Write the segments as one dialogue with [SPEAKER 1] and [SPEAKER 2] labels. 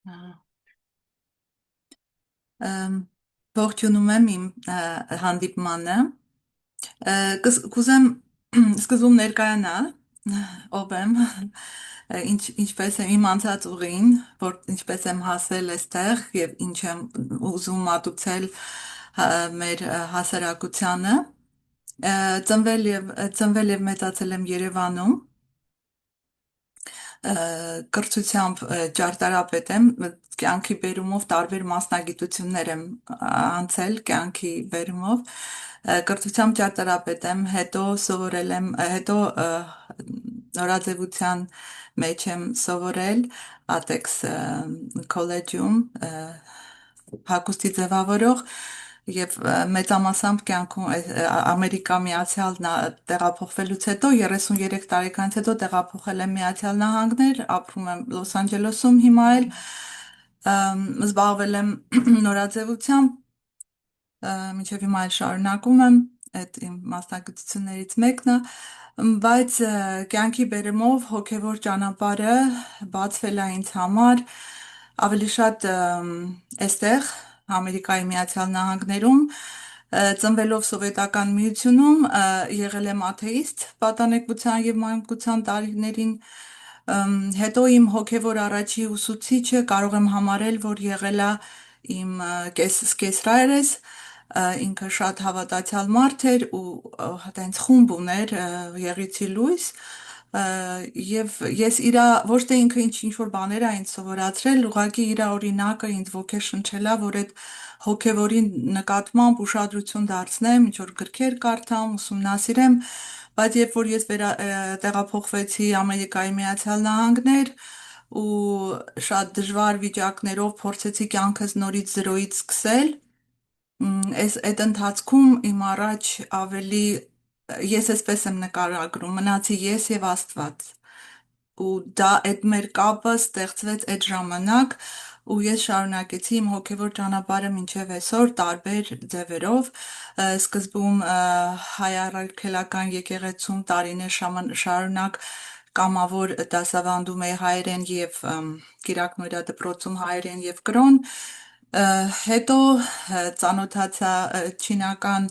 [SPEAKER 1] Ահա։ Ըմ, Ողջունում եմ իմ հանդիպմանը։ Կուզեմ սկզբում ներկայանալ ով եմ, ինչպես եմ իմ անցած ուղին, որ ինչպես եմ հասել այստեղ եւ ինչ եմ ուզում մատուցել մեր հասարակությանը։ Ծնվել եւ մեծացել եմ Երևանում, կրթությամբ ճարտարապետ եմ, կյանքի բերումով տարբեր մասնագիտություններ եմ անցել կյանքի բերումով, կրթությամբ ճարտարապետ եմ, հետո նորաձևության մեջ եմ սովորել Ատեքս քոլեջում, հագուստի ձևավորող եւ մեծամասամբ կյանքում Ամերիկա տեղափոխվելուց հետո 33 տարեկանից հետո տեղափոխել եմ Միացյալ Նահանգներ, ապրում եմ Լոս Անջելեսում հիմա էլ, զբաղվել եմ նորաձևությամբ, մինչև հիմա էլ շարունակում եմ, այդ իմ մասնագիտություններից մեկն է, բայց կյանքի բերումով հոգևոր ճանապարհը բացվել է ինձ համար ավելի շատ այստեղ Ամերիկայի Միացյալ Նահանգներում, ծնվելով Սովետական Միությունում, եղել եմ աթեիստ պատանեկության եւ մանկության տարիներին, հետո իմ հոգևոր առաջի ուսուցիչը կարող եմ համարել, որ եղել է իմ կեսրայրս, ինքը շատ հավատացյալ մարդ էր ու հենց խումբ ուներ Եղիցի լույս, եւ ես իրա ոչ թե ինքը ինչ-որ բաներ է ինձ սովորացրել, ուղղակի իրա օրինակը ինձ ոգեշնչել է, որ այդ հոգևորի նկատմամբ ուշադրություն դարձնեմ, ինչ որ գրքեր կարդամ, ուսումնասիրեմ, բայց երբ որ ես տեղափոխվեցի Ամերիկայի Միացյալ Նահանգներ ու շատ դժվար վիճակներով փորձեցի կյանքս նորից զրոյից սկսել, այդ ընթացքում իմ առաջ ավելի ես էսպես եմ նկարագրում, մնացի ես եւ Աստված ու դա այդ մեր կապը ստեղծվեց այդ ժամանակ ու ես շարունակեցի իմ հոգևոր ճանապարհը մինչև այսօր տարբեր ձևերով, սկզբում հայ առաքելական եկեղեցում տարիներ շարունակ կամավոր դասավանդում էի հայերեն եւ Կիրակնորիա դպրոցում հայերեն եւ կրոն, հետո ծանոթացա չինական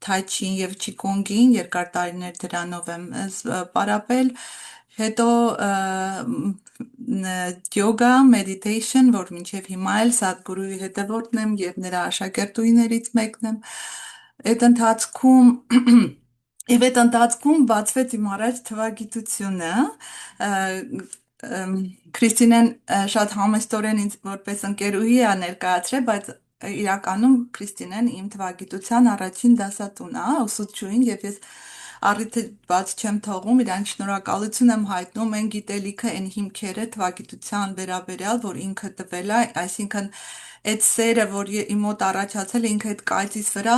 [SPEAKER 1] թայչին եւ չիկունգին, երկար տարիներ դրանով եմ պարապել, հետո յոգա, meditation, որ մինչև հիմա էլ Սադհգուրուի հետևորդն եմ եւ նրա աշակերտուհիներից մեկն եմ, այդ ընթացքում Եվ այդ ընթացքում բացվեց իմ առաջ թվագիտությունը, Քրիստինեն շատ համեստորեն ինձ որպես ընկերուհի է ներկայացրել, բայց իրականում Քրիստինեն իմ թվագիտության առաջին դասատուն է, ուսուցչուհին, եւ ես առիթը բաց չեմ թողում, իրան շնորհակալություն եմ հայտնում այն գիտելիքը, այն հիմքերը թվագիտության վերաբերյալ, որ ինքը տվել է, այսինքն այդ սերը, որ իմ մոտ առաջացել է, ինքը այդ կայծից վրա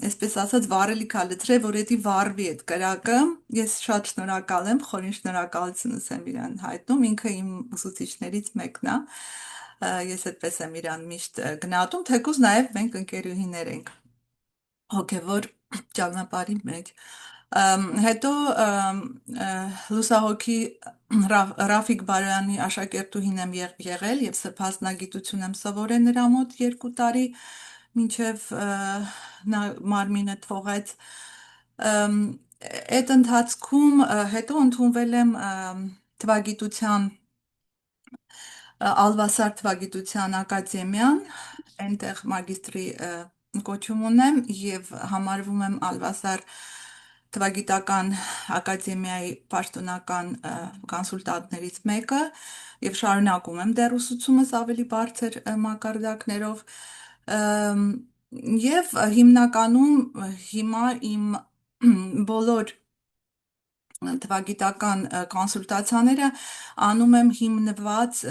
[SPEAKER 1] այսպես ասած վառելիք ա լցրել, որ էդի վառվի այդ կրակը, ես շատ շնորհակալ եմ, խորին շնորհակալությունս եմ իրան հայտնում, ինքը իմ ուսուցիչներից մեկն է, ես այդպես եմ իրան միշտ գնահատում, թեկուզ նաև մենք ընկերուհիներ ենք հոգևոր ճանապարհի մեջ, հետո լուսահոգի Ռաֆիկ Բարոյանի աշակերտուհին եմ եղել եւ սրբազնագիտություն եմ սովորել նրա մոտ 2 տարի, մինչև նա մարմինը թողեց, այդ ընթացքում հետո ընդունվել եմ թվագիտության Ալվասար թվագիտության ակադեմիան, այնտեղ մագիստրի կոչում ունեմ եւ համարվում եմ Ալվասար թվագիտական ակադեմիայի պաշտոնական կոնսուլտանտներից մեկը եւ շարունակում եմ դեռ ուսուցումս ավելի բարձր մակարդակներով եւ հիմնականում հիմա իմ բոլոր թվագիտական կոնսուլտացիաները անում եմ հիմնված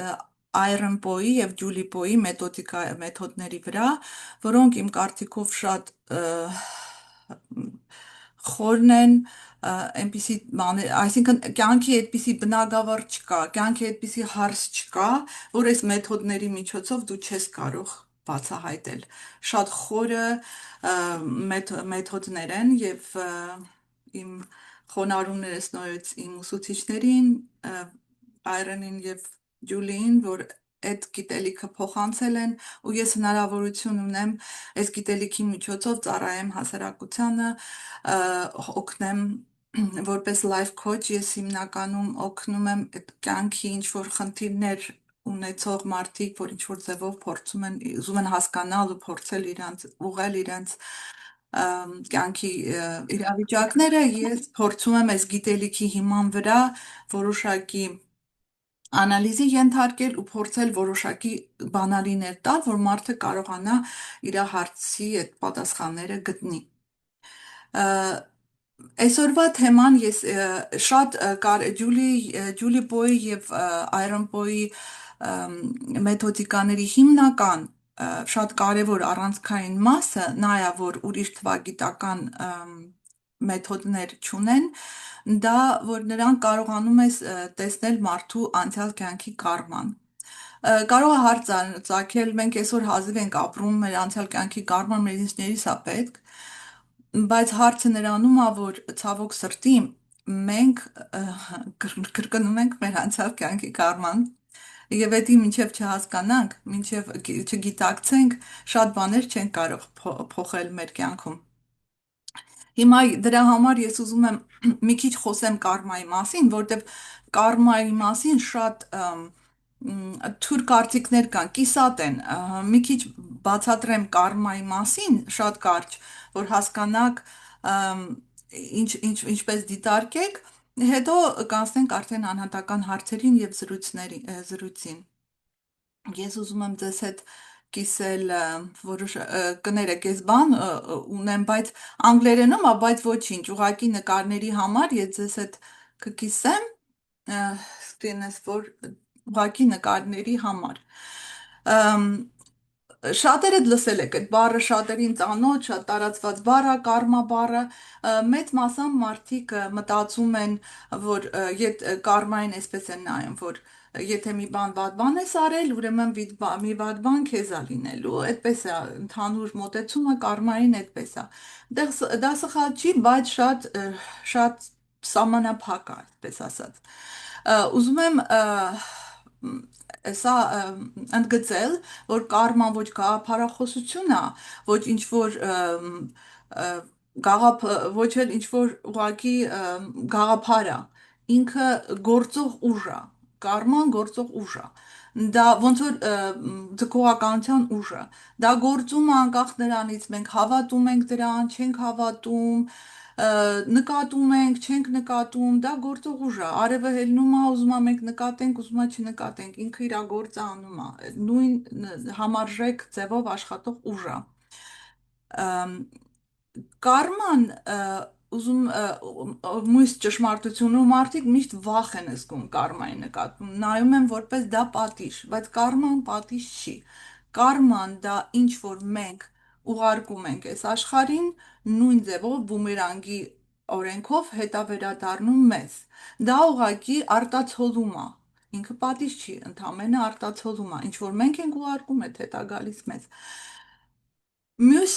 [SPEAKER 1] Iron Poi եւ Julie Poi մեթոդների վրա, որոնք իմ կարծիքով շատ խորն են, այնպիսի բաներ, այսինքն կյանքի այդպիսի բնագավառ չկա, կյանքի այդպիսի հարց չկա, որ այս մեթոդների միջոցով դու չես կարող բացահայտել։ Շատ խորը մեթոդներ են եւ իմ խոնարհումներս նորից իմ ուսուցիչներին, Այրենին եւ Ջուլիին, որ այդ գիտելիքը փոխանցել են ու ես հնարավորություն ունեմ այս գիտելիքի միջոցով ծառայեմ հասարակությանը, օգնեմ որպես life coach ես հիմնականում օգնում եմ այդ կյանքի ինչ որ խնդիրներ ունեցող մարդիկ, որ ինչ որ ձևով փորձում են, ուզում են հասկանալ ու փորձել իրանց ուղղել իրենց կյանքի իրավիճակները, ես փորձում եմ այս գիտելիքի հիման վրա որոշակի անալիզի ենթարկել ու փորձել որոշակի բանալիներ տալ, որ մարդը կարողանա իր հարցի այդ պատասխանները գտնի։ Այսօրվա թեման ես շատ Ջուլի Պոյի եւ Այրոն Պոյի մեթոդիկաների հիմնական շատ կարևոր առանցքային մասը նա է, որ ուրիշ թվագիտական մեթոդներ չունեն, դա որ նրանք կարողանում ես տեսնել մարդու անցյալ կյանքի կարման։ Կարող է հարց ծագել, մենք այսօր հազիվ ենք ապրում, մեր անցյալ կյանքի կարման մեր ինքներիս է պետք, բայց հարցը նրանում է, որ ցավոք սրտի մենք կրկնում ենք մեր անցյալ կյանքի կարման եւ դա մինչեւ չհասկանանք, մինչեւ չգիտակցենք, շատ բաներ չենք կարող փոխել մեր կյանքում։ Հիմա դրա համար ես ուզում եմ մի քիչ խոսեմ կարմայի մասին, որտեղ կարմայի մասին շատ թույլ կարծիքներ կան, կիսատ են, մի քիչ բացատրեմ կարմայի մասին, շատ կարճ, որ հասկանաք ինչպես դիտարկեք, հետո կանցնենք արդեն անհատական հարցերին եւ զրույցին։ Ես ուզում եմ ձեզ հետ կիսել որոշ կներեք, ես բան ունեմ, բայց անգլերենում է, բայց ոչինչ, ուղղակի նկարների համար ես ձեզ հետ կկիսեմ, ստինես որ ուղղակի նկարների համար։ Շատերդ լսել եք այդ բառը, շատերին ծանոթ, շատ տարածված բառ է, կարմա բառը, մեծ մասամբ մարդիկ մտածում են, որ կարմային այսպես են նայում, որ եթե մի վատ բան ես արել, ուրեմն մի վատ բան քեզ է լինելու, այդպես է ընդհանուր մոտեցումը կարմային այդպես է։ Դա սխալ չի, բայց շատ սահմանափակ է, այսպես ասած։ Ուզում եմ սա ընդգծել, որ կարման ոչ գաղափարախոսություն է, ոչ ինչ որ ոչ էլ ինչ որ ուղղակի գաղափար է, ինքը գործող ուժ է, կարման գործող ուժ է։ Դա ոնց որ ձգողականության ուժը, դա գործում է անկախ նրանից մենք հավատում ենք դրան, չենք հավատում, նկատում ենք, չենք նկատում, դա գործող ուժ է, արևը հելնում է, ուզում է մենք նկատենք, ուզում է չնկատենք, ինքը իր գործը անում է, նույն համարժեք ձևով աշխատող ուժ է։ Կարման ուզում մույս ճշմարտությունում մարդիկ միշտ վախ են զգում կարմայի նկատմամբ, նայում են որպես դա պատիժ, բայց կարման պատիժ չի։ Կարման դա ինչ որ մենք ուղարկում ենք այս աշխարհին, նույն ձևով բումերանգի օրենքով հետա վերադառնում մեզ։ Դա ուղղակի արտացոլում է։ Ինքը պատիժ չի, ընդամենը արտացոլում է, ինչ որ մենք ենք ուղարկում, հետա գալիս մեզ։ Մյուս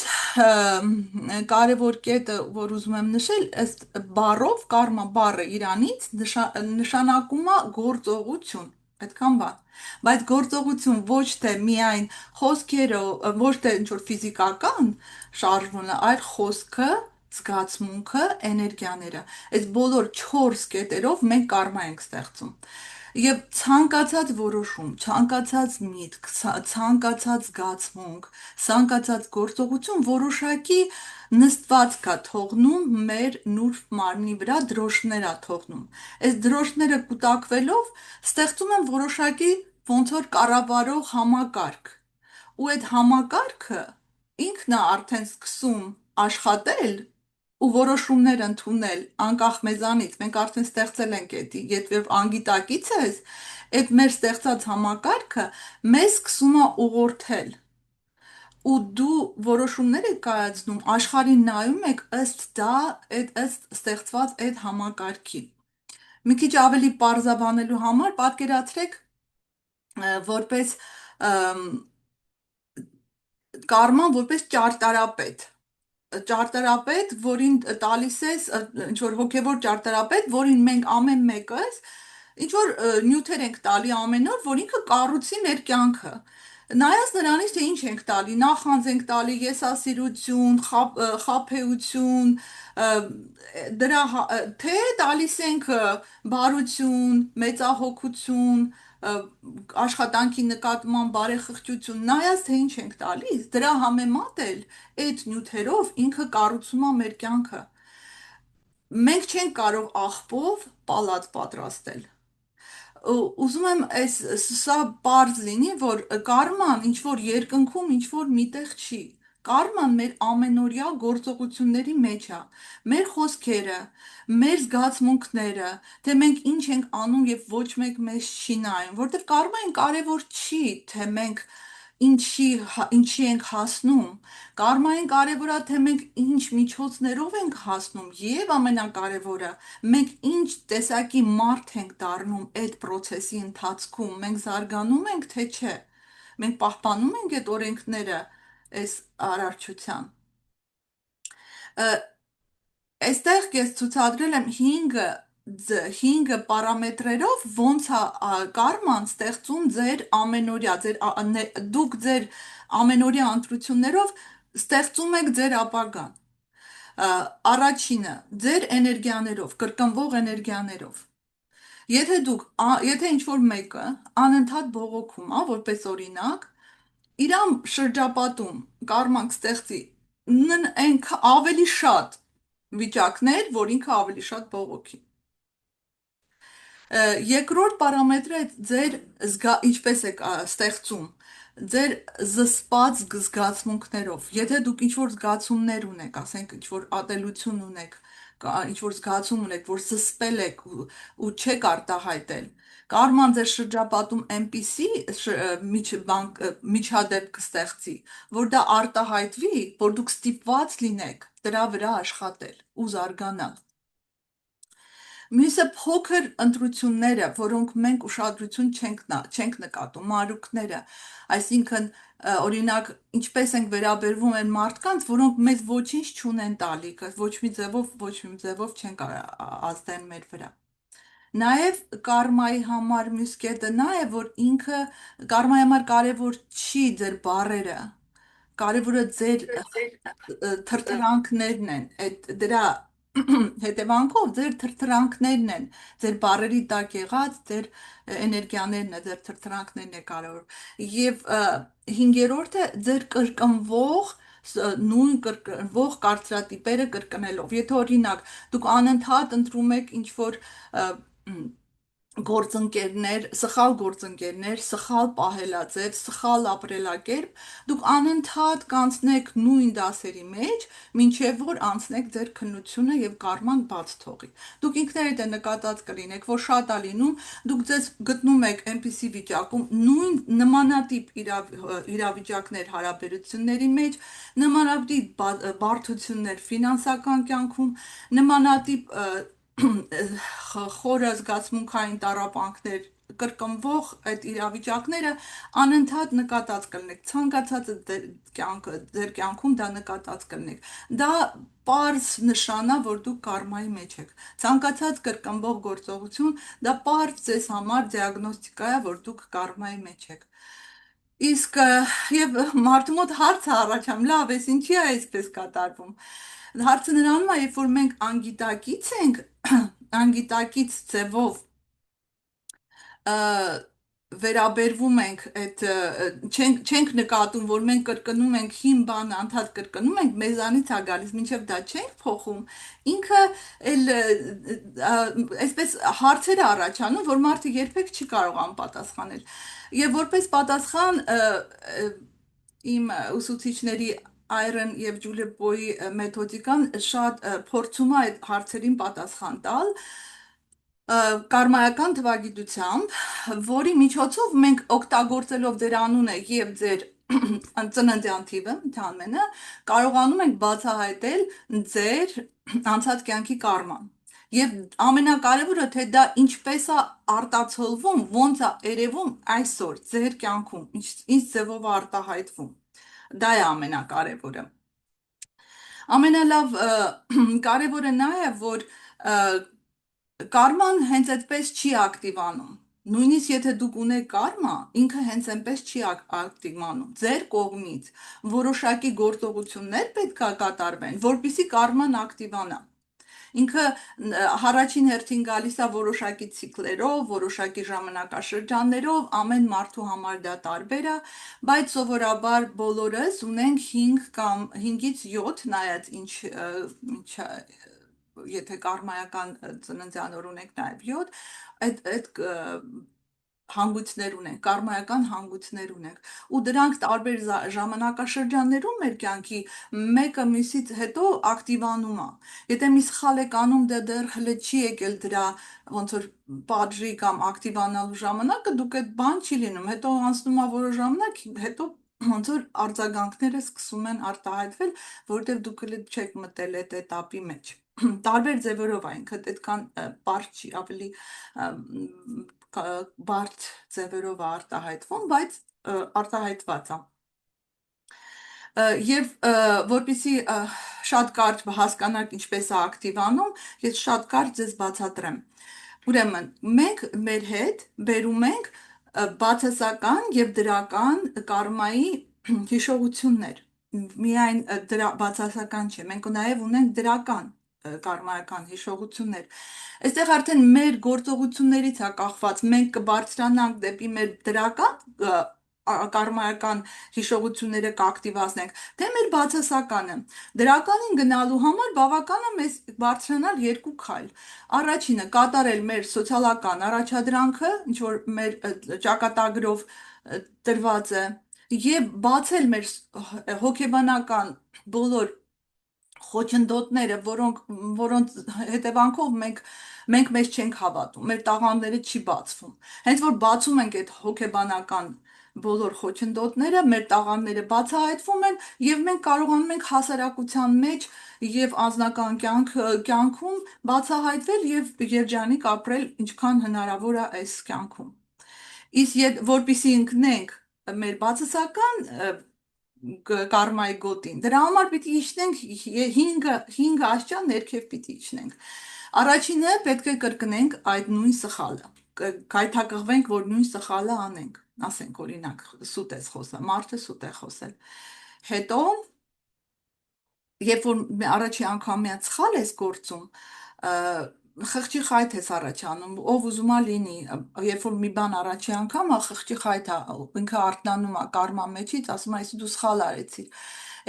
[SPEAKER 1] կարևոր կետը, որ ուզում եմ նշել, ըստ բառով, կարմա բառը իրանից նշանակում է գործողություն, այդքան բան, բայց գործողություն ոչ թե միայն խոսքերով, ոչ թե ինչ որ ֆիզիկական շարժումը, այլ խոսքը, զգացմունքը, էներգիաները, այս բոլոր 4 կետերով մենք կարմա ենք ստեղծում։ Եվ ցանկացած որոշում, ցանկացած միտք, ցանկացած զգացմունք, ցանկացած գործողություն որոշակի նստվածք է թողնում մեր նուրբ մարմնի վրա, դրոշներ է թողնում։ Այս դրոշները կուտակվելով ստեղծում են որոշակի ոնց որ կառավարող համակարգ։ Ու այդ համակարգը ինքն է արդեն սկսում աշխատել ու որոշումներ ընդունել անկախ մեզանից, մենք արդեն ստեղծել ենք դա, եթե անգիտակից ես, այդ մեր ստեղծած համակարգը մեզ սկսում է ուղղորդել ու դու որոշումներ եք կայացնում, աշխարհին նայում եք ըստ ստեղծված այդ համակարգի։ Մի քիչ ավելի պարզաբանելու համար պատկերացրեք որպես կարման որպես ճարտարապետ, որին տալիս ես ինչ որ հոգևոր ճարտարապետ, որին մենք ամեն մեկս ինչ որ նյութեր ենք տալի ամեն օր, որ ինքը կառուցի մեր կյանքը։ Նայած նրանից, թե ինչ ենք տալի, նախանձ ենք տալի, եսասիրություն, խաբեություն, ը, դրա թե տալիս ենք բարություն, մեծահոգություն, աշխատանքի նկատմամբ բարեխղճություն, նայած թե ինչ ենք տալիս, դրա համեմատ էլ այդ նյութերով ինքը կառուցում է մեր կյանքը։ Մենք չենք կարող աղբով պալատ պատրաստել։ Ուզում եմ սա պարզ լինի, որ կարման ինչ որ երկնքում ինչ որ միտեղ չի։ Կարման մեր ամենօրյա գործողությունների մեջ է։ Մեր խոսքերը, մեր զգացմունքները, թե մենք ինչ ենք անում եւ ոչ մեկ մեզ չի նայում, որտեղ կարմային կարևոր չի, թե մենք ինչի ենք հասնում։ Կարմային կարևոր է, թե մենք ինչ միջոցներով ենք հասնում եւ ամենակարևորը, մենք ինչ տեսակի մարդ ենք դառնում այդ process-ի ընթացքում, մենք զարգանում ենք, թե չէ։ Մենք պահպանում ենք այդ օրենքները այս արարչության։ Այստեղ ես ցուցադրել եմ 5 պարամետրերով ոնց է կարման ստեղծում ձեր ամենօրյա, դուք ձեր ամենօրյա ընտրություններով ստեղծում եք ձեր ապագան։ Առաջինը, ձեր էներգիաներով, կրկնվող էներգիաներով։ Եթե ինչ-որ մեկը անընդհատ բողոքում է, որպես օրինակ, իրան շրջապատում կարման կստեղծի ավելի շատ վիճակներ, որ ինքը ավելի շատ բողոքի։ Երկրորդ պարամետրը ինչպես եք ստեղծում ձեր զսպած զգացմունքներով։ Եթե դուք ինչ-որ զգացումներ ունեք, ասենք ինչ-որ ատելություն ունեք, ինչ-որ զգացում ունեք, որ զսպել եք ու չեք արտահայտել, կարման ձեր շրջապատում այնպիսի միջադեպ կստեղծի, որ դա արտահայտվի, որ դուք ստիպված լինեք դրա վրա աշխատել ու զարգանալ։ Մյուսը փոքր ընտրությունները, որոնք մենք ուշադրություն չենք նկատում, մանրուքները, այսինքն օրինակ ինչպես ենք վերաբերվում այն մարդկանց, որոնք մեզ ոչինչ չունեն տալիքը, ոչ մի ձևով չեն ազդեն մեր վրա։ Նաև կարմայի համար մյուս կետը նա է, որ ինքը կարմայի համար կարևոր չի ձեր բառերը, կարևորը ձեր թրթրանքներն են, դրա հետևանքով ձեր թրթրանքներն են, ձեր բառերի տակ եղած ձեր էներգիաներն է, ձեր թրթրանքներն է կարևոր։ Եվ հինգերորդը ձեր կրկնվող նույն կրկնվող կարծրատիպերը կրկնելով։ Եթե օրինակ դուք անընդհատ ընտրում եք ինչ որ գործընկերներ, սխալ գործընկերներ, սխալ պահելաձև, սխալ ապրելակերպ, դուք անընդհատ կանցնեք նույն դասերի մեջ, մինչև որ անցնեք ձեր քննությունը եւ կարման բաց թողի։ Դուք ինքներդ նկատած կլինեք, որ շատ է լինում, դուք ձեզ գտնում եք այնպիսի վիճակում, նույն նմանատիպ իրավիճակներ հարաբերությունների մեջ, նմանատիպ բարդություններ ֆինանսական կյանքում, նմանատիպ խորը զգացմունքային տառապանքներ կրկնվող այդ իրավիճակները անընդհատ նկատած կլինեք, ցանկացած ձեր կյանքում դա նկատած կլինեք։ Դա պարզ նշան է, որ դուք կարմայի մեջ եք։ Ցանկացած կրկնվող գործողություն, դա պարզ ձեզ համար դիագնոստիկա է, որ դուք կարմայի մեջ եք։ Իսկ եւ մարդու մոտ հարց է առաջանում, լավ, էս ինչի է այսպես կատարվում։ Հարցը նրանում է, երբ որ մենք անգիտակից ենք, անգիտակից ձևով վերաբերվում ենք չենք նկատում, որ մենք կրկնում ենք հին բանը, անդադ կրկնում ենք, մեզանից է գալիս, մինչև դա չենք փոխում, ինքը էլ այսպես հարցեր առաջանում, որ մարդը երբեք չի կարողանում պատասխանել։ Եվ որպես պատասխան իմ ուսուցիչների Այրեն եւ Ջուլիա Բոյի մեթոդիկան շատ փորձում է այդ հարցերին պատասխան տալ կարմայական թվագիտությամբ, որի միջոցով մենք օգտագործելով ձեր անունը եւ ձեր ծննդյան թիվը, ընդհանրապես կարողանում ենք բացահայտել ձեր անցած կյանքի կարման։ Եվ ամենակարևորը, թե դա ինչպես է արտացոլվում, ոնց է երևում այսօր ձեր կյանքում, ինչ ձևով է արտահայտվում։ Դա է ամենակարևորը։ Ամենալավ կարևորը նա է, որ Կարման հենց այդպես չի ակտիվանում։ Նույնիսկ եթե դուք ունեք կարմա, ինքը հենց այնպես չի ակտիվանում։ Ձեր կողմից որոշակի գործողություններ պետք է կատարվեն, որպեսզի կարման ակտիվանա։ Ինքը առաջին հերթին գալիս է որոշակի ցիկլերով, որոշակի ժամանակաշրջաններով, ամեն մարդու համար դա տարբեր է, բայց սովորաբար բոլորս ունենք 5 կամ 5-ից 7, նայած ինչ եթե կարմայական ծննդյան օր ունենք նաև 7, այդ հանգույցներ ունենք, կարմայական հանգույցներ ունենք, ու դրանք տարբեր ժամանակաշրջաններում մեր կյանքի մեկը մյուսից հետո ակտիվանում է։ Եթե մի սխալ եք անում, դա դեռ հլը չի եկել դրա ոնց որ պատժի կամ ակտիվանալու ժամանակը, դուք այդ բան չի լինում, հետո անցնում է որոշ ժամանակ, հետո ոնց որ արձագանքները սկսում են արտահայտվել, որովհետև դուք հլը չեք մտել այդ էտապի մեջ։ Տարբեր ձևերով է, ինքը այդքան բարդ չի, ավելի բարդ ձևերով է արտահայտվում, բայց արտահայտված է։ Եվ որպեսզի շատ կարճ հասկանաք ինչպես է ակտիվանում, ես շատ կարճ ձեզ բացատրեմ։ Ուրեմն, մենք մեր հետ բերում ենք բացասական եւ դրական կարմայի հիշողություններ։ Միայն դրա բացասական չէ, մենք նաև ունենք դրական կարմայական հիշողություններ։ Այստեղ արդեն մեր գործողություններից է կախված, մենք կբարձրանանք դեպի մեր դրական կարմայական հիշողությունները կակտիվացնենք, թե մեր բացասականը։ Դրականին գնալու համար բավական է մեզ բարձրանալ երկու քայլ։ Առաջինը կատարել մեր սոցիալական առաջադրանքը, ինչ որ մեր ճակատագրով տրված է, եւ բացել մեր հոգեբանական բոլոր խոչընդոտները, որոնց հետևանքով մենք մեզ չենք հավատում, մեր տաղանդները չի բացվում։ Հենց որ բացում ենք այդ հոգեբանական բոլոր խոչընդոտները, մեր տաղանդները բացահայտվում են եւ մենք կարողանում ենք հասարակության մեջ եւ անձնական կյանքում բացահայտվել եւ երջանիկ ապրել ինչքան հնարավոր է այս կյանքում։ Իսկ որպեսի ընկնենք մեր բացասական կարմայի գոտին, դրա համար պիտի իջնենք 5 աստիճան ներքև պիտի իջնենք։ Առաջինը պետք է կրկնենք այդ նույն սխալը, գայթակղվենք, որ նույն սխալը անենք, ասենք օրինակ սուտ ես խոսել, մարդը սուտ է խոսել, հետո երբ որ առաջի անգամյա սխալ ես գործում, խղճի խայթ ես առաջանում, ով ուզում է լինի, երբ որ մի բան առաջի անգամ է, խղճի խայթ է, ինքը արթնանում է կարմա մեջից, ասում է, այսի դու սխալ արեցիր։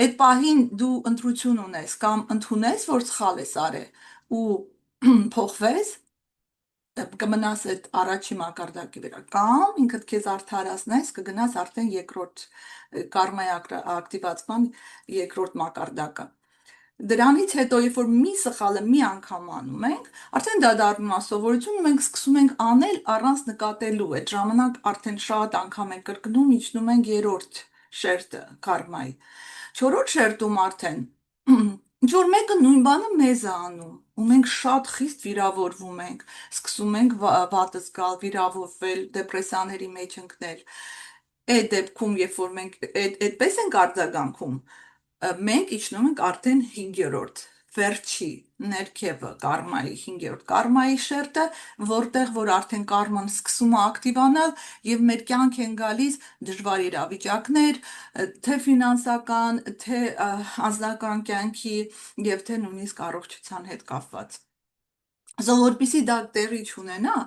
[SPEAKER 1] Այդ պահին դու ընտրություն ունես, կամ ընդունես, որ սխալ ես արել ու փոխվես, կմնաս այդ առաջի մակարդակի վրա, կամ ինքդ քեզ արդարացնես, կգնաս արդեն երկրորդ կարմայի ակտիվացման երկրորդ մակարդակը։ Դրանից հետո, երբ որ մի սխալը մի անգամ անում ենք, արդեն դա դառնում է սովորություն ու մենք սկսում ենք անել առանց նկատելու։ Այդ ժամանակ արդեն շատ անգամ ենք կրկնում, իջնում ենք երրորդ շերտը կարմայի։ Չորրորդ շերտում արդեն ինչ որ մեկը նույն բանը մեզ է անում ու մենք շատ խիստ վիրավորվում ենք, սկսում ենք վատ զգալ, վիրավորվել, դեպրեսիաների մեջ ընկնել։ Այդ դեպքում, երբ որ մենք այդպես ենք արձագանքում, մենք իջնում ենք արդեն 5-րդ վերջի ներքևը կարմայի 5-րդ կարմայի շերտը, որտեղ որ արդեն կարման սկսում է ակտիվանալ եւ մեր կյանք են գալիս դժվար իրավիճակներ, թե ֆինանսական, թե անձնական կյանքի եւ թե նույնիսկ առողջության հետ կապված։ Որպեսզի դա տեղի չունենա,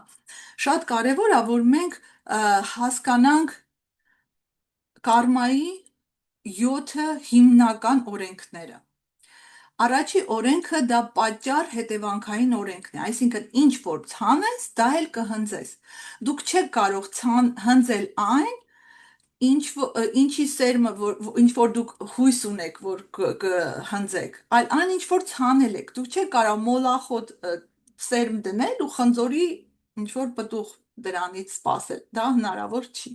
[SPEAKER 1] շատ կարևոր է, որ մենք հասկանանք կարմայի 7 հիմնական օրենքները։ Առաջի օրենքը դա պատճառ հետևանքային օրենքն է, այսինքն ինչ որ ցանես, դա էլ կհնձես։ Դուք չեք կարող հնձել այն, ինչի սերմը, ինչ որ դուք հույս ունեք, որ կհնձեք, այլ այն ինչ որ ցանել եք։ Դուք չեք կարող մոլախոտ սերմ դնել ու խնձորի ինչ որ պտուղ դրանից սպասել։ Դա հնարավոր չի։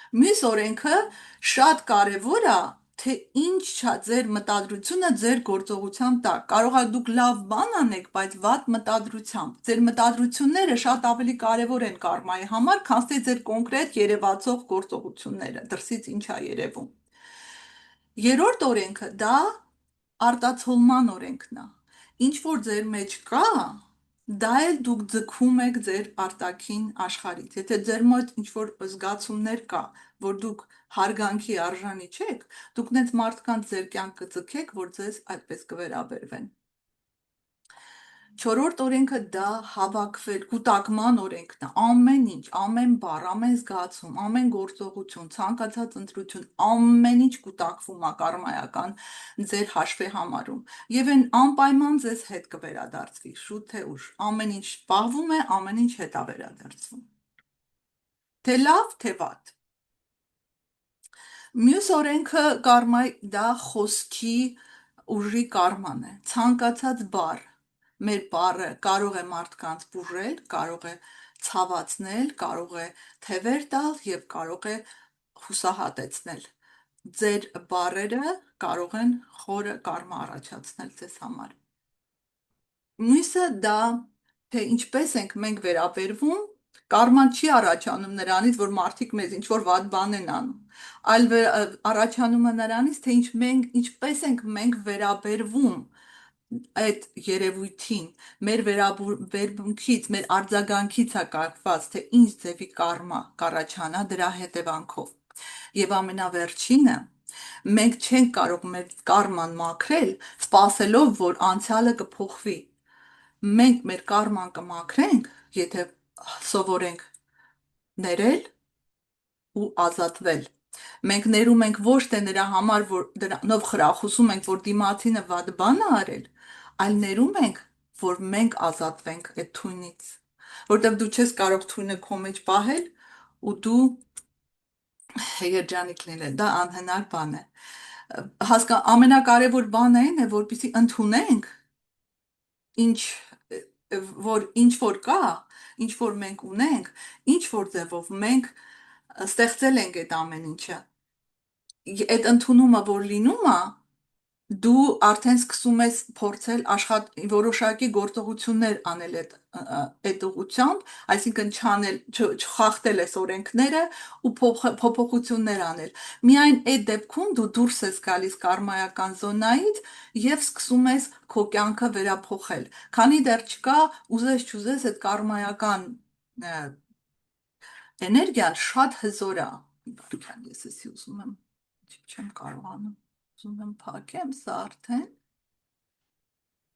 [SPEAKER 1] Մյուս օրենքը շատ կարևոր է, թե ինչ է ձեր մտադրությունը ձեր գործողության տակ։ Կարող է դուք լավ բան անեք, բայց վատ մտադրությամբ։ Ձեր մտադրությունները շատ ավելի կարևոր են կարմայի համար, քան թե ձեր կոնկրետ երևացող գործողությունները, դրսից ինչ է երևում։ Երրորդ օրենքը դա արտացոլման օրենքն է։ Ինչ որ ձեր մեջ կա, դա էլ դուք ձգում եք ձեր արտաքին աշխարհից։ Եթե ձեր մոտ ինչ-որ զգացումներ կա, որ դուք հարգանքի արժանի չեք, դուք նենց մարդկանց ձեր կյանքը ձգեք, որ ձեզ այդպես կվերաբերվեն։ Չորրորդ օրենքը դա հավաքվել, կուտակման օրենքն է, ամեն ինչ, ամեն բառ, ամեն զգացում, ամեն գործողություն, ցանկացած ընտրություն, ամեն ինչ կուտակվում է կարմայական ձեր հաշվի համարում։ Եվ այն անպայման ձեզ հետ կվերադարձվի, շուտ թե ուշ, ամեն ինչ պահվում է, ամեն ինչ հետ է վերադարձվում։ Թե լավ, թե վատ։ Մյուս օրենքը կարմայի դա խոսքի ուժի կարման է, ցանկացած բառ, մեր բառը կարող է մարդկանց բուժել, կարող է ցավացնել, կարող է թևեր տալ եւ կարող է հուսահատեցնել։ Ձեր բառերը կարող են խորը կարմա առաջացնել ձեզ համար։ Մյուսը դա թե ինչպես ենք մենք վերաբերվում, կարման չի առաջանում նրանից, որ մարդիկ մեզ ինչ-որ վատ բան են անում, այլ առաջանում է նրանից, թե ինչպես ենք մենք վերաբերվում այդ երևույթին, մեր վերաբերմունքից, մեր արձագանքից է կախված, թե ինչ ձևի կարմա կառաջանա դրա հետևանքով։ Եվ ամենավերջինը, մենք չենք կարող մեր կարման մաքրել, սպասելով, որ անցյալը կփոխվի։ Մենք մեր կարման կմաքրենք, եթե սովորենք ներել ու ազատվել։ Մենք ներում ենք ոչ թե նրա համար, որ դրանով խրախուսում ենք, որ դիմացինը վատ բան է արել, այլ ներում ենք, որ մենք ազատվենք այդ թույնից, որտեղ դու չես կարող թույնը քո մեջ պահել ու դու երջանիկ լինել, դա անհնար բան է։ Ամենակարևոր բանը այն է, որպեսզի ընդունենք ինչ որ կա, ինչ որ մենք ունենք, ինչ որ ձևով մենք ստեղծել ենք այդ ամեն ինչը։ Այդ ընդունումը, որ լինում է, դու արդեն սկսում ես փորձել որոշակի գործողություններ անել այդ ուղղությամբ, այսինքն չխախտել ես օրենքները ու փոփոխություններ անել։ Միայն այդ դեպքում դու դուրս ես գալիս կարմայական զոնայից եւ սկսում ես քո կյանքը վերափոխել։ Քանի դեռ չկա, ուզես չուզես այդ կարմայական էներգիան շատ հզոր է։ Ես էսի ուզում եմ, չեմ կարողանում։ Ուզում եմ փակեմ սա արդեն։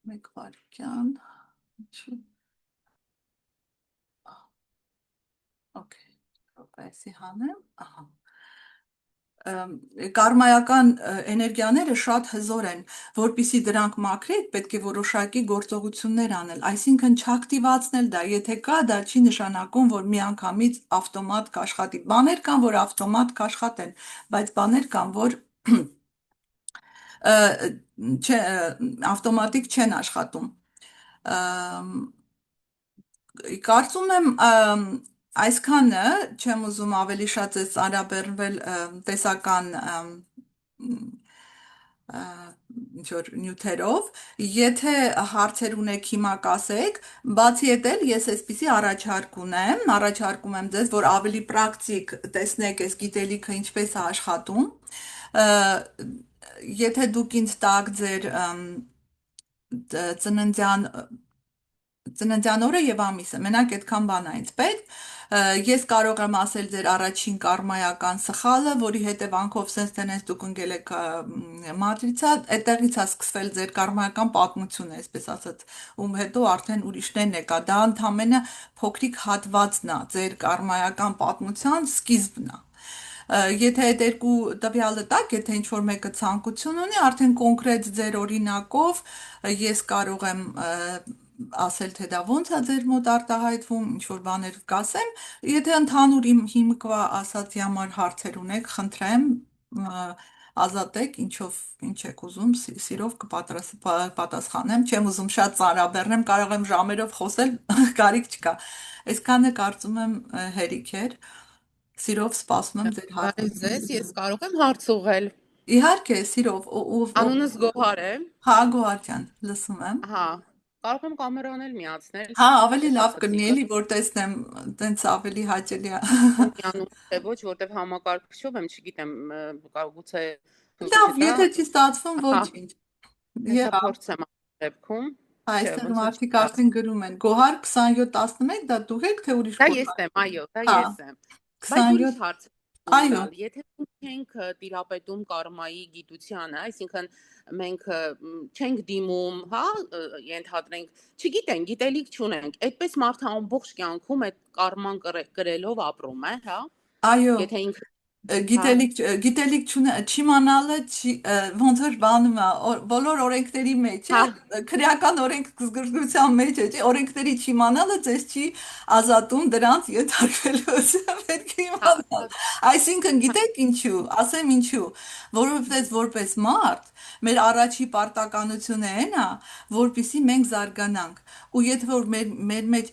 [SPEAKER 1] Մեկ վարքյան։ Okay, եսի հանեմ, ահա։ Կարմայական էներգիաները շատ հզոր են, որպեսզի դրանք մաքրեք, պետք է որոշակի գործողություններ անել, այսինքն չակտիվացնել դա, եթե կա, դա չի նշանակում, որ միանգամից ավտոմատ կաշխատի։ Բաներ կան, որ ավտոմատ կաշխատեն, բայց բաներ կան, որ ավտոմատիկ չեն աշխատում։ Կարծում եմ այսքանը, չեմ ուզում ավելի շատ ես արաբերվել տեսական ինչ-որ նյութերով, եթե հարցեր ունեք հիմա կասեք, բացի այդ էլ ես այսպիսի առաջարկում եմ ձեզ, որ ավելի պրակտիկ տեսնեք այս գիտելիքը ինչպես է աշխատում, եթե դուք ինձ տաք ձեր ծննդյան օրը եւ ամիսը, մենակ այդքան բան է ինձ պետք, ես կարող եմ ասել ձեր առաջին կարմայական սխալը, որի հետևանքով sense դուք ընկել եք մատրիցա, այդտեղից է սկսվել ձեր կարմայական պատմությունը, այսպես ասած, ում հետո արդեն ուրիշներն եկա, դա ընդամենը փոքրիկ հատվածն է ձեր կարմայական պատմության սկիզբն է։ Եթե այդ երկու տվյալը տակ, եթե ինչ-որ մեկը ցանկություն ունի, արդեն կոնկրետ ձեր օրինակով ես կարող եմ ասել, թե դա ոնց է ձեր մոտ արտահայտվում, ինչ-որ բաներ կասեմ, եթե ընդհանուր իմ հիմքվա ասածի համար հարցեր ունեք, խնդրեմ, ազատեք, ինչ եք ուզում, սիրով կպատասխանեմ, չեմ ուզում շատ ծանրաբեռնեմ, կարող եմ ժամերով խոսել, կարիք չկա։ Այսքանը կարծում եմ հերիք էր։ Սիրով սպասում եմ ձեր
[SPEAKER 2] Բարև ձեզ, ես կարող եմ հարց ուղղել։
[SPEAKER 1] Իհարկե, սիրով,
[SPEAKER 2] Անունս Գոհար է։
[SPEAKER 1] հա, Գոհարյան, լսում եմ։
[SPEAKER 2] Հա, կարող եմ կամերան էլ միացնել։
[SPEAKER 1] Հա, ավելի լավ կլինի, էլի, որ տեսնեմ, տենց ավելի հաճելի է։
[SPEAKER 2] Միանում թե ոչ, որտեվ համակարգչով եմ, չգիտեմ, գուցե։
[SPEAKER 1] Լավ, եթե չի ստացվում, ոչինչ։
[SPEAKER 2] Հեսա փորձեմ դեպքում։ Չէ,
[SPEAKER 1] Այստեղ
[SPEAKER 2] ոնց որ
[SPEAKER 1] մարդիկ արդեն գրում են Գոհար 2711 դա դուք եք թե ուրիշ
[SPEAKER 2] դա
[SPEAKER 1] կոդ։
[SPEAKER 2] ես եմ, այո, դա
[SPEAKER 1] Հա,
[SPEAKER 2] ես եմ։ Բայց ուրիշ
[SPEAKER 1] 27
[SPEAKER 2] հարց
[SPEAKER 1] այո,
[SPEAKER 2] ունենալ, եթե մենք չենք տիրապետում կարմայի գիտությանը, այսինքն մենք չենք դիմում, հա, ենթադրենք, չգիտենք, գիտելիք չունենք, այդպես մարդը ամբողջ կյանքում այդ կարման կրելով ապրում է, հա,
[SPEAKER 1] այո,
[SPEAKER 2] եթե ինքը, հա,
[SPEAKER 1] գիտելիք չիմանալը ոնց որ բանում է բոլոր օրենքների մեջ է
[SPEAKER 2] հա,
[SPEAKER 1] քրեական օրենսգրության մեջ է օրենքների չիմանալը ձեզ չի ազատում դրանց ենթարկվելուց պետք է
[SPEAKER 2] հա,
[SPEAKER 1] իմանալ այսինքն գիտեք ինչու ասեմ ինչու որովհետև որպես մարդ մեր առաջի պարտականությունը այն է որպեսզի մենք զարգանանք ու եթե որ մեր մեջ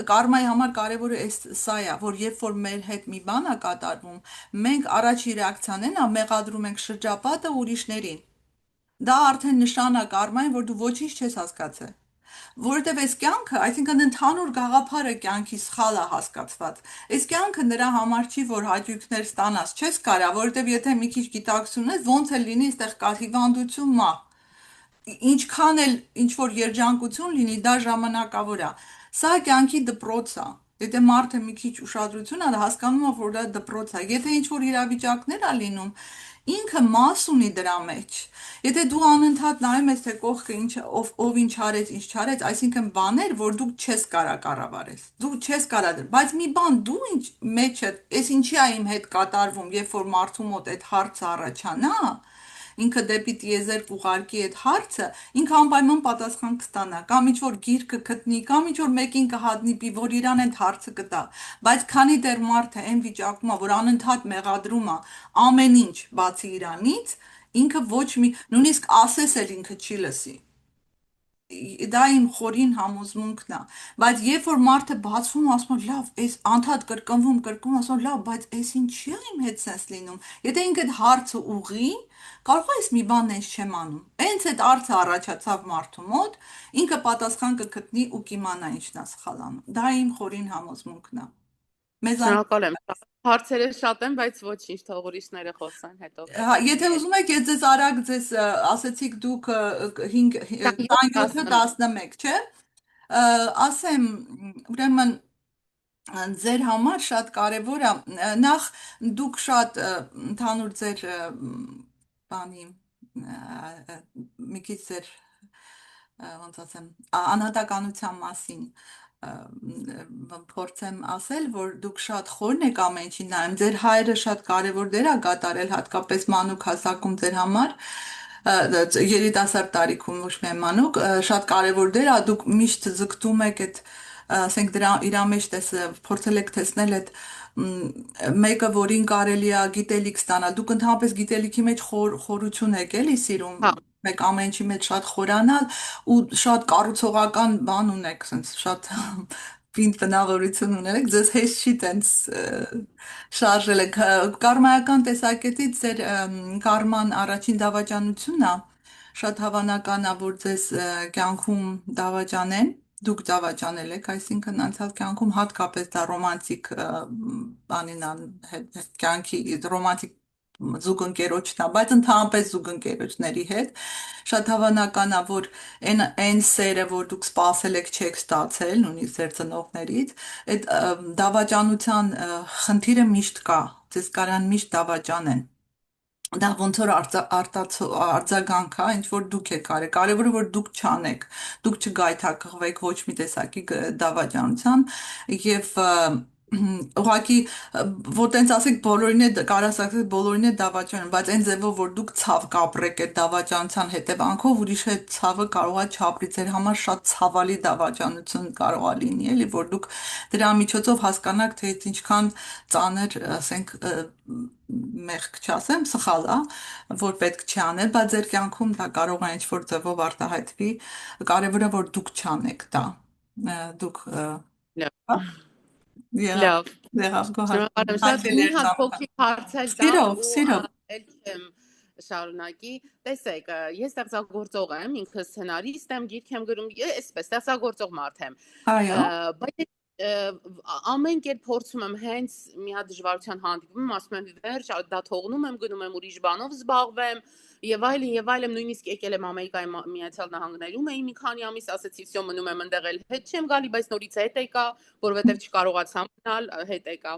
[SPEAKER 1] կարմայի համար կարևորը սա է որ երբ որ մեր հետ մի բան է կատարվում մենք առաջի ռեակցիան են, մեղադրում ենք շրջապատը ուրիշներին։ Դա արդեն նշան է կարմային, որ դու ոչինչ չես հասկացել։ Որովհետև այս կյանքը, այսինքն ընդհանուր գաղափարը կյանքի սխալ է հասկացված։ Այս կյանքը նրա համար չի, որ հաճույքներ ստանաս, չես կարա, որովհետև եթե մի քիչ գիտակցություն ունես, ոնց է լինի, այստեղ կա հիվանդություն, մահ ինչքան էլ ինչ որ երջանկություն լինի, դա ժամանակավոր է։ Սա կյանքի դպրոց է։ Եթե մարդը մի քիչ ուշադրություն ա հասկանում է, որ դա դպրոց է։ Եթե ինչ որ իրավիճակներ ա լինում, ինքը մաս ունի դրա մեջ։ Եթե դու անընդհատ նայում ես, թե կողքը ինչ ով ինչ արեց, ինչ չարեց, այսինքն բաներ, որ դու չես կարա կառավարես։ Դու չես կարա, բայց մի բան դու ինչ մեջը, այս ինչի է իմ հետ կատարվում, երբ որ մարդու մոտ այդ հարցը առաջանա, ինքը դեպի տիեզերք ուղարկի այդ հարցը, ինքը անպայման պատասխան կստանա, կամ ինչ որ գիրքը գտնի, կամ ինչ որ մեկին կհատնի, որ իրան այդ հարցը կտա։ Բայց քանի դեռ մարդը այն վիճակում է, որ անընդհատ մեղադրում է ամեն ինչ բացի իրանից, ինքը ոչ մի նույնիսկ ասես էլ ինքը չի լսի դա իմ խորին համոզմունքն է բայց երբ որ մարդը բացվում ասում լավ այս անդադ կրկնվում ասում լավ բայց այս ինչի է իմ հետ sense լինում եթե ինքը այդ հարցը ուղի կարող է մի բան ես չեմ անում հենց այդ հարցը առաջացավ մարդու մոտ ինքը պատասխան կգտնի ու կիմանա ինչն է սխալ անում դա իմ խորին համոզմունքն է մեզան
[SPEAKER 2] շնորհակալ եմ։ Հարցերը շատ են, բայց ոչինչ, թող ուրիշները խոսեն, հետո
[SPEAKER 1] Եթե
[SPEAKER 2] կպիտի
[SPEAKER 1] ուզում եք, ես ձեզ արագ ձեզ ասեցիք դուք 5 27-ը
[SPEAKER 2] 11
[SPEAKER 1] 11, չէ՞։ Ասեմ, ուրեմն ձեր համար շատ կարևոր է նախ դուք շատ ընդհանուր ձեր բանի մի քիչ ձեր ոնց ասեմ, անհատականության մասին փորձեմ ասել, որ դուք շատ խորն եք ամեն ինչին նայում, ձեր հայրը շատ կարևոր դեր է կատարել, հատկապես մանուկ հասակում ձեր համար, երիտասարդ տարիքում ոչ միայն մանուկ, շատ կարևոր դեր է, դուք միշտ ձգտում եք այդ, ասենք դրա իրա մեջ փորձել եք տեսնել այդ մեկը, որին կարելի է գիտելիք ստանալ, դուք ընդհանրապես գիտելիքի մեջ խորություն եք էլի սիրում,
[SPEAKER 2] հա,
[SPEAKER 1] մեկ ամեն ինչի մեջ շատ խորանալ ու շատ կառուցողական բան ունեք, sense շատ պինդ բնավորություն ունեք, ձեզ հեշտ չի տենց շարժել եք։ Կարմայական տեսակետից ձեր կարման առաջին դավաճանությունն է, շատ հավանական է, որ ձեզ կյանքում դավաճանեն, դուք դավաճանել եք, այսինքն անցյալ կյանքում հատկապես դա ռոմանտիկ բանին կյանքի ռոմանտիկ զուգընկերոջն է, բայց ընդհանրապես զուգընկերոջների հետ շատ հավանական է, որ այն սերը, որ դուք սпасել եք, չեք ստացել, նույնիսկ ձեր ծնողներից, այդ դավաճանության խնդիրը միշտ կա, ձեզ կարան միշտ դավաճանեն դա ոնց որ արձագանք է, ինչ որ դուք եք արել, կարևորը որ դուք չանեք, դուք չգայթակղվեք ոչ մի տեսակի դավաճանության եւ ուղղակի որ տենց ասեք բոլորին է կարաս ասեք բոլորին է դավաճան, բայց այն ձևով որ դուք ցավ կապրեք այդ դավաճանության հետևանքով ուրիշ այդ ցավը կարող է չապրի ձեր համար շատ ցավալի դավաճանություն կարող է լինի, էլի որ դուք դրա միջոցով հասկանաք թե ինչքան ծանր, ասենք մեղք չասեմ, սխալ է, որ պետք չի անել, բայց ձեր կյանքում դա կարող է ինչ-որ ձևով արտահայտվի, կարևորը որ դուք չանեք դա, դուք հա,
[SPEAKER 2] լավ,
[SPEAKER 1] եղավ,
[SPEAKER 2] լավ,
[SPEAKER 1] եղավ գոհար,
[SPEAKER 2] շնորհակալ եմ շատ։
[SPEAKER 1] հարգելի
[SPEAKER 2] Մի
[SPEAKER 1] էր
[SPEAKER 2] հատ
[SPEAKER 1] ժամկա,
[SPEAKER 2] փոքրիկ հարց էլ տամ
[SPEAKER 1] սիրով,
[SPEAKER 2] ու
[SPEAKER 1] սիրով,
[SPEAKER 2] էլ չեմ շարունակի։ Տեսեք, ես ստեղծագործող եմ, ինքը սցենարիստ եմ, գիրք եմ գրում, այսպես ստեղծագործող մարդ եմ։
[SPEAKER 1] այո,
[SPEAKER 2] Բայց ամեն կերպ փորձում եմ հենց մի հատ դժվարության հանդիպում եմ, ասում եմ վերջ, դա թողնում եմ, գնում եմ ուրիշ բանով զբաղվեմ եւ այլն, նույնիսկ եկել եմ Ամերիկայի Միացյալ Նահանգներում էի մի քանի ամիս, ասեցի всё մնում եմ ընդեղ էլ հետ չեմ գալի, բայց նորից հետ եկա, որովհետեւ չկարողացամ մնալ, հետ եկա։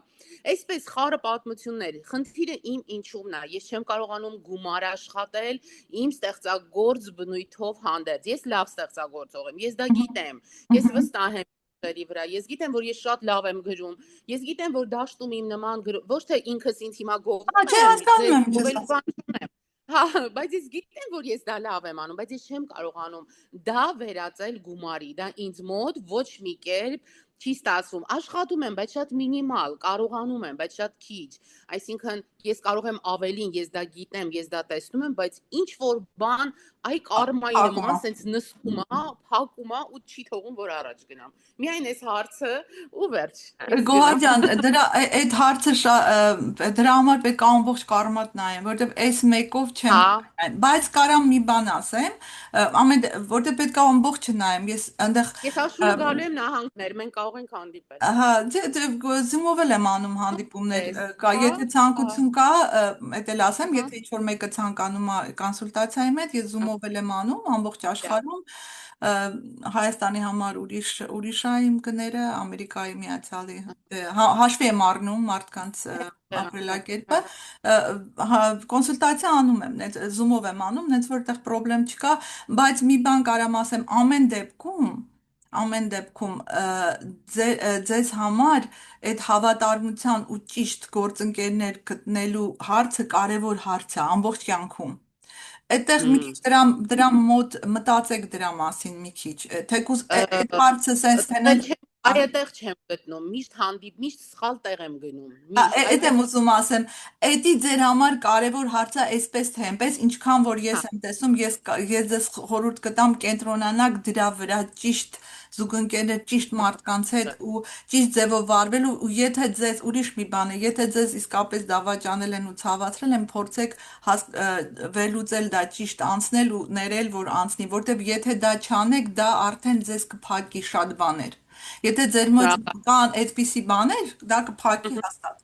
[SPEAKER 2] Այսպես խառը պատմություններ։ Խնդիրը իմ ինչումն է, ես չեմ կարողանում գումար աշխատել իմ ստեղծագործ բնույթով հանդերձ։ Ես լավ ստեղծագործող եմ, ես դա գիտեմ, ես վստահ եմ վրա։ Ես գիտեմ, որ ես շատ լավ եմ գրում։ Ես գիտեմ, որ դաշտում իմ նման ոչ թե ինքս ինձ հիմա գովում
[SPEAKER 1] Չէ,
[SPEAKER 2] եմ,
[SPEAKER 1] հասկանում
[SPEAKER 2] ձեզ
[SPEAKER 1] եմ,
[SPEAKER 2] գովել
[SPEAKER 1] չես
[SPEAKER 2] բան չունեմ։ Հա, բայց ես գիտեմ, որ ես դա լավ եմ անում, բայց ես չեմ կարողանում դա վերածել գումարի։ Դա ինձ մոտ ոչ մի կերպ չի ստացվում։ Աշխատում եմ, բայց շատ մինիմալ, կարողանում եմ, բայց շատ քիչ։ Այսինքն ես կարող եմ ավելին, ես դա գիտեմ, ես դա տեսնում եմ, բայց ինչ որ բան այ կարմայի
[SPEAKER 1] ակումա։
[SPEAKER 2] նման սենց նստում է, փակում է ու չի թողում որ առաջ գնամ։ Միայն այս հարցը ու վերջ։ Ես
[SPEAKER 1] Գոհար
[SPEAKER 2] գնամ։
[SPEAKER 1] ջան, դրա այդ հարցը դրա համար պետք է ամբողջ կարմատ նայեմ, որովհետև այս մեկով չեմ
[SPEAKER 2] Հա,
[SPEAKER 1] նայում, բայց կարամ մի բան ասեմ, որովհետև պետք է ամբողջը նայեմ, ես այնտեղ
[SPEAKER 2] ես աշունը գալու եմ նահանգներ, մենք կարող ենք հանդիպել։
[SPEAKER 1] Հա, Zoom-ով էլ եմ անում հանդիպումներ,
[SPEAKER 2] Պես,
[SPEAKER 1] կա,
[SPEAKER 2] հա,
[SPEAKER 1] եթե
[SPEAKER 2] հա,
[SPEAKER 1] ցանկություն կա, էդ էլ ասեմ,
[SPEAKER 2] ահա,
[SPEAKER 1] եթե ինչ-որ մեկը ցանկանում է կոնսուլտացիայի մեջ, ես
[SPEAKER 2] հա,
[SPEAKER 1] Zoom-ով էլ եմ անում ամբողջ
[SPEAKER 2] դա,
[SPEAKER 1] աշխարհում, Հայաստանի համար ուրիշ է իմ կները, Ամերիկայի Միացյալի, հաշվի եմ առնում մարդկանց
[SPEAKER 2] դա,
[SPEAKER 1] ապրելակերպը,
[SPEAKER 2] հա,
[SPEAKER 1] կոնսուլտացիա անում եմ, Zoom-ով եմ անում, նենց որտեղ խնդրեմ չկա, բայց մի բան կարամ ասեմ, ամեն դեպքում ձեզ համար այդ հավատարմության ու ճիշտ գործընկերներ գտնելու հարցը կարևոր հարց է ամբողջ կյանքում։ Այդտեղ մի քիչ դրա մոտ մտածեք դրա մասին մի քիչ, թեկուզ այդ հարցը sense
[SPEAKER 2] Տեղ
[SPEAKER 1] տենեն
[SPEAKER 2] չեմ, այդտեղ չեմ գտնում, միշտ սխալ տեղ եմ գնում, միշտ,
[SPEAKER 1] Էդ եմ ուզում ասեմ, էդի ձեր համար կարևոր հարցը այսպես թե այնպես, ինչքան որ
[SPEAKER 2] հա,
[SPEAKER 1] ես եմ տեսում, ես ձեզ խորհուրդ կտամ կենտրոնանաք դրա վրա ճիշտ զուգընկերներ, ճիշտ մարդկանց հետ ու ճիշտ ձևով վարվելու ու եթե ձեզ ուրիշ մի բան է, եթե ձեզ իսկապես դավաճանել են ու ցավացրել են, փորձեք վերլուծել դա ճիշտ անցնել ու ներել, որ անցնի, որտեվ եթե դա չանեք, դա արդեն ձեզ կփակի շատ բաներ։ Եթե ձեր մոտ
[SPEAKER 2] դա,
[SPEAKER 1] կան այդպիսի բաներ, դա կփակի հաստատ։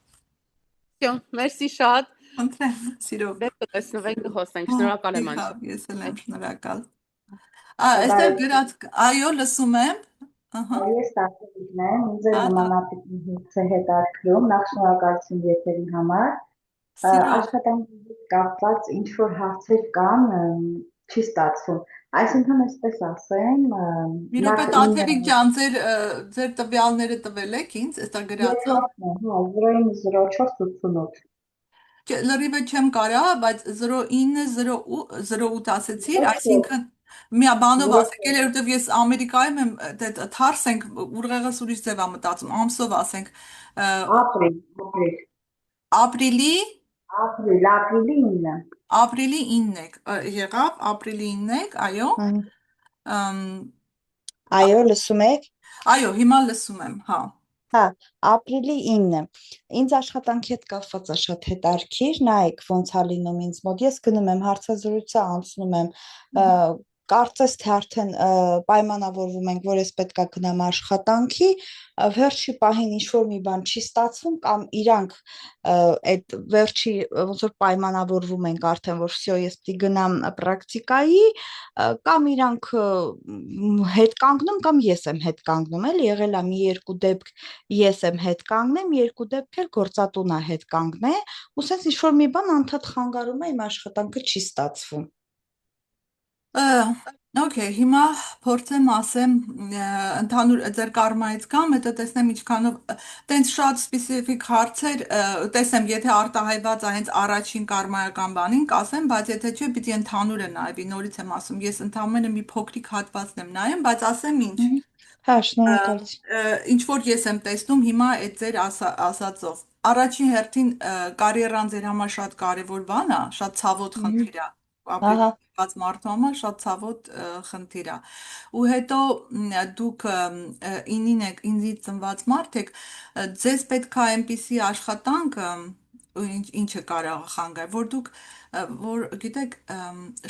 [SPEAKER 2] всё, մերսի շատ,
[SPEAKER 1] Խնդրեմ, սիրով։
[SPEAKER 2] դե կտեսնվենք, կխոսենք,
[SPEAKER 1] Հա,
[SPEAKER 2] շնորհակալ եմ
[SPEAKER 1] հա, ես էլ
[SPEAKER 2] Անչափ։
[SPEAKER 1] եմ շնորհակալ։ Այստեղ
[SPEAKER 3] Բարև,
[SPEAKER 1] գրած, այո, լսում եմ։ Ահա,
[SPEAKER 3] ես Տաթևիկն եմ, ինձ էլ
[SPEAKER 1] հա,
[SPEAKER 3] նմանատիպ հարց է հետաքրքրում, նախ շնորհակալություն եթերի համար,
[SPEAKER 1] սիրով։
[SPEAKER 3] աշխատանքի հետ կապված ինչ որ հարցեր կան, չի ստացվում, այսինքն այսպես ասեմ,
[SPEAKER 1] Մի րոպե
[SPEAKER 3] նախ իմ
[SPEAKER 1] Տաթևիկ ջան, ձեր տվյալները տվել եք ինձ, էստա գրած է։
[SPEAKER 3] երկրորդն է, հա, 090488,
[SPEAKER 1] Լրիվը չեմ կարա, բայց 0908 ասեցիր,
[SPEAKER 3] 04,
[SPEAKER 1] այսինքն մի բանով ասեք,
[SPEAKER 3] 04,
[SPEAKER 1] էլ որովհետև ես Ամերիկայում եմ, թարս ենք, ուղեղս ուրիշ ձև է մտածում, ամսով ասենք,
[SPEAKER 3] ապրիլ,
[SPEAKER 1] ապրիլի
[SPEAKER 3] ապրիլի 9,
[SPEAKER 1] ապրիլի 9 եք, եղավ, ապրիլի 9 եք, այո,
[SPEAKER 4] Ահա։
[SPEAKER 1] ըմ,
[SPEAKER 4] Այո, լսում եք։
[SPEAKER 1] այո, հիմա լսում եմ, հա,
[SPEAKER 4] Հա, ապրիլի 9-ը։ Ինձ աշխատանքի հետ կապված է շատ հետաքրքիր, նայեք ոնց է լինում ինձ մոտ։ Ես գնում եմ հարցազրույցը անցնում եմ, կարծես թե արդեն պայմանավորվում ենք, որ ես պետքա գնամ աշխատանքի, վերջի պահին ինչ որ մի բան չի ստացվում կամ իրանք այդ վերջի ոնց որ պայմանավորվում ենք արդեն, որ всё ես պիտի գնամ պրակտիկայի, կամ իրանք հետ կանգնում կամ ես եմ հետ կանգնում, էլի եղել է մի երկու դեպք ես եմ հետ կանգնեմ, երկու դեպք էլ գործատունն է հետ կանգնե, ու սենց ինչ որ մի բան անդադ խանգարում է իմ աշխատանքը չի ստացվում։
[SPEAKER 1] Okay, հիմա փորձեմ ասեմ ընդհանուր ձեր կարմայից կամ հետո տեսնեմ ինչքանով տենց շատ սպეციფიկ հարցեր տեսնեմ եթե արտահայտված է հենց առաջին կարմայական բանին կասեմ, բայց եթե չէ պիտի ընդհանուրը նայվի, նորից եմ ասում, ես ընդամենը մի փոքրիկ հատվածն եմ նայում, բայց ասեմ ինչ
[SPEAKER 4] Հա, շնորհակալություն։
[SPEAKER 1] ինչ որ ես եմ տեսնում հիմա այդ ձեր ասածով առաջին հերթին կարիերան ձեր համար շատ կարևոր բան է, շատ ցավոտ խնդիր է ապրիլի
[SPEAKER 4] Ահա,
[SPEAKER 1] ծնված մարդու համար շատ ցավոտ խնդիր է ու հետո դուք ինին եք ինձից ծնված մարդ եք ձեզ պետք է այնպիսի աշխատանք ինչը կարող է խանգարել որ դուք որ գիտեք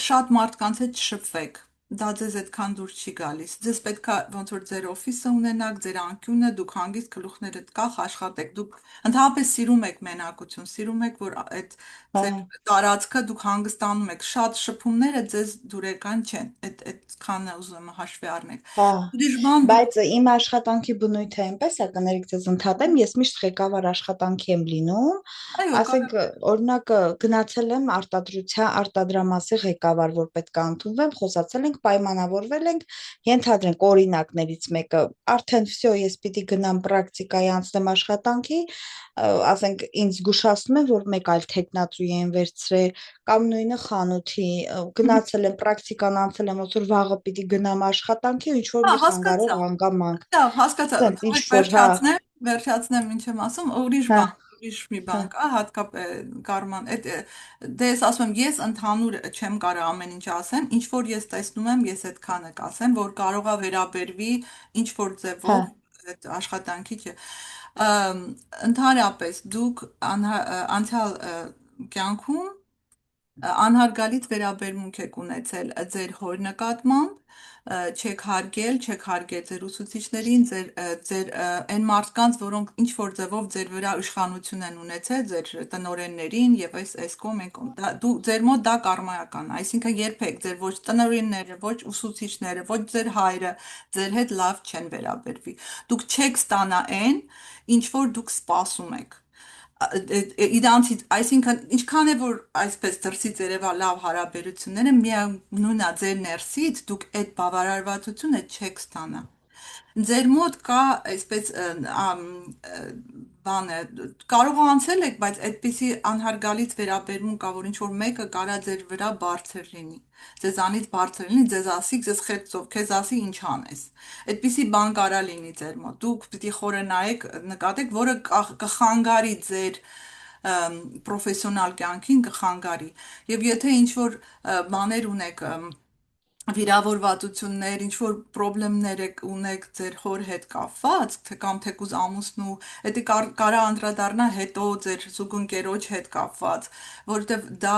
[SPEAKER 1] շատ մարդկանց հետ չշփվեք դա ձեզ այդքան դուր չի գալիս։ Ձեզ պետք է ոնց որ ձեր օֆիսը ունենաք, ձեր անկյունը, դուք հանգիստ գլուխներդ կախ աշխատեք։ Դուք ընդհանրապես սիրում եք մենակություն, սիրում եք, որ այդ ձեր տարածքը դուք հանգստանում եք։ Շատ շփումները ձեզ դուրեկան չեն։ Այդքանը ուզում եմ հաշվի առնեք։
[SPEAKER 4] Հա,
[SPEAKER 1] Ուրիշ բան դուք
[SPEAKER 4] բայց իմ աշխատանքի բնույթը այնպես է, կներեք ձեզ ընդհատեմ, ես միշտ ղեկավար աշխատանքի եմ լինում,
[SPEAKER 1] այո,
[SPEAKER 4] ասենք օրինակ գնացել եմ արտադրամասի ղեկավար, որ պետք է ընդունվեմ, խոսացել ենք, պայմանավորվել ենք, ենթադրենք օրինակներից մեկը, արդեն վсё, ես պիտի գնամ պրակտիկայի անցնեմ աշխատանքի, ասենք ինձ զգուշացնում են, որ մեկ այլ թեկնածու են վերցրել, կամ նույնը խանութի, գնացել եմ պրակտիկան անցել եմ, ոնց որ վաղը պիտի գնամ աշխատանքի, ինչ որ
[SPEAKER 1] հա,
[SPEAKER 4] մի խանգարող
[SPEAKER 1] հասկացա։
[SPEAKER 4] հանգամանք,
[SPEAKER 1] Լավ, հասկացա։
[SPEAKER 4] սենց ինչ
[SPEAKER 1] Թողեք
[SPEAKER 4] որ, հա,
[SPEAKER 1] վերջացնեմ ինչ եմ ասում,
[SPEAKER 4] հա,
[SPEAKER 1] ուրիշ մի
[SPEAKER 4] հա,
[SPEAKER 1] բան կա, հատկապես Կարման, դե ես ասում եմ, ես ընդհանուր չեմ կարող ամեն ինչ ասեմ, ինչ որ ես տեսնում եմ, ես այդքանը կասեմ, որ կարող է վերաբերվի ինչ որ
[SPEAKER 4] հա,
[SPEAKER 1] ձևով այդ աշխատանքի չէ։ Ընդհանրապես դուք անցյալ կյանքում անհարգալից վերաբերմունք եք ունեցել ձեր հոր նկատմամբ, չեք հարգել ձեր ուսուցիչներին, ձեր այն մարդկանց, որոնք ինչ որ ձևով ձեր վրա իշխանություն են ունեցել, ձեր տնօրեններին եւ այս կողմ են կողմ։ Ձեր մոտ դա կարմայական է, այսինքն երբեք ձեր ոչ տնօրենները, ոչ ուսուցիչները, ոչ ձեր հայրը ձեր հետ լավ չեն վերաբերվի։ Դուք չեք ստանա այն, ինչ որ դուք սպասում եք իրանցից, այսինքն ինչքան է որ այսպես դրսից երևա լավ հարաբերությունները, միանուն է ձեր ներսից դուք այդ բավարարվածությունը չեք ստանա։ Ձեր մոտ կա այսպես բան է, կարող անցել եք, բայց այդպիսի անհարգալից վերաբերմունք կա, որ ինչ որ մեկը կարա ձեր վրա բարձր լինի, ձեզանից բարձր լինի, ձեզ ասի, ձեզ խեցով, քեզ ասի ինչ անես։ Այդպիսի բան կարա լինի ձեր մոտ։ Դուք պիտի խորը նայեք, նկատեք, որը կխանգարի ձեր պրոֆեսիոնալ կյանքին կխանգարի։ Եվ եթե ինչ որ բաներ ունեք, վիրավորվածություններ, ինչ որ խնդիրներ ունեք ձեր հոր հետ կապված, թե կամ թեկուզ ամուսնու, դա կարա անդրադառնա հետո ձեր զուգընկերոջ հետ կապված, որովհետև դա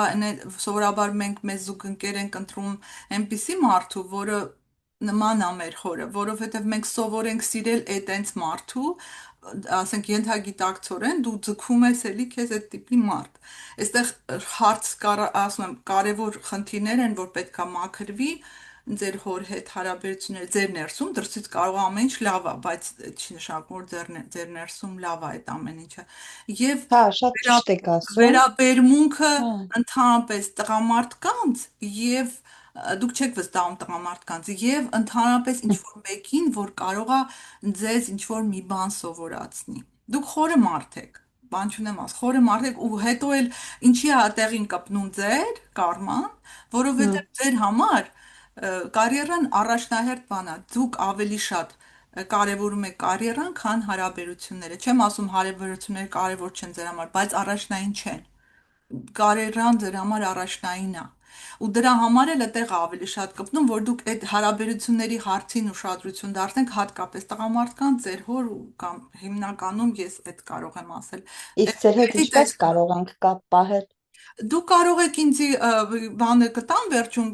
[SPEAKER 1] սովորաբար մենք մեզ զուգընկեր ենք ընտրում այնպիսի մարդու, որը նման է մեր հորը, որովհետև մենք սովոր ենք սիրել այտենց մարդու, ասենք ենթագիտակցորեն դու ձգում ես էլի քեզ այդ տիպի մարդ։ Այստեղ ասում եմ, կարևոր խնդիրներ են, որ պետքա մաքրվի ձեր հոր հետ հարաբերությունները ձեր ներսում, դրսից կարող է ամեն ինչ լավ է, բայց չի նշանակում, որ ձեր ներսում լավ է այդ ամեն ինչը։ Եվ
[SPEAKER 4] հա, շատ ճիշտ եք ասում,
[SPEAKER 1] վերաբերմունքը
[SPEAKER 4] հա,
[SPEAKER 1] ընդհանրապես տղամարդկանց եւ դուք չեք վստահում տղամարդկանց եւ ընդհանրապես ինչ որ մեկին, որ կարող է ձեզ ինչ որ մի բան սովորացնի։ Դուք խորը մարդ եք, բան չունեմ ասել, խորը մարդ եք ու հետո էլ ինչի է տեղին կպնում ձեր կարման, որովհետեւ ձեր համար կարիերան առաջնահերթ բան է։ Դուք ավելի շատ կարևորում եք կարիերան, քան հարաբերությունները։ Չեմ ասում հարաբերությունները կարևոր չեն ձեր համար, բայց առաջնային չեն կարիերան ձեր համար առաջնային է։ Ու դրա համար էլ այդտեղ ավելի շատ կպնում, որ դուք այդ հարաբերությունների հարցին ուշադրություն դարձնեք, հատկապես տղամարդկանց, ձեր հոր ու կամ հիմնականում ես այդ կարող եմ ասել։
[SPEAKER 4] իսկ ձեր հետ
[SPEAKER 1] Էդի
[SPEAKER 4] ինչպես կարող ենք կապ պահել։
[SPEAKER 1] Դու կարող եք ինձ բանը կտամ վերջում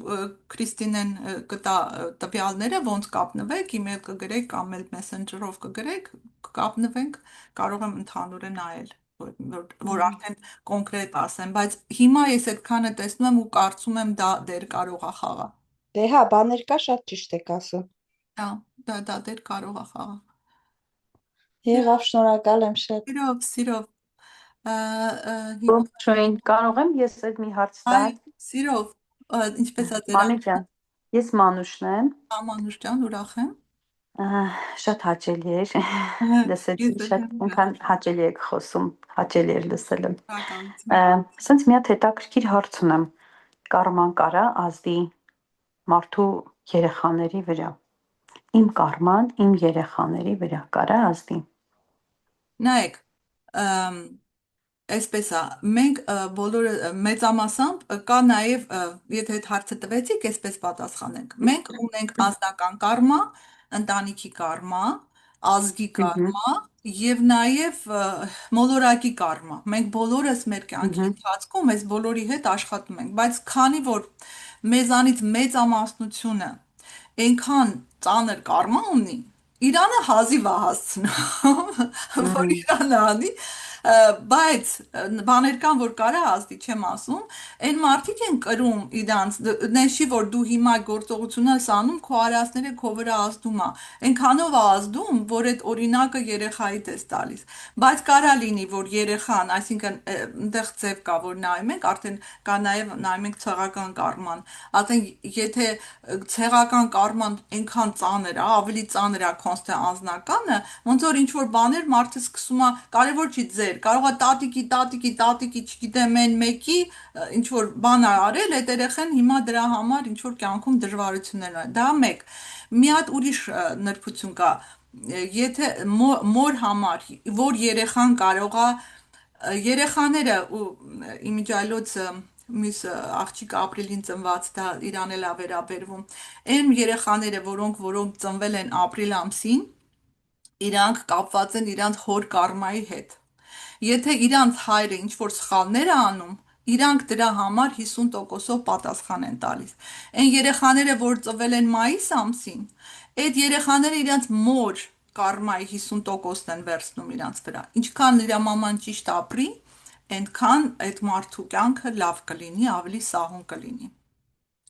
[SPEAKER 1] Քրիստինեն կտա տվյալները, ոնց կապնվեք, email կգրեք կամ էլ messenger-ով կգրեք, կկապնվենք, կարող եմ ընդհանուր նայել, որ արդեն կոնկրետ ասեմ, բայց հիմա ես այդքանը տեսնում եմ ու կարծում եմ դա դեր կարող է խաղա։
[SPEAKER 4] Դե հա, բաներ կա, շատ ճիշտ եք ասում։
[SPEAKER 1] Հա, դա դեր կարող է խաղա։
[SPEAKER 4] Եղավ, շնորհակալ եմ շատ։
[SPEAKER 1] Սիրով։ Հիմա
[SPEAKER 5] Շոյին կարող եմ ես այդ մի հարց տալ։
[SPEAKER 1] սիրով, ինչպես է դեր
[SPEAKER 5] Մանուշ ջան, ես Մանուշն եմ։
[SPEAKER 1] Մանուշ ջան, ուրախ եմ։
[SPEAKER 5] Շատ հաճելի էր լսեցի, շատ այնքան հաճելի եք խոսում, հաճելի էր լսելը։ Սենց մի հատ հետաքրքիր հարց ունեմ։ Կարման կարա ազդի մարդու երեխաների վրա։ Իմ կարման իմ երեխաների վրա կարա ազդի։
[SPEAKER 1] Նայեք, այսպես է, մենք բոլորը մեծամասամբ կա նաև, եթե այդ հարցը տվեցիք, այսպես պատասխանենք։ Մենք ունենք անձնական կարմա, ընտանիքի կարմա, ազգի կարմա եւ նաև մոլորակի կարմա։ Մենք բոլորս մեր կյանքի ընթացքում այս բոլորի հետ աշխատում ենք, բայց քանի որ մեզանից մեծամասնությունը այնքան ծանր կարմա ունի, Իրանը հազիվ է հասցնում, որ Իրանը անի, բայց բաներ կան, որ կարա ազդի, չեմ ասում, այն մարդիկ են կրում իրանց, նեշի, որ դու հիմա գործողությունը ես անում, քո արածները քո վրա ազդում է, այնքանով է ազդում, որ այդ օրինակը երեխայիդ ես տալիս, բայց կարա լինի, որ երեխան, այսինքն այնտեղ ձև կա, որ նայում ենք, արդեն կա նաև նայում ենք ցեղական կարման, ասենք եթե ցեղական կարման այնքան ծանր է, ավելի ծանր է քոնց թե անձնականը, ոնց որ ինչ որ բաներ մարդը սկսում է, կարևոր չի ձեր, կարող է տատիկի, չգիտեմ, այն մեկի ինչ որ բան է արել, այդ երեխան հիմա դրա համար ինչ որ կյանքում դժվարություններ ունի։ Դա մեկ։ Մի հատ ուրիշ նրբություն կա, եթե մոր համար, որ երեխան կարող է երեխաները ու իմիջիայլոց մյուս աղջիկը ապրիլին ծնված, դա իրան էլ է վերաբերվում, այն երեխաները, որոնք ծնվել են ապրիլ ամսին, իրանք կապված են իրանց հոր կարմայի հետ։ Եթե իրանց հայրը ինչ որ սխալներ է անում, իրանք դրա համար 50%-ով պատասխան են տալիս։ Այն երեխաները, որ ծնվել են մայիս ամսին, այդ երեխաները իրանց մոր կարմայի 50%-ն են վերցնում իրանց վրա։ Ինչքան իր մաման ճիշտ ապրի, այնքան այդ մարդու կյանքը լավ կլինի, ավելի սահուն կլինի։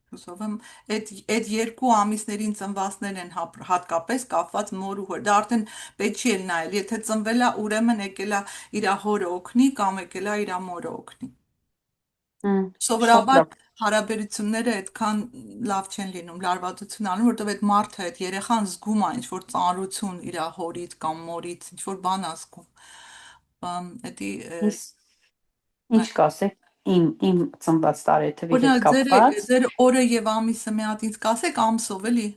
[SPEAKER 1] Հուսով եմ, այդ երկու ամիսներին ծնվածներն են հատկապես կապված մոր ու հոր։ Դա արդեն պետք չի էլ նայել, եթե ծնվել է, ուրեմն եկել է իր հորը օգնի կամ եկել է իր մորը օգնի։
[SPEAKER 5] Շատ
[SPEAKER 1] Սովորաբար
[SPEAKER 5] լավ։
[SPEAKER 1] հարաբերությունները այդքան լավ չեն լինում, լարվածություն անում, որովհետև այդ մարդը, այդ երեխան զգում է ինչ-որ ծանրություն իր հորից կամ մորից, ինչ-որ բան է զգում։ Էդի
[SPEAKER 5] Ինչ կասեք իմ ծնված տարեթվի հետ
[SPEAKER 1] օրինակ
[SPEAKER 5] կապված
[SPEAKER 1] ձեր օրը եւ ամիսը մի հատ ինձ կասեք ամսով էլի,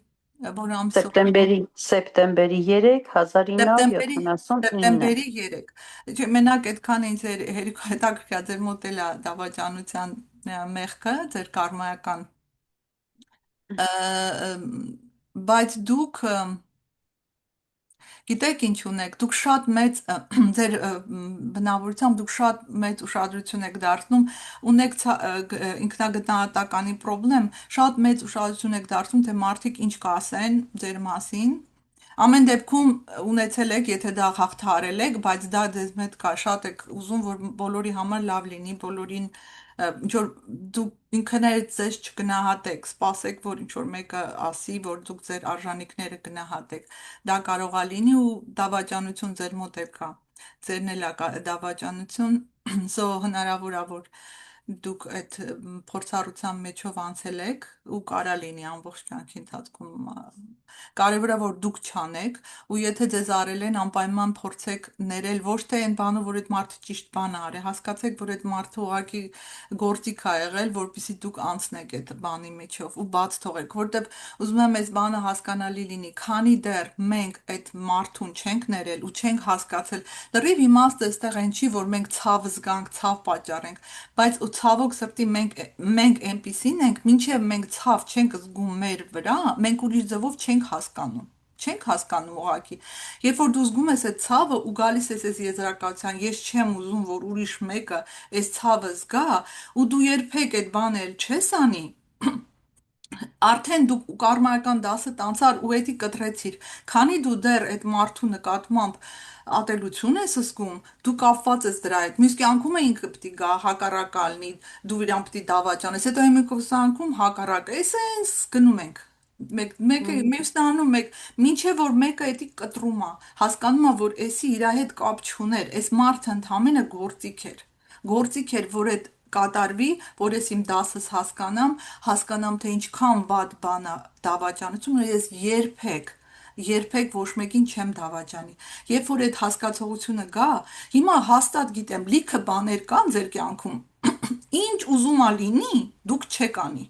[SPEAKER 1] որ ամսով
[SPEAKER 5] սեպտեմբերի 3
[SPEAKER 1] Սեպտեմբերի
[SPEAKER 5] 1979
[SPEAKER 1] 3 Չէ, մենակ այդքան ինձ հետաքրքիր ձեր մոտ էլ է դավաճանության մեղքը, ձեր կարմայական բայց դուք գիտեք ինչ ունեք, դուք շատ մեծ ձեր բնավորությամբ դուք շատ մեծ ուշադրություն եք դարձնում, ունեք ինքնագնահատականի խնդրեմ, շատ մեծ ուշադրություն եք դարձնում, թե մարդիկ ինչ կասեն ձեր մասին։ Ամեն դեպքում ունեցել եք, եթե դա հաղթահարել եք, բայց դա դες մեծ կա, շատ եք ուզում, որ բոլորի համար լավ լինի, բոլորին ինչ որ դուք ինքներդ ձեզ չգնահատեք, սպասեք, որ ինչ որ մեկը ասի, որ դուք ձեր արժանինքները գնահատեք։ Դա կարող է լինի ու դավաճանություն ձեր մոտ էլ կա։ Ձերն էլ է դավաճանություն, so հնարավոր է, որ դուք այդ փորձառության մեջով անցել եք ու կարա լինի ամբողջ կյանքի ընթացքում կարևորը որ դուք չանեք ու եթե ձեզ արել են անպայման փորձեք ներել ոչ թե այն բանը որ այդ մարդը ճիշտ բան է արել հասկացեք որ այդ մարդը ուղղակի գործիք է եղել որպեսզի դուք անցնեք այդ բանի միջով ու բաց թողեք որտեվ ուզում եմ այս բանը հասկանալի լինի քանի դեռ մենք այդ մարդուն չենք ներել ու չենք հասկացել լրիվ իմաստը այստեղ այն չի որ մենք ցավ զգանք ցավ պատճառենք բայց ու ցավոք սրտի մենք այնպիսին ենք մինչև մենք ցավ չենք զգում մեր վրա մենք ուրիշ ձևով չենք հասկանում ուղղակի երբ որ դու զգում ես այդ ցավը ու գալիս ես այս եզրակացության ես չեմ ուզում որ ուրիշ մեկը այս ցավը զգա ու դու երբեք այդ բանը չես անի արդեն դու կարմայական դասը տանցար ու էդի կտրեցիր քանի դու դեռ այդ մարդու նկատմամբ ատելություն ես զգում դու կապված ես դրա հետ մյուս կյանքում է ինքը պիտի գա հակառակը լինի դու իրան պիտի դավաճանես հետո մյուս անգամ հակառակը էս գնում ենք մեկը մյուսն անում մեկ մինչև որ մեկը էդի կտրում է հասկանում է որ էսի իր հետ կապ չուներ այս մարդը ընդհանրապես գործիք էր որ այդ կատարվի, որ ես իմ դասս հասկանամ թե ինչքան վատ բան է դավաճանությունը, ես երբեք ոչ մեկին չեմ դավաճանի։ Երբ որ այդ հասկացողությունը գա, հիմա հաստատ գիտեմ, լիքը բաներ կան ձեր կյանքում, ինչ ուզում ա լինի, դուք չեք անի։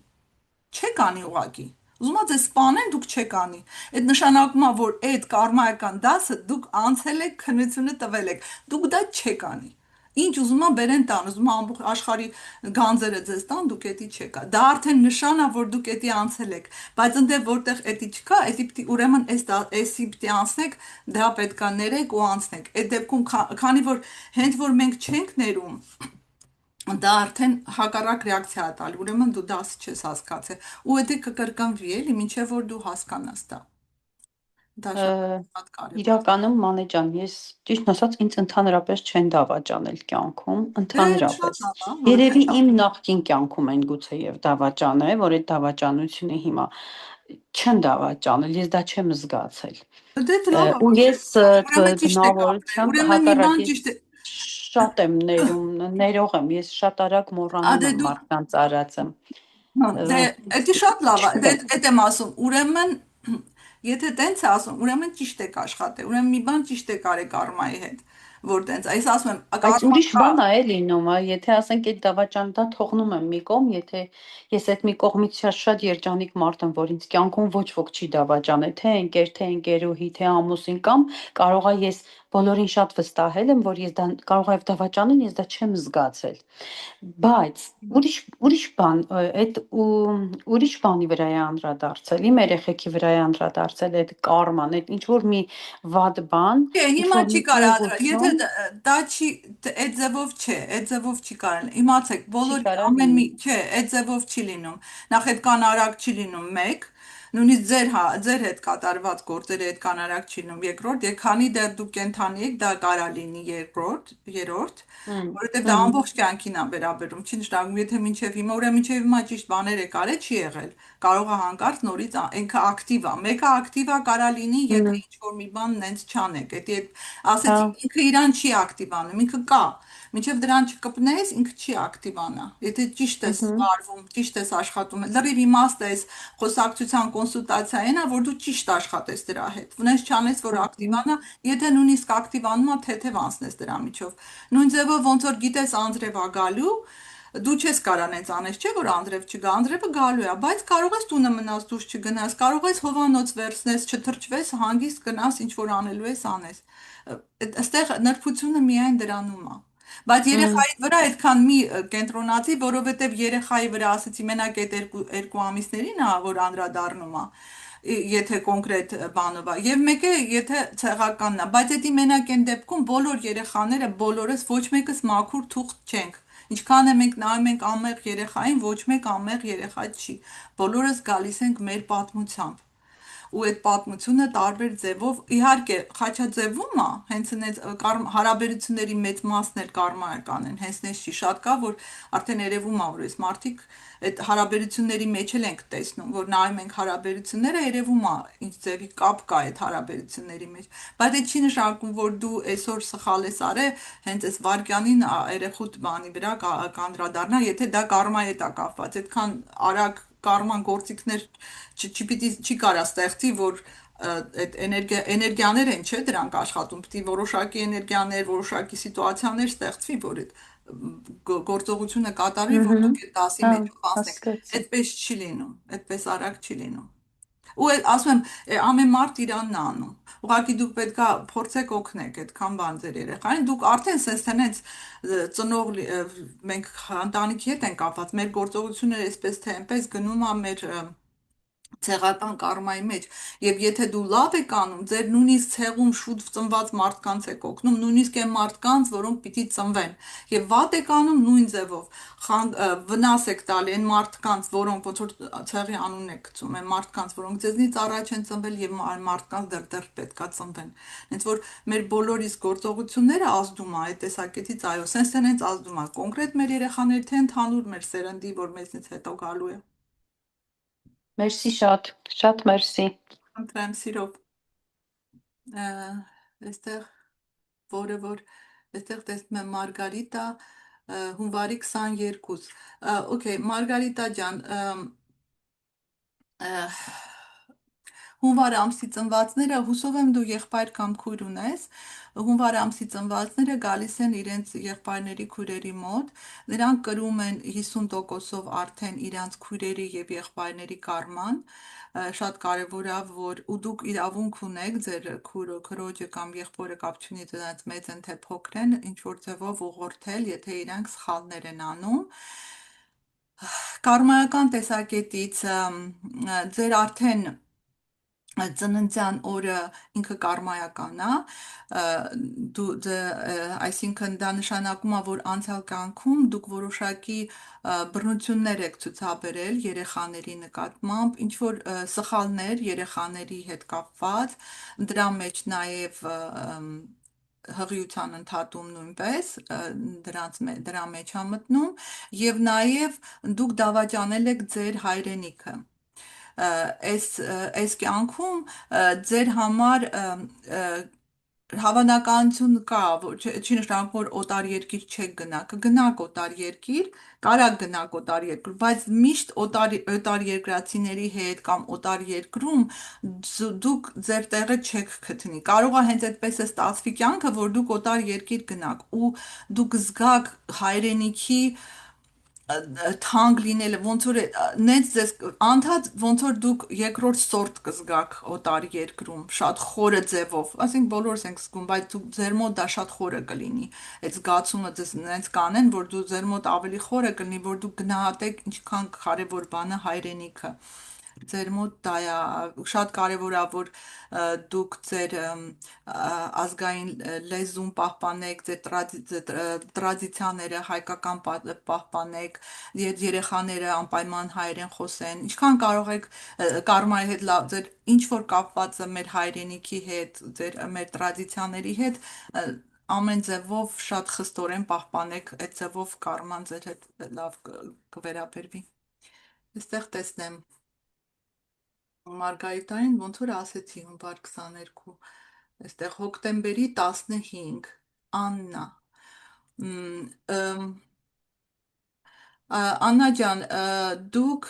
[SPEAKER 1] Չեք անի ուղակի։ Ուզում ա ձեզ սպանեն, դուք չեք անի։ Այդ նշանակում է, որ այդ կարմայական դասը դուք անցել եք, քննությունը տվել եք։ Դուք դա չեք անի։ Ինչ ուզում ա բերեն տան, ուզում ա ամբողջ աշխարհի գանձերը ձեզ տան, դուք էդի չեք։ Դա արդեն նշան է, որ դուք էդի անցել եք, բայց ընդ որտեղ էդի չկա, էդի պիտի ուրեմն էսի պիտի անցնեք, դա պետքա ներեք ու անցնեք։ Այդ դեպքում քանի որ հենց որ մենք չենք ներում դա արդեն հակառակ ռեակցիա է տալի, ուրեմն դու դասը չես հասկացել, ու դա կկրկնվի էլի, մինչև որ դու հասկանաս դա։ Դա շատ կարևոր է։
[SPEAKER 5] Իրականում Մանե ջան, ես ճիշտ ասած ինձ ընդհանրապես չեն դավաճանել կյանքում, ընդհանրապես։
[SPEAKER 1] Շատ լավ,
[SPEAKER 5] Երևի
[SPEAKER 1] որովհետեւ
[SPEAKER 5] իմ նախկին կյանքում են գուցեև դավաճանել, որ այդ դավաճանությունը հիմա չեն դավաճանել, ես դա չեմ զգացել։
[SPEAKER 1] դե լավ է,
[SPEAKER 5] Ու ես
[SPEAKER 1] ուրեմն ճիշտ եք ապրել,
[SPEAKER 5] բնավորությամբ
[SPEAKER 1] ուրեմն մի
[SPEAKER 5] հակառակ
[SPEAKER 1] բան
[SPEAKER 5] ես
[SPEAKER 1] ճիշտ է,
[SPEAKER 5] շատ եմ ներող եմ, ես շատ արագ մոռանում
[SPEAKER 1] դե
[SPEAKER 5] եմ
[SPEAKER 1] դու
[SPEAKER 5] մարդկանց արածը։
[SPEAKER 1] դե դա շատ լավ է,
[SPEAKER 5] Չգիտեմ։
[SPEAKER 1] դա եմ ասում, ուրեմն եթե տենց է ասում, ուրեմն ճիշտ եք աշխատել, ուրեմն մի բան ճիշտ եք արել կարմայի հետ, որ տենց, այս ասում եմ,
[SPEAKER 5] Բայց
[SPEAKER 1] կարման
[SPEAKER 5] ուրիշ բան է լինում, եթե ասենք այդ դավաճանտը թողնում եմ մի կողմ, եթե ես այդ մի կողմից շատ երջանիկ մարդ եմ, որ ինձ կյանքում ոչ ոք չի դավաճանել, թե ընկեր, թե ընկերուհի, թե ամուսին կամ կարողա ես բոլորին շատ վստահել եմ, որ ես դա կարող եմ դավաճանել, ես դա չեմ զգացել։ Բայց ուրիշ բան, այդ ուրիշ բանի վրա է անդրադարձել, իմ երեխեքի վրա է անդրադարձել այդ կարման, այդ ինչ որ մի վատ բան, ինչ
[SPEAKER 1] Հիմա
[SPEAKER 5] որ
[SPEAKER 1] չի
[SPEAKER 5] մի
[SPEAKER 1] կարա եթե
[SPEAKER 5] ուղղություն
[SPEAKER 1] դա չի այդ ձևով չէ, այդ ձևով չի կարել։ Իմացեք,
[SPEAKER 5] չի
[SPEAKER 1] բոլոր
[SPEAKER 5] կարա
[SPEAKER 1] ամեն մի
[SPEAKER 5] լինի։
[SPEAKER 1] չէ, այդ ձևով չի լինում։ Նախ այդ կանարակ չի լինում մեկ, նույնիսկ ձեր հետ կատարված գործերը այդ կանարակ չի լինում երկրորդ, եւ քանի դեռ դուք կենթանի եք, դա կարա լինի երրորդ, որովհետեւ դա ամբողջ կյանքին է վերաբերում, չի նշանակում, եթե մինչեւ հիմա, ուրեմն մինչեւ հիմա ճիշտ բաներ եք արել, չի եղել։ Կարող է հանկարծ նորից ինքը ակտիվ է։ Մեկը ակտիվ է կարա լինի, եթե ինչ որ մի բան նենց չանեք։ Դա ասեցի,
[SPEAKER 5] Հա,
[SPEAKER 1] ինքը իրան չի ակտիվանում, ինքը կա։ Մինչև դրան չկպնես, ինքը չի ակտիվանա։ Եթե ճիշտ ես վարվում, ճիշտ ես աշխատում, լրիվ իմաստը ես խոսակցության կոնսուլտացիային է, որ դու ճիշտ աշխատես դրա հետ։ Ունես չանես, որ ակտիվանա, եթե նույնիսկ ակտիվանում է, թեթև անցնես դրա միջով։ Նույն ձևով ոնց որ գիտես անձրև ա գալու, դու չես կարող այնց անես, չէ՞ որ անձրև չգա, անձրևը գալու է, բայց կարող ես տունը մնաս, դուրս չգնաս, կարող ես հովանոց վերցնես, չթրջվես, հանգիստ գնաս, ինչ որ անելու ես անես։ Այստեղ նրբությունը միայն դրանում է։ Բայց երեխայի վրա այդքան մի կենտրոնացի, որովհետև երեխայի վրա ասեցի մենակ այդ երկու ամիսներին է, որ անդրադառնում է, եթե կոնկրետ բանով է, եւ մեկը եթե ցեղականն է, բայց դա մենակ այն դեպքում բոլոր երեխաները բոլորս ոչ մեկս մաքուր թուղթ չենք։ Ինչքան է մենք նայում ենք անմեղ երեխային, ոչ մեկ անմեղ երեխա չի։ Բոլորս գալիս ենք մեր պատմությամբ ու այդ պատմությունը տարբեր ձևով իհարկե խաչաձևում է, հենց այնց հարաբերությունների մեծ մասն էլ կարմայական են, հենց նես չի շատ կա, որ արդեն երևում է, որ այս մարդիկ այդ հարաբերությունների մեջ էլ ենք տեսնում, որ նայում ենք հարաբերությունները, երևում է ինչ ձևի կապ կա այդ հարաբերությունների մեջ, բայց դա չի նշանակում, որ դու այսօր սխալ ես արել, հենց այս վարքյանին երեխուտ բանի վրա կանդրադառնա, եթե դա կարմայի հետ է կապված, այդքան արագ կարման գործիքներ չի կարա ստեղծի, որ այդ էներգիաներ են, չէ, դրանք աշխատում, պիտի որոշակի էներգիաներ, որոշակի սիտուացիաներ ստեղծվի, որ այդ գործողությունը կատարվի, որ դուք այդ դասի
[SPEAKER 5] հա,
[SPEAKER 1] մեջ անցնեք։
[SPEAKER 5] հասկացա։
[SPEAKER 1] Այդպես չի լինում, այդպես արագ չի լինում։ Ու ասում եմ, ամեն մարդ իրանն է անում։ Ուղղակի դուք պետքա փորձեք օգնեք այդքան բան ձեր երեխային։ Դուք արդեն sense տենց ծնող մենք ընտանիքի հետ են կապված, մեր գործողությունները այսպես թե այնպես գնում է մեր ցեղական կարմայի մեջ եւ եթե դու լավ եք անում, ձեր նույնիսկ ցեղում շուտ ծնված մարդկանց եք օգնում, նույնիսկ այն մարդկանց, որոնք պիտի ծնվեն։ Եվ վատ եք անում նույն ձևով։ Վնաս եք տալի այն մարդկանց, որոնք ոնց որ ցեղի անունն եք գցում, այն մարդկանց, որոնք ձեզնից առաջ են ծնվել եւ այն մարդկանց դեռ պետքա ծնվեն։ Հենց որ մեր բոլորիս գործողությունները ազդում է այդ տեսակետից, այո, sense-ից ազդում է կոնկրետ մեր երեխաների թե ընդհանուր մեր սերնդի, որ մեզնից հետո գալու է։
[SPEAKER 5] Մերսի շատ, շատ մերսի։
[SPEAKER 1] Խնդրեմ սիրով, այստեղ որը որ այստեղ տեսնում եմ Մարգարիտա հունվարի 22։ Okay, Մարգարիտա ջան, հունվար ամսի ծնվածները, հուսով եմ դու եղբայր կամ քույր ունես, հունվար ամսի ծնվածները գալիս են իրենց եղբայրների քույրերի մոտ, նրանք կրում են 50%-ով արդեն իրանց քույրերի եւ եղբայրների կարման, շատ կարևոր է, որ ու դուք իրավունք ունեք ձեր քրոջը կամ եղբորը կապ չունի դրանց մեծ են թե փոքր են, ինչ որ ձևով ուղղորդել, եթե իրանք սխալներ են անում, կարմայական տեսակետից ձեր արդեն ծննդյան օրը ինքը կարմայական է, այսինքն դա նշանակում է, որ անցյալ կյանքում դուք որոշակի բռնություններ եք ցուցաբերել երեխաների նկատմամբ, ինչ որ սխալներ երեխաների հետ կապված, դրա մեջ նաև հղիության ընդհատում նույնպես դրա մեջ է մտնում եւ նաև դուք դավաճանել եք ձեր հայրենիքը այս կյանքում ձեր համար հավանականություն կա, չի նշանակում, որ օտար երկիր չեք գնա, կգնաք օտար երկիր, կարաք գնաք օտար երկիր, բայց միշտ օտար երկրացիների հետ կամ օտար երկրում դուք ձեր տեղը չեք գտնի։ Կարող է հենց այդպես է ստացվի կյանքը, որ դուք օտար երկիր գնաք ու դուք զգաք հայրենիքի թանկ լինելը ոնց որ նենց ձեզ անդադ ոնց որ դուք երկրորդ սորտ կզգաք օտար երկրում շատ խորը ձևով ասենք բոլորս ենք զգում բայց ձեր մոտ դա շատ խորը կլինի այդ զգացումը ձեզ նենց կանեն որ դու ձեր մոտ ավելի խորը կլինի որ դուք գնահատեք ինչքան կարևոր բան է հայրենիքը ձեր մոտ դա է շատ կարևոր է որ դուք ձեր ազգային լեզուն պահպանեք, ձեր տրադիցիաները հայկական պահպանեք, երեխաները անպայման հայերեն խոսեն, ինչքան կարող եք կարմայի հետ լավ, ձեր ինչ որ կապված է մեր հայրենիքի հետ, մեր տրադիցիաների հետ, ամեն ձևով շատ խստորեն պահպանեք, այդ ձևով կարման ձեր հետ լավ կվերաբերվի։ Այստեղ տեսնեմ Մարգարիտային ոնց որ ասեցի հունվար 22 այստեղ հոկտեմբերի 15 Աննա Աննա ջան դուք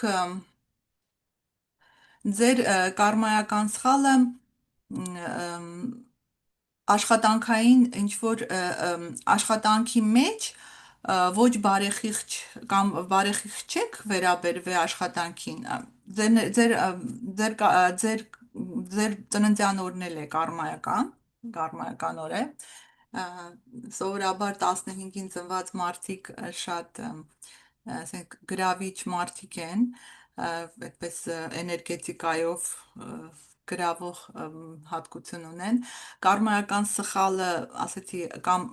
[SPEAKER 1] ձեր կարմայական սխալը աշխատանքային ինչ որ աշխատանքի մեջ ոչ բարեխիղճ կամ բարեխիղճ չեք վերաբերվի աշխատանքին ձեր ծննդյան օրն էլ է կարմայական օր է սովորաբար 15-ին ծնված մարդիկ շատ ասենք գրավիչ մարդիկ են այդպես էներգետիկայով գրավող հատկություն ունեն կարմայական սխալը ասեցի կամ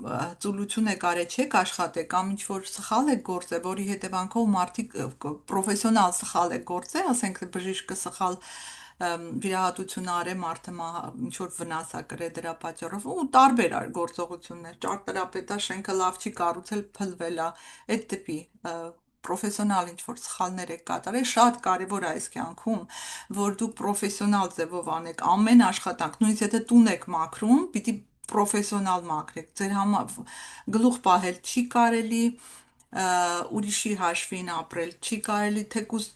[SPEAKER 1] ծուլություն եք արել չեք աշխատել կամ ինչ որ սխալ եք գործել որի հետևանքով մարդիկ պրոֆեսիոնալ սխալ եք գործել ասենք բժիշկը սխալ վիրահատություն արել մարդը ինչ որ վնաս է կրել դրա պատճառով ու տարբեր գործողություններ ճարտարապետա շենքը լավ չի կառուցել փլվել է այդ տիպի պրոֆեսիոնալ ինչ որ սխալներ եք կատարել շատ կարևոր է այս կյանքում որ դուք պրոֆեսիոնալ ձևով անեք ամեն աշխատանք նույնիսկ եթե տուն եք մաքրում պիտի պրոֆեսիոնալ մաքրեք ձեր համար գլուխ պահել չի կարելի ուրիշի հաշվին ապրել չի կարելի թեկուզ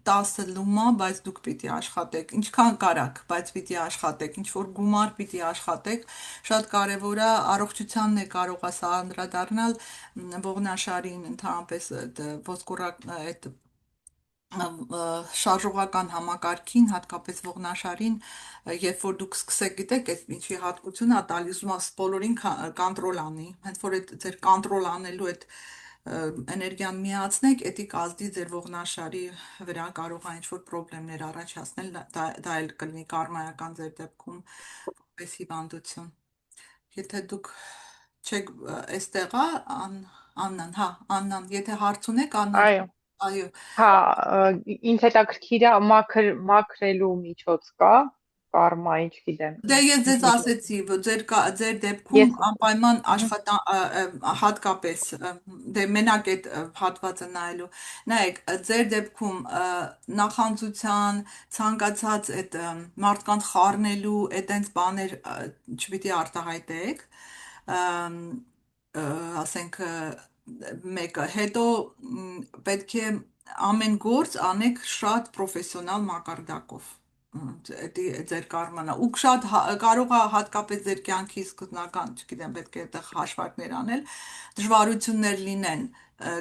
[SPEAKER 1] 10 լումա, բայց դուք պիտի աշխատեք, ինչքան կարաք, բայց պիտի աշխատեք, ինչ որ գումար պիտի աշխատեք, շատ կարևոր է առողջությանն է կարող է սա անդրադառնալ ողնաշարին, ընդհանրապես այդ շարժողական համակարգին, հատկապես ողնաշարին, երբ որ դուք սկսեք գիտեք, այդ ինչի հատկություն է տալիս, ու բոլորին կոնտրոլ անի, հենց որ այդ ձեր կոնտրոլ անելու այդ էներգիան միացնեք, էդի կազդի ձեր ողնաշարի վրա կարող է ինչ-որ պրոբլեմներ առաջացնել, դա էլ կլինի կարմայական ձեր դեպքում որպես հիվանդություն։ Եթե դուք չեք այստեղ է Աննան, հա, Աննան, եթե հարց ունեք, Աննան,
[SPEAKER 6] Այո,
[SPEAKER 1] այո,
[SPEAKER 6] հա, ինձ հետաքրքիր է մաքրելու միջոց կա, կարմա, չգիտեմ։
[SPEAKER 1] դե ես ձեզ ասեցի, ձեր դեպքում անպայման հատկապես, դե մենակ այդ հատվածը նայելու, նայեք, ձեր դեպքում նախանձության, ցանկացած այդ մարդկանց խառնելու, այդ այնց բաներ չպիտի արտահայտեք, ասենք մեկը, հետո պետք է ամեն գործ անեք շատ պրոֆեսիոնալ մակարդակով ձեր կարմանա ու շատ կարող է հատկապես ձեր կյանքի սկզբնական, չգիտեմ, պետք է այդտեղ հաշվարկներ անել, դժվարություններ լինեն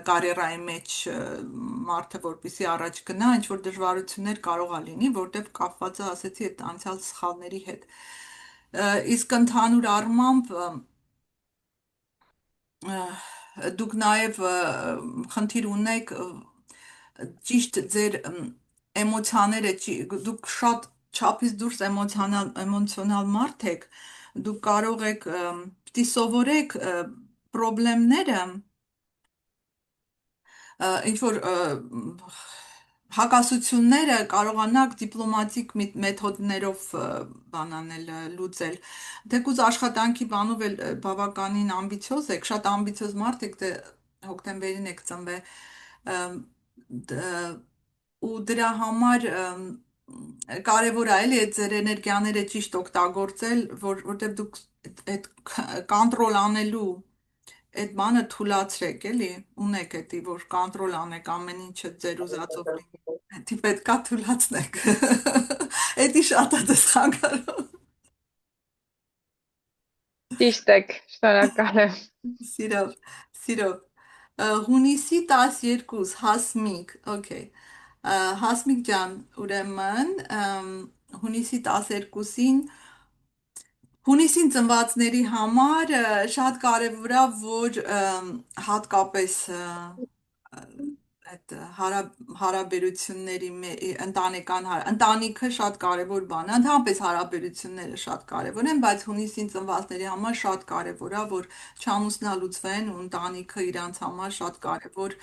[SPEAKER 1] կարիերայի մեջ մարդը որպեսի առաջ գնա, ինչ որ դժվարություններ կարող է լինի, որտեղ կապված է, ասեցի, այդ անցյալ սխալների հետ։ Իսկ ընդհանուր առմամբ դուք նաև խնդիր ունեք ճիշտ ձեր էմոցիաները դուք շատ չափից դուրս էմոցիոնալ մարդ եք, դուք կարող եք պիտի սովորեք պրոբլեմները ինչ որ հակասությունները կարողանաք դիպլոմատիկ մեթոդներով բանանել լուծել։ Թեկուզ աշխատանքի բանով էլ բավականին ամբիցիոզ եք, շատ ամբիցիոզ մարդ եք, դե հոկտեմբերին եք ծնվել ու դրա համար կարևոր է էլի այդ ձեր էներգիաները ճիշտ օգտագործել, որտեղ դուք այդ կոնտրոլ անելու այդ բանը թուլացրեք, էլի, ունեք էդի, որ կոնտրոլ անեք ամեն ինչը ձեր ուզածով լինի։ Էդի պետքա թուլացնեք։ Էդի շատ է դες խանգարում։
[SPEAKER 6] Ճիշտ եք, շնորհակալ եմ։
[SPEAKER 1] Սիրով, սիրով։ Հունիսի 12 հասմիկ, օքեյ։ Հասմիկ ջան, ուրեմն հունիսի 12-ին Հունիսին ծնվածների համար շատ կարևոր է, որ հատկապես այդ հարաբերությունների ընտանիքը շատ կարևոր բան է, ընդհանրապես հարաբերությունները շատ կարևոր են, բայց հունիսին ծնվածների համար շատ կարևոր է, որ չամուսնալուծվեն ու ընտանիքը իրանց համար շատ կարևոր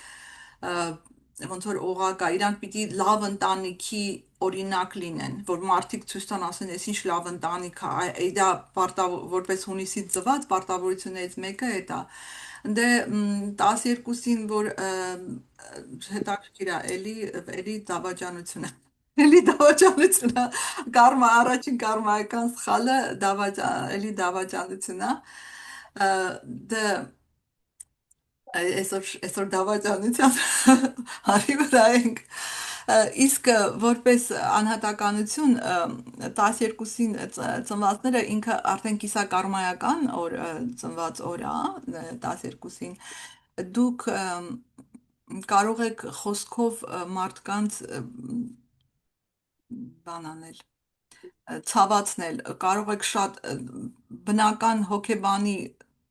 [SPEAKER 1] ոնց որ օղակ է, իրանք պիտի լավ ընտանիքի օրինակ լինեն, որ մարդիկ ցույց տան ասեն, ես ինչ լավ ընտանիք է, դա որպես հունիսի ծնված պարտավորություններից մեկը է դա։ Դե 12-ին որ հետաքրքիր է, էլի դավաճանությունը։ Էլի դավաճանությունը, առաջին կարմայական սխալը էլի դավաճանությունն է։ Դե այսօր դավաճանության հարի վրա ենք։ Իսկ որպես անհատականություն 12-ին ծնվածները ինքը արդեն կիսակարմայական օր ծնված օր է 12-ին դուք կարող եք խոսքով մարդկանց բան անել ցավացնել, կարող եք շատ բնական հոգեբանի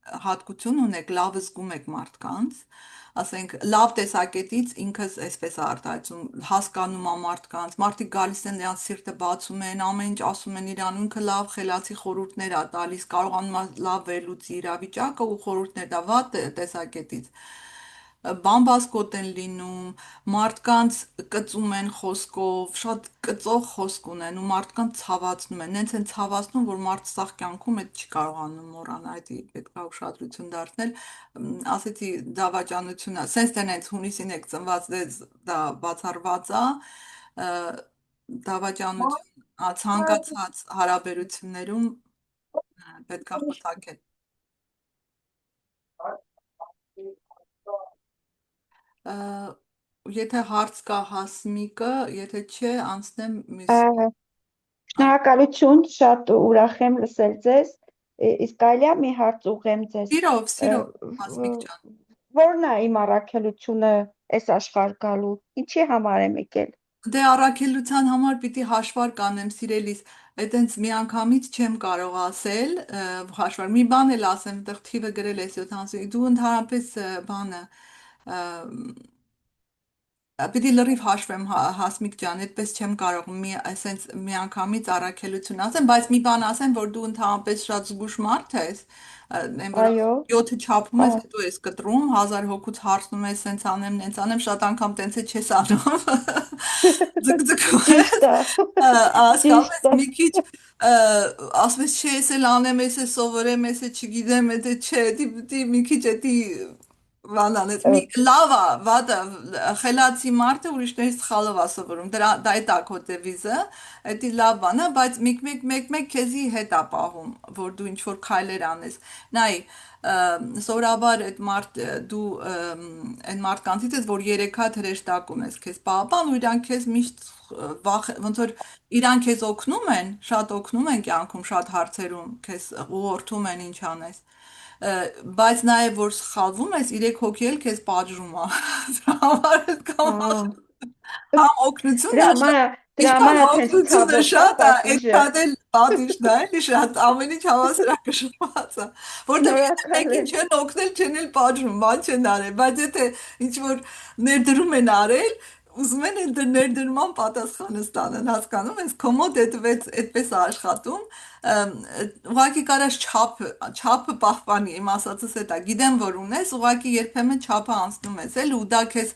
[SPEAKER 1] հատկություն ունեք, լավ զգում եք մարդկանց, ասենք լավ տեսակետից ինքս այսպես արտահայտում, հասկանում եմ մարդկանց, մարդիկ գալիս են նրանց սիրտը բացում են, ամեն ինչ ասում են իրան, ինքը լավ խելացի խորհուրդներ է տալիս, կարողանում է լավ վերլուծի իրավիճակը ու խորհուրդներ տա վատ տեսակետից բամբասկոտ են լինում, մարդկանց կծում են խոսքով, շատ կծող խոսք ունեն ու մարդկանց ցավացնում են, նենց են ցավացնում, որ մարդը սաղ կյանքում այդ չի կարողանում մոռանալ, այդ պետք է ուշադրություն դարձնել, ասեցի դավաճանությունը, սենց տենց հունիսին եք ծնված, դա բացառված է, դավաճանություն, ցանկացած հարաբերություններում պետք է խթակել։ Եթե հարց կա Հասմիկը, եթե չէ, անցնեմ մյուս։
[SPEAKER 4] Շնորհակալություն, շատ ուրախ եմ լսել ձեզ։ Իսկ կարելի է մի հարց ուղղեմ ձեզ։
[SPEAKER 1] Սիրով, Հասմիկ ջան։
[SPEAKER 4] Ո՞րն է իմ առաքելությունը այս աշխարհ գալու։ Ինչի համար եմ եկել։
[SPEAKER 1] Դե առաքելության համար պիտի հաշվարկ անեմ, սիրելիս, այտենց միանգամից չեմ կարող ասել, հաշվար, մի բան էլ ասեմ, այդտեղ թիվը գրել է 70, դու ընդհանրապես բանը Պիտի լրիվ հաշվեմ Հասմիկ ջան, այդպես չեմ կարող այսենց միանգամից առաքելություն ասեմ, բայց մի բան ասեմ, որ դու ընդհանրապես շատ զգուշ մարդ ես, այն որ 7-ը չափում ես, հետո ես կտրում, 1000 հոգուց հարցնում ես, սենց անեմ, նենց անեմ, շատ անգամ տենց է չես անում։ Ձգձգում ես, ասկապես մի քիչ ասում ես, չէ, ես էլ անեմ, ես էլ սովորեմ, ես էլ չգիտեմ, չէ, դի մի քիչ էդի Վանանեց, լավ է, վատը, խելացի մարդը ուրիշներից սխալով է սովորում, դա է քո դևիզը, դա լավ բան է, բայց մեկ քեզի հետ է պահում, որ դու ինչ-որ քայլեր անես, նայ, սովորաբար դու այն մարդկանցից ես, որ 3 հատ հրեշտակ ունես քեզ պահապան ու իրանք քեզ միշտ ոնց որ իրանք քեզ օգնում են, շատ օգնում են կյանքում, շատ հարցերում քեզ ուղղորդում են ինչ անես բայց նաև որ սխալվում ես 3 հոգի էլ քեզ պատժում է դրա համար կամ օգնությունն է օգնությունը շատ է այդքան էլ պատիժն է էլի շատ ամեն ինչ հավասարակշռված է որտեղ մեկին չեն օգնել չեն էլ պատժում բան չեն արել բայց եթե ինչ որ ներդրում են արել ուզում են ներդրման պատասխանը ստանան, հասկանում ես, կոմոդ այդպես է աշխատում, ուղղակի կարաս չափը պահպանի, իմ ասածս էտա, գիտեմ, որ ունես, ուղղակի երբեմն չափը անցնում ես, էլ ու դա քեզ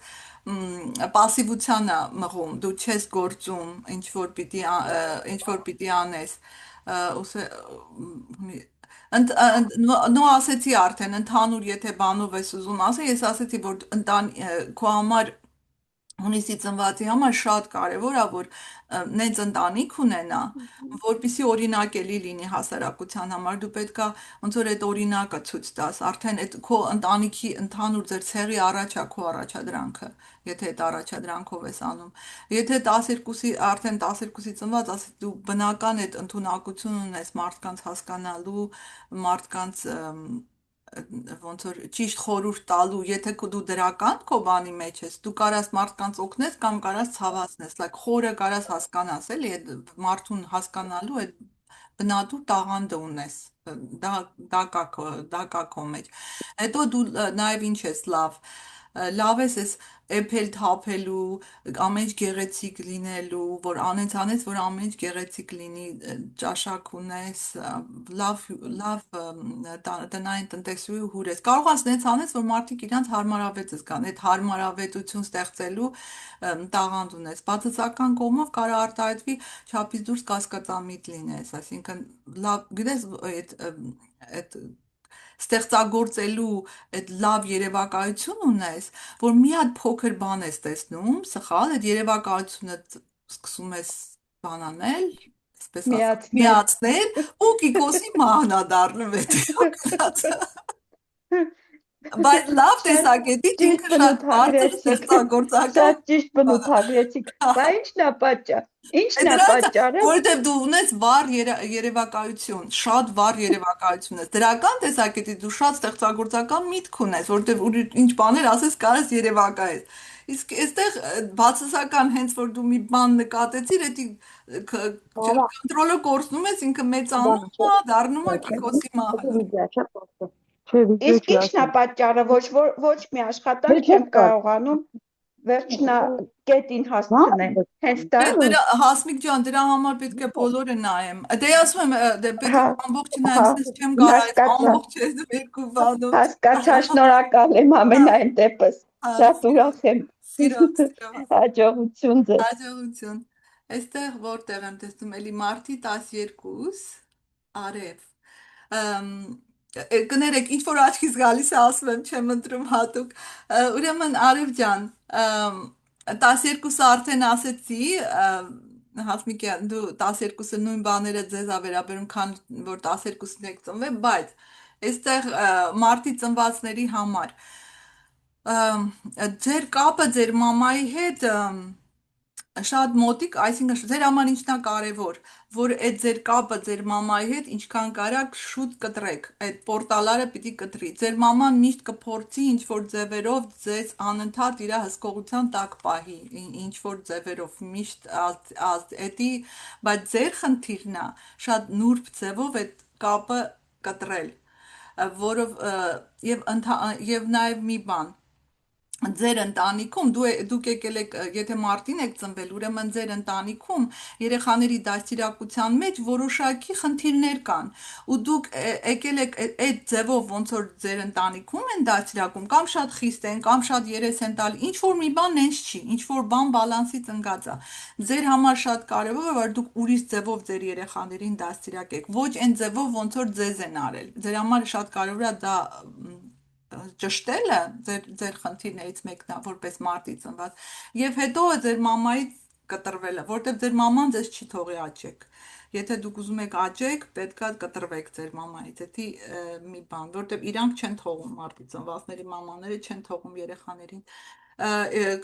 [SPEAKER 1] պասիվության է մղում, դու չես գործում, ինչ որ պիտի անես, նո ասեցի արդեն, ընդհանուր եթե բանով ես ուզում ասել, ես ասեցի, որ քո համար հունիսի ծնվածի համար շատ կարևոր է, որ նենց ընտանիք ունենա, որպեսզի օրինակելի լինի հասարակության համար, դու պետք է ոնց որ այդ օրինակը ցույց տաս, արդեն այդ քո ընտանիքի ընդհանուր ձեր ցեղի առաջ է քո առաջադրանքը, եթե այդ առաջադրանքով ես անում։ Եթե 12-ի արդեն 12-ի ծնված, ասես դու բնական այդ ընդունակություն ունես մարդկանց հասկանալու, մարդկանց ոնց որ ճիշտ խորհուրդ տալու, եթե դու դրական քո բանի մեջ ես, դու կարաս մարդկանց օգնես կամ կարաս ցավացնես, like խորը կարաս հասկանաս, էլի այդ մարդուն հասկանալու այդ բնատու տաղանդը ունես, դա կա քո մեջ։ Հետո դու նաև ինչ ես լավ ես էփել թափելու, ամեն ինչ գեղեցիկ լինելու, որ անեց, որ ամեն ինչ գեղեցիկ լինի, ճաշակ ունես, լավ տնային տնտեսուհի հյուր ես։ Կարող ես նենց անես, որ մարդիկ իրանց հարմարավետ զգան, այդ հարմարավետություն ստեղծելու տաղանդ ունես։ Բացասական կողմով կարող արտահայտվի չափից դուրս կասկածամիտ լինես, այսինքն լավ, գիտես, այդ ստեղծագործելու այդ լավ երևակայություն ունես, որ մի հատ փոքր բան ես տեսնում, սխալ, այդ երևակայությունը սկսում ես բանանել, այսպես ասած, միացնել, ու կիկոսի մահնա դառնում է դեպքը։ Բայց լավ տեսակետից ինքը շատ բարձր ստեղծագործական։
[SPEAKER 7] Շատ ճիշտ բնութագրեցիք։ Բա ի՞նչն է պատճառը։ Ինչն է պատճառը։
[SPEAKER 1] Որովհետև դու ունես վառ երևակայություն, շատ վառ երևակայություն ես։ Դրական տեսակետից դու շատ ստեղծագործական միտք ունես, որովհետև ինչ բաներ ասես կարես երևակայես։ Իսկ այստեղ բացասական հենց որ դու մի բան նկատեցիր, դա կոնտրոլը կորցնում ես, ինքը մեծանում է, դառնում է կիկոսի մահը։
[SPEAKER 7] Իսկ ի՞նչն է պատճառը, ոչ մի աշխատանք չեմ կարողանում վերջնակետին հասցնել։ Հենց դա։
[SPEAKER 1] Հասմիկ ջան, դրա համար պետք է բոլորը նայեմ։ Դե ասում եմ, պետք է ամբողջ նայեմ, չեմ կարող ամբողջ երկու բանով։
[SPEAKER 7] Հասկացա, շնորհակալ եմ ամենայն դեպս։ Շատ ուրախ եմ։
[SPEAKER 1] Սիրով։
[SPEAKER 7] Հաջողություն ձեզ։
[SPEAKER 1] Հաջողություն։ Այստեղ որտեղ եմ տեսնում, էլի մարտի 12 արև։ Կներեք, ինչ որ աչքից գալիս է, ասում եմ, չեմ ընտրում հատուկ։ Ուրեմն Արև ջան, 12-ը արդեն ասեցի, Հասմիկյան, դու 12-ը նույն բաները ձեզ ա վերաբերում, քան որ 12-ն եք ծնվել, բայց այստեղ մարտի ծնվածների համար ձեր կապը ձեր մամայի հետ շատ մոտիկ, այսինքն ձեր համար ինչն է կարևոր, որ այդ ձեր կապը ձեր մամայի հետ ինչքան կարաք շուտ կտրեք, այդ պորտալարը պիտի կտրի։ Ձեր մաման միշտ կփորձի ինչ որ ձևերով ձեզ անընդհատ իր հսկողության տակ պահի, ինչ որ ձևերով միշտ էդի, բայց ձեր խնդիրն է շատ նուրբ ձևով այդ կապը կտրել, եւ նաեւ մի բան ձեր ընտանիքում դուք եկել եք, եթե մարտին եք ծնվել, ուրեմն ձեր ընտանիքում երեխաների դաստիարակության մեջ որոշակի խնդիրներ կան, ու դուք եկել եք այդ ձևով ոնց որ ձեր ընտանիքում են դաստիարակում, կամ շատ խիստ են, կամ շատ երես են տալ, ինչ որ մի բան նենց չի, ինչ որ բան բալանսից ընկած է։ Ձեր համար շատ կարևոր է, որ դուք ուրիշ ձևով ձեր երեխաներին դաստիարակեք, ոչ այն ձևով ոնց որ ձեզ են արել։ Ձեր համար շատ կարևոր է դա ճշտելը ձեր խնդիրներից մեկն է որպես մարտի ծնված եւ հետո ձեր մամայից կտրվելը, որտեղ ձեր մաման ձեզ չի թողի աճեք։ Եթե դուք ուզում եք աճեք, պետքա կտրվեք ձեր մամայից։ Դա մի բան, որտեղ իրանք չեն թողում մարտի ծնվածների մամաները չեն թողում երեխաներին։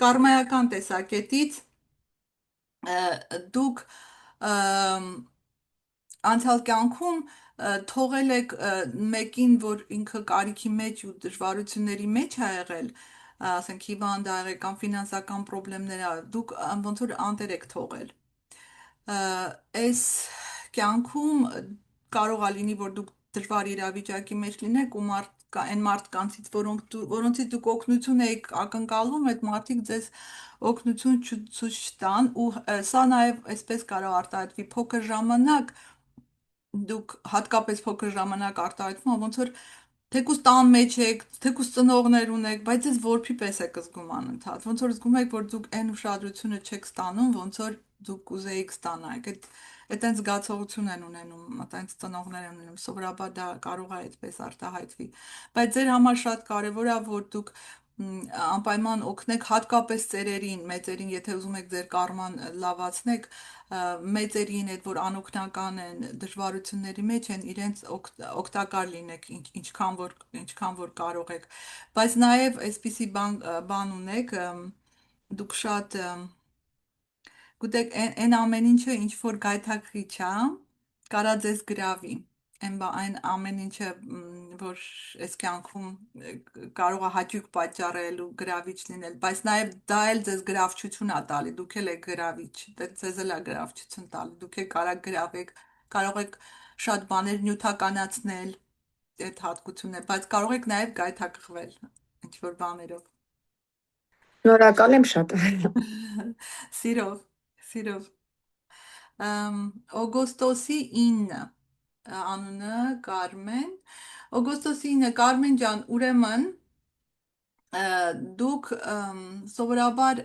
[SPEAKER 1] Կարմայական տեսակետից դուք անցյալ կյանքում թողել եք մեկին, որ ինքը կարիքի մեջ ու դժվարությունների մեջ ա եղել, ասենք հիվանդ ա եղել կամ ֆինանսական խնդիրներ ա, դուք ոնց որ անտեր եք թողել։ Այս կյանքում կարող ա լինի, որ դուք դժվար իրավիճակի մեջ լինեք ու այն մարդկանցից, որոնցից դուք օգնություն եք ակնկալում, այդ մարդիկ ձեզ օգնություն ցույց տան ու սա նաև այսպես կարող արտահայտվի փոքր ժամանակ դուք հատկապես փոքր ժամանակ արտահայտվում, ոնց որ թեկուզ տան մեջ եք, թեկուզ ծնողներ ունեք, բայց ձեզ որբի պես եք զգում անընդհատ։ Ոնց որ զգում եք, որ դուք այն ուշադրությունը չեք ստանում, ոնց որ դուք կուզեիք ստանալ։ Այդ այն զգացողություն են ունենում, այդպես ծնողներ են ունենում։ Սովորաբար դա կարող է այդպես արտահայտվի։ Բայց ձեր համար շատ կարևոր է, որ դուք անպայման օգնեք հատկապես ծերերին, մեծերին, եթե ուզում եք ձեր կարման լավացնեք, մեծերին, այդ որ անօգնական են, դժվարությունների մեջ են, իրենց օգտակար լինեք, ինչքան որ կարող եք։ Բայց նաև այսպիսի բան ունեք, դուք շատ գիտեք, այն ամեն ինչը, ինչ որ գայթակղիչ է, կարա ձեզ գրավի։ Այն ամեն ինչը, որ այս կյանքում կարող է հաճույք պատճառել ու գրավիչ լինել, բայց նաև դա էլ ձեզ գրավչություն է տալի, դուք էլ եք գրավիչ, ձեզ էլ է գրավչություն տալի, դուք եք կարող գրավեք, կարող եք շատ բաներ նյութականացնել այդ հատկությունը, բայց կարող եք նաև գայթակղվել ինչ որ բաներով։
[SPEAKER 6] Շնորհակալ եմ շատ։
[SPEAKER 1] Սիրով, սիրով։ Օգոստոսի 9 անունը Կարմեն։ Օգոստոսի 9 Կարմեն ջան, ուրեմն դուք սովորաբար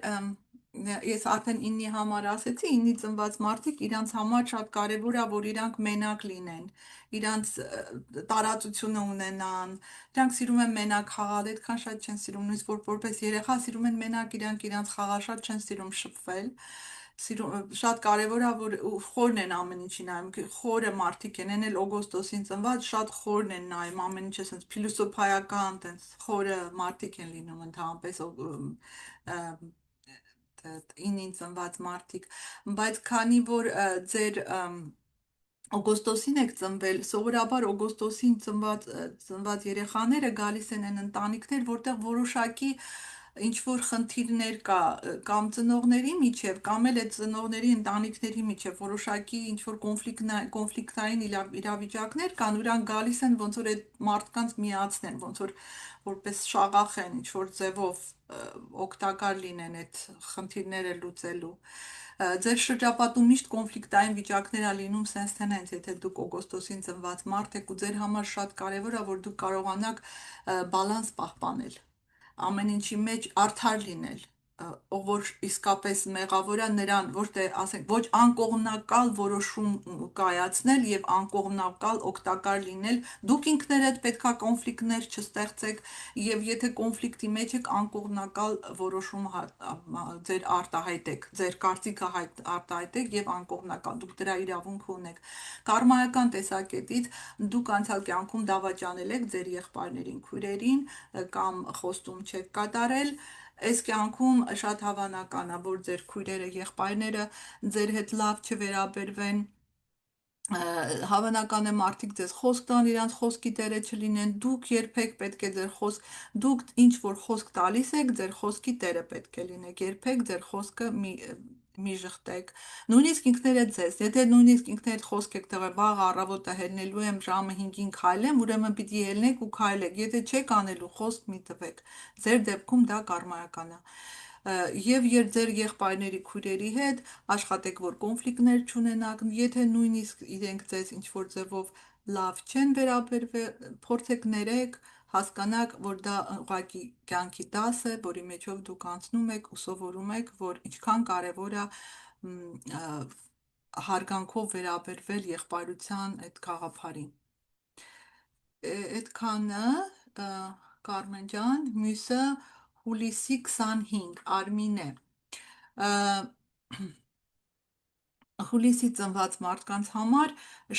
[SPEAKER 1] ես արդեն 9-ի համար ասեցի, 9-ի ծնված մարդիկ իրանց համար շատ կարևոր է, որ իրանք մենակ լինեն, իրանց տարածությունը ունենան, իրանք սիրում են մենակ խաղալ, այդքան շատ չեն սիրում, նույնիսկ որպես երեխա սիրում են մենակ իրանք խաղալ, շատ չեն սիրում շփվել, շատ կարևոր է, որ խորն են ամեն ինչի նայում, խորը մարդիկ են, էլ օգոստոսին ծնված, շատ խորն են նայում ամեն ինչը, ասենց փիլիսոփայական, տենց խորը մարդիկ են լինում ընդհանրապես 9-ին ծնված մարդիկ, բայց քանի որ ձեր օգոստոսին եք ծնվել, սովորաբար օգոստոսին ծնված երեխաները գալիս են այն ընտանիքներ, որտեղ որոշակի ինչ որ խնդիրներ կա կամ ծնողների միջև, կամ էլ այդ ծնողների ընտանիքների միջև որոշակի ինչ որ կոնֆլիկտային իրավիճակներ կան, նրանք գալիս են ոնց որ այդ մարդկանց միացնեն, ոնց որ որպես շաղախ են, ինչ որ ձևով օգտակար լինեն այդ խնդիրները լուծելու։ Ձեր շրջապատում միշտ կոնֆլիկտային վիճակներ է լինում sense թե հենց եթե դուք օգոստոսին ծնված մարդ եք ու ձեր համար շատ կարևոր է որ դուք կարողանաք բալանս պահպանել ամեն ինչի մեջ արդար լինել ով որ իսկապես մեղավոր է նրան ոչ թե ասենք ոչ անկողմնակալ որոշում կայացնել եւ անկողմնակալ օգտակար լինել դուք ինքներդ պետքա կոնֆլիկտներ չստեղծեք եւ եթե կոնֆլիկտի մեջ եք անկողմնակալ որոշում ձեր արտահայտեք ձեր կարծիքը արտահայտեք եւ անկողմնակալ դուք դրա իրավունքը ունեք կարմայական տեսակետից դուք անցյալ կյանքում դավաճանել եք ձեր եղբայրներին քույրերին կամ խոստում չեք կատարել այս կյանքում շատ հավանական է որ ձեր քույրերը եղբայրները ձեր հետ լավ չվերաբերվեն հավանական է մարդիկ ձեզ խոսք տան իրանց խոսքի տերը չլինեն դուք երբեք պետք է ձեր խոսք դուք ինչ որ խոսք տալիս եք ձեր խոսքի տերը պետք է լինեք երբեք ձեր խոսքը մի ժխտեք նույնիսկ ինքներդ ձեզ եթե նույնիսկ ինքներդ խոսք եք տվել վաղ առավոտը ելնելու եմ ժամը 5-ին քայլեմ ուրեմն պիտի ելնեք ու քայլեք եթե չեք անելու խոսք մի տվեք ձեր դեպքում դա կարմայական է եւ ձեր եղբայրների քույրերի հետ աշխատեք որ կոնֆլիկտներ չունենաք եթե նույնիսկ իրենք ձեզ ինչ որ ձևով լավ չեն վերաբերվել փորձեք ներեք հասկանաք որ դա ուղղակի կյանքի դաս է որի մեջով դուք անցնում եք ու սովորում եք որ ինչքան կարևոր է հարգանքով վերաբերվել եղբայրության այդ գաղափարին այդքանը Կարմեն ջան մյուսը հուլիսի 25 Արմինե հուլիսի ծնված մարդկանց համար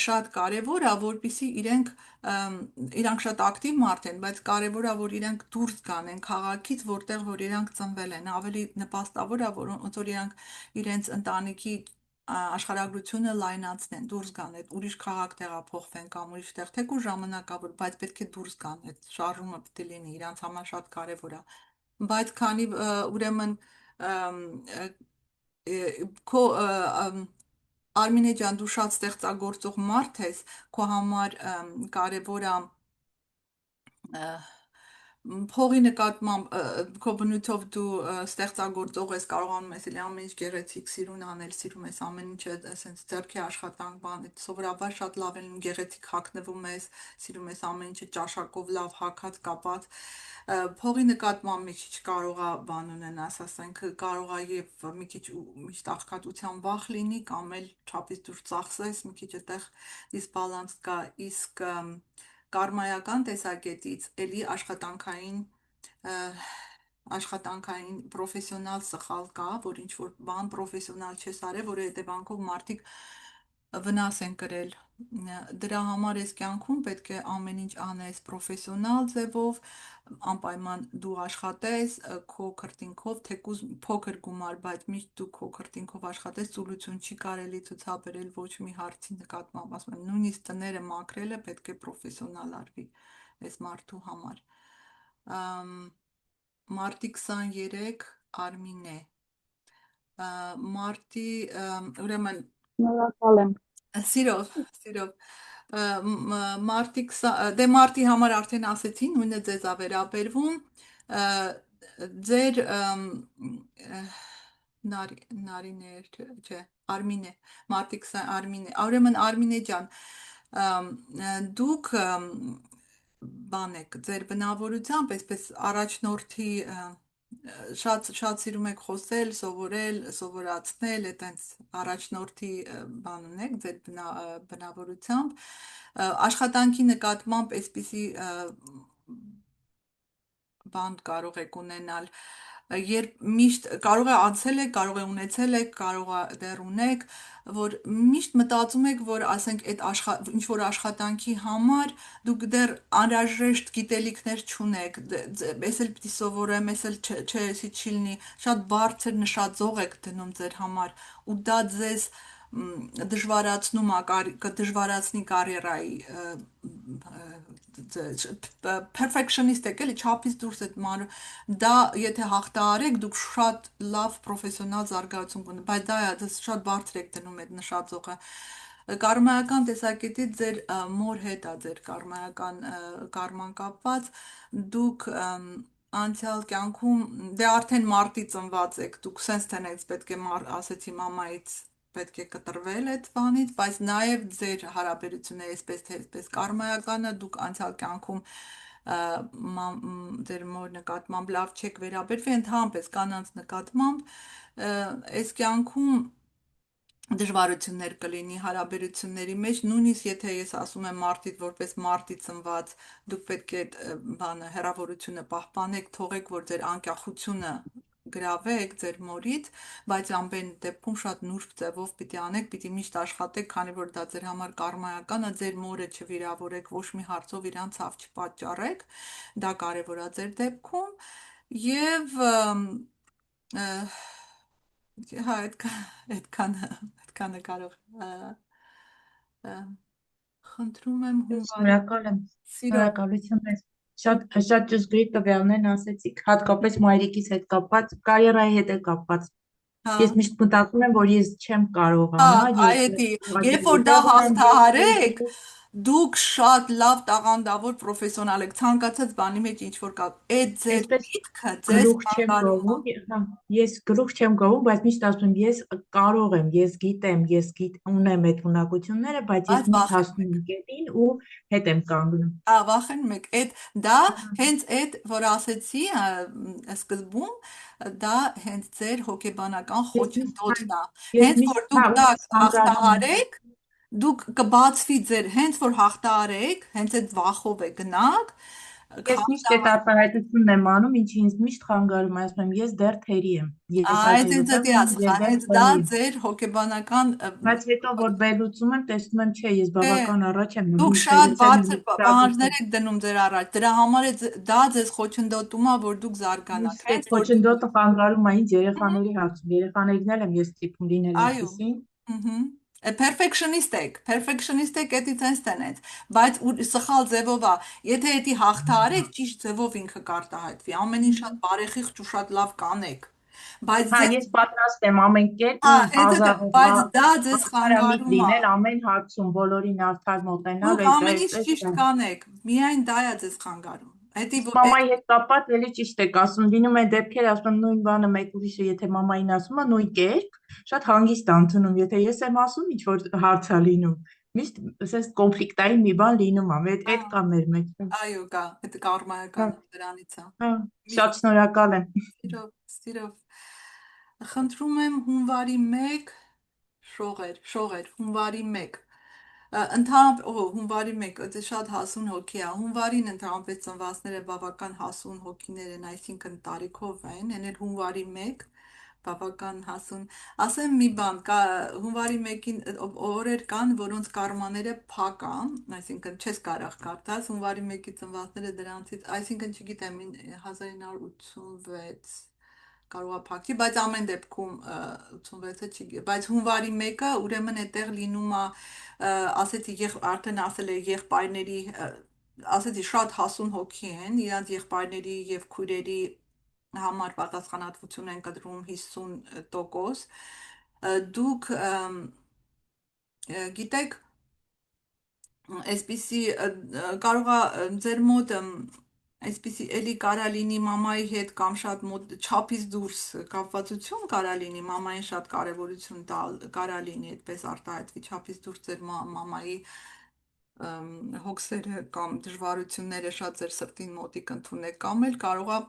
[SPEAKER 1] շատ կարևոր է որպեսզի իրանք շատ ակտիվ մարդ են բայց կարևոր է որ իրենք դուրս գան են քաղաքից որտեղ որ իրանք ծնվել են ավելի նպաստավոր է որ ոնց որ իրանք իրենց ընտանիքի աշխարհագրությունը լայնացնեն դուրս գան այդ ուրիշ քաղաք տեղափոխվեն կամ ուրիշ տեղ թեկուզ ժամանակավոր բայց պետք է դուրս գան այդ շարժումը պետք է լինի իրանց համար շատ կարևոր է բայց քանի ուրեմն քո Արմինե ջան դու շատ ստեղծագործող մարդ ես քո համար կարևոր է Փողի նկատմամբ քո բնույթով դու ստեղծագործող ես կարողանում ես ամեն ինչ գեղեցիկ սիրուն անել, սիրում ես ամեն ինչը ասենց ձեռքի աշխատանք բան, սովորաբար շատ լավ են գեղեցիկ հագնվում ես, սիրում ես ամեն ինչը ճաշակով լավ հագած, կապած։ Փողի նկատմամբ մի քիչ կարող է բան ունենաս, ասենք կարող է եւ մի քիչ միշտ աղքատության վախ լինի կամ էլ չափից դուրս ծախսես, մի քիչ այդտեղ դիսբալանս կա, իսկ կարմայական տեսակետից էլի աշխատանքային պրոֆեսիոնալ սխալ կա, որ ինչ որ բան պրոֆեսիոնալ չես արել, որի հետևանքով մարդիկ վնաս են կրել։ Դրա համար ես կյանքում պետք է ամեն ինչ անես պրոֆեսիոնալ ձևով, անպայման դու աշխատես քո քրտինքով, թեկուզ փոքր գումար, բայց միշտ դու քո քրտինքով աշխատես, ծուլություն չի կարելի ցուցաբերել ոչ մի հարցի նկատմամբ, ասում եմ, նույնիսկ տները մաքրելը պետք է պրոֆեսիոնալ արվի այս մարդու համար։ Մարտի 23 Արմինե Մարտի ուրեմն
[SPEAKER 3] Շնորհակալ եմ։
[SPEAKER 1] Սիրով մարտի համար արդեն ասեցի, նույնը ձեզ ա վերաբերվում, ձեր նարիներ, չէ, Արմինե, մարտի 20 Արմինե, ուրեմն Արմինե ջան, դուք բան եք, ձեր բնավորությամբ այսպես առաջնորդի շատ սիրում եք խոսել, սովորել, սովորացնել, այտենց առաջնորդի բան ունեք ձեր բնավորությամբ, աշխատանքի նկատմամբ այսպիսի բան կարող եք ունենալ, երբ միշտ կարող է անցել եք, կարող է ունեցել եք, կարող է դեռ ունեք, որ միշտ մտածում եք, որ ասենք այդ ինչ որ աշխատանքի համար դուք դեռ անհրաժեշտ գիտելիքներ չունեք, ես էլ պիտի սովորեմ, ես էլ չէ, էսի չի լինի, շատ բարձր նշաձող եք դնում ձեր համար ու դա ձեզ դժվարացնում է, կդժվարացնի կարիերայի perfectionist եք էլի, չափից դուրս եք մանր, դա եթե հաղթահարեք, դուք շատ լավ պրոֆեսիոնալ զարգացում կունենաք, բայց դա է, շատ բարձր եք դնում այդ նշաձողը։ Կարմայական տեսակետից ձեր մոր հետ է ձեր կարման կապված, դուք անցյալ կյանքում, դե արդեն մարտի ծնված եք, դուք սենց տենից պետք է ասեցի մամայից պետք է կտրվել այդ բանից, բայց նաև ձեր հարաբերությունները այսպես թե այսպես կարմայականը դուք անցյալ կյանքում ձեր մոր նկատմամբ լավ չեք վերաբերվել, ընդհանրապես կանանց նկատմամբ այս կյանքում դժվարություններ կլինի հարաբերությունների մեջ, նույնիսկ եթե ես ասում եմ մարդիկ որպես մարտի ծնված, դուք պետք է բանը հեռավորությունը պահպանեք, թողեք, որ ձեր անկախությունը գրավեք ձեր մորից, բայց ամեն դեպքում շատ նուրբ ձևով պիտի անեք, պիտի միշտ աշխատեք, քանի որ դա ձեր համար կարմայական է, ձեր մորը չվիրավորեք, ոչ մի հարցով իրան ցավ չպատճառեք, դա կարևոր է ձեր դեպքում եւ հա այդքանը կարող խնդրում եմ
[SPEAKER 8] Շնորհակալ եմ։
[SPEAKER 1] Սիրով
[SPEAKER 8] Շնորհակալություն մեզ։ Շատ ճշգրիտ տվյալներ ասեցիք, հատկապես մայրիկիս հետ կապված, կարիերայի հետ է կապված։ Ես միշտ մտածում եմ, որ ես չեմ կարողանա,
[SPEAKER 1] երբ որ դա հաղթահարեք, դուք շատ լավ տաղանդավոր պրոֆեսիոնալ եք, ցանկացած բանի մեջ ինչ որ կա, այդ ձեր միտքը ձեզ
[SPEAKER 8] կանգարում է։ Ես գլուխ չեմ գովում, բայց միշտ ասում եմ, ես կարող եմ, ես գիտեմ, ունեմ այդ ունակությունները, բայց ես միշտ հասնում եմ կետին ու հետ եմ կանգնում։
[SPEAKER 1] Վախենում եք, դա հենց այդ, որ ասեցի սկզբում, դա հենց ձեր հոգեբանական խոչընդոտն է։ Հենց որ դուք դա հաղթահարեք, դուք կբացվի ձեր, հենց որ հաղթահարեք, հենց այդ վախով է գնաք,
[SPEAKER 8] Ես միշտ այդ արտահայտությունն եմ անում, ինչի ինձ միշտ խանգարում է, ասում եմ, ես դեռ թերի եմ։
[SPEAKER 1] Հենց դա ձեր հոգեբանական
[SPEAKER 8] Բայց հետո որ վերլուծում եմ, տեսնում եմ, չէ, ես բավական առաջ եմ։
[SPEAKER 1] Դուք շատ բարձր պահանջներ եք դնում ձեր առաջ, դրա համար է դա ձեզ խոչընդոտում է, որ դուք զարգանաք։
[SPEAKER 8] Այդ խոչընդոտը խանգարում է ինձ երեխաների հարցում, երեխաներն էլ եմ ես ստիպում լինել այսպեսին։
[SPEAKER 1] Perfectionist եք, էդից են ստենեց, բայց սխալ ձևով է, եթե էդի հաղթահարեք, ճիշտ ձևով ինքը կարտահայտվի, ամեն ինչ շատ բարեխիղճ ու շատ լավ կանեք, բայց
[SPEAKER 8] ես պատրաստ եմ ամեն կերպ
[SPEAKER 1] բայց դա ձեզ խանգարում է,
[SPEAKER 8] ամեն հարցում բոլորին արդար մոտենալ,
[SPEAKER 1] դուք ամեն ինչ ճիշտ կանեք, միայն դա է ձեզ խանգարում,
[SPEAKER 8] Մամայի հետ կապված էլի ճիշտ եք ասում, լինում է դեպքեր, ասում եմ նույն բանը մեկ ուրիշը, եթե մամային ասում է նույն կերպ, շատ հանգիստ ընդունում, եթե ես եմ ասում, ինչ որ հարց է լինում, միշտ ասես կոնֆլիկտային մի բան լինում է, այդ կա մեր մեջ։
[SPEAKER 1] Այո, կա, այդ կարմայական դրանից է։
[SPEAKER 8] Հա, շատ շնորհակալ եմ։
[SPEAKER 1] Սիրով։ Խնդրում եմ հունվարի 1 շողեր, հունվարի 1 հունվարի 1, դա շատ հասուն հոգի է։ Հունվարին ընդհանրապես ծնվածները բավական հասուն հոգիներ են, այսինքն տարիքով են, են էլ հունվարի 1 բավական հասուն։ Ասեմ մի բան, կա հունվարի 1-ին օրեր կան, որոնց կարմաները փակ է, այսինքն չես կարող կարդալ, հունվարի 1-ի ծնվածները դրանցից, այսինքն չգիտեմ 1986 կարող է փակի, բայց ամեն դեպքում 86-ը չի, բայց հունվարի 1-ը ուրեմն այդտեղ լինում է, ասեցի, արդեն ասել է եղբայրների, ասեցի, շատ հասուն հոգի են, իրանց եղբայրների եւ քույրերի համար պատասխանատվություն են կտրում 50%, դուք գիտեք, այսպիսի կարող է ձեր մոտ այսպիսի էլի կարա լինի մամայի հետ կամ շատ մոտ չափից դուրս կապվածություն կարա լինի, մամային շատ կարևորություն տալ կարա լինի, այդպես արտահայտվի չափից դուրս ձեր մամայի հոգսերը կամ դժվարությունները շատ ձեր սրտին մոտիկ ընդունեք կամ էլ կարող է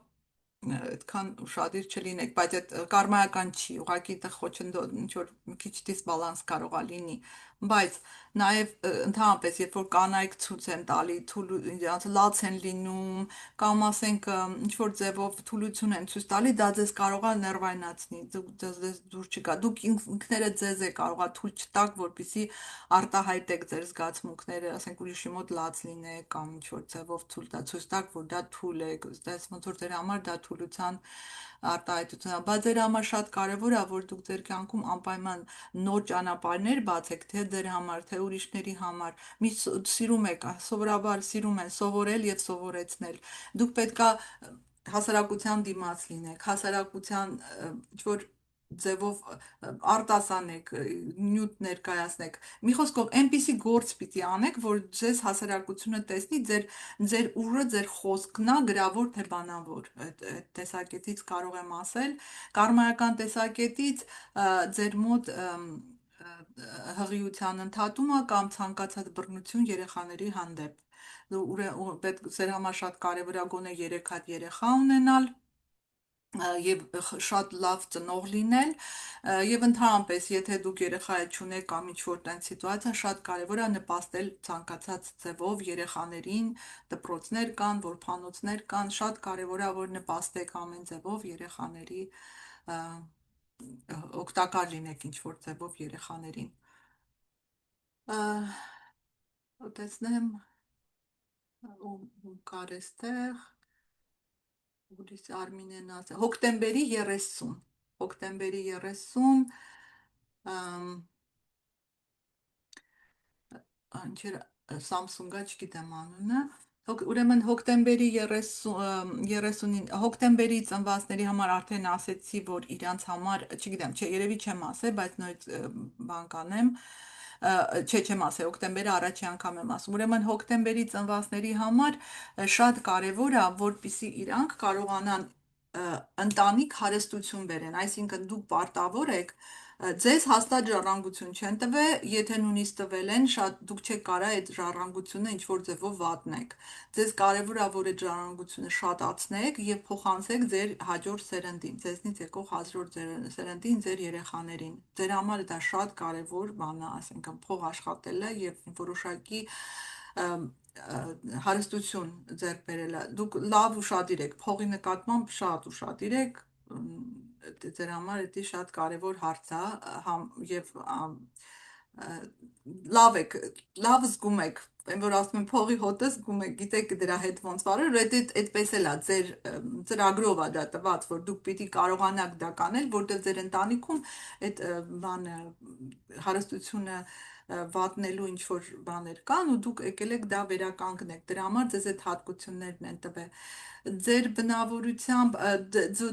[SPEAKER 1] այդքան ուշադիր չլինեք, բայց այդ կարմայական չի, ուղղակի դա խոչընդոտ ինչ որ մի քիչ դիսբալանս կարող է լինի, բայց նաև ընդհանրապես երբ որ կանայք ցույց են տալի, իրանց լաց են լինում, կամ ասենք ինչ որ ձևով թուլություն են ցույց տալի, դա ձեզ կարող է ներվայնացնի, ձեզ դուր չգա, դուք ինքներդ ձեզ է կարող է թույլ չտաք, որպեսզի արտահայտեք ձեր զգացմունքները, ասենք ուրիշի մոտ լաց լինեք կամ ինչ որ ձևով ցույց տաք, որ դա թույլ է, դες ոնց որ ձեր համար դա թուլության արտահայտություն է, բայց ձեր համար շատ կարևոր է, որ դուք ձեր կյանքում անպայման նոր ճանապարհներ բացեք, թե ձեր համար, թե ուրիշների համար, սիրում եք, սովորաբար սիրում են սովորել եւ սովորեցնել, դուք պետքա հասարակության դիմաց լինեք, հասարակության ինչ որ ձևով արտասանեք, նյութ ներկայացնեք։ Մի խոսքով, այնպիսի գործ պիտի անեք, որ ձեզ հասարակությունը տեսնի, ձեր ուժը, ձեր խոսքն է գրավոր թե բանավոր։ Այդ տեսակետից կարող եմ ասել, կարմայական տեսակետից ձեր մոտ հղիության ընդհատումը կամ ցանկացած բռնություն երեխաների հանդեպ։ Պետք ձեր համար շատ կարևոր է գոնե 3 հատ երեխա ունենալ եւ շատ լավ ծնող լինել եւ ընդհանրապես եթե դուք երեխա չունեք կամ ինչ որ տենց սիտուացիա շատ կարեւոր է նպաստել ցանկացած ձևով երեխաներին, դպրոցներ կան, որբանոցներ կան, շատ կարեւոր է որ նպաստեք ամեն ձևով երեխաների օգտակար լինեք ինչ որ ձևով երեխաներին։ Տեսնեմ ու կար էստեղ ուրիշ Արմինեն ասել հոկտեմբերի 30 ինչ Samsung-ը չգիտեմ անունը ուրեմն հոկտեմբերի 30-ին հոկտեմբերի ծնվածների համար արդեն ասեցի որ իրանց համար չգիտեմ չէ երևի չեմ ասել բայց նույն բան կանեմ չեմ ասել հոկտեմբերի առաջի անգամ եմ ասում ուրեմն հոկտեմբերի ծնվածների համար շատ կարևոր է որպեսզի իրանք կարողանան ընտանիք հարստություն բերեն այսինքն դուք պարտավոր եք ձեզ հաստատ ժառանգություն չեն տվել եթե նույնիսկ տվել են շատ դուք չեք կարա այդ ժառանգությունը ինչ որ ձևով վատնեք ձեզ կարևոր է որ այդ ժառանգությունը շատացնեք եւ փոխանցեք ձեր հաջորդ սերնդին ձեզնից եկող հաջորդ սերնդին ձեր երեխաներին ձեր համար դա շատ կարևոր բան է ասենք փող աշխատելը եւ որոշակի հարստություն ձեռք բերելը դուք լավ ուշադիր եք փողի նկատմամբ շատ ուշադիր եք ձեր համար դա շատ կարևոր հարց է եւ լավ զգում եք այն որ ասում են փողի հոտը զգում եք գիտեք դրա հետ ոնց վարել այդպես էլ է ձեր ծրագրով է դա տված որ դուք պիտի կարողանաք դա կանել որտեղ ձեր ընտանիքում այդ բանը հարստությունը վատնելու ինչ որ բաներ կան ու դուք եկել եք դա վերականգնեք դրա համար ձեզ այդ հատկություններն են տվել ձեր բնավորությամբ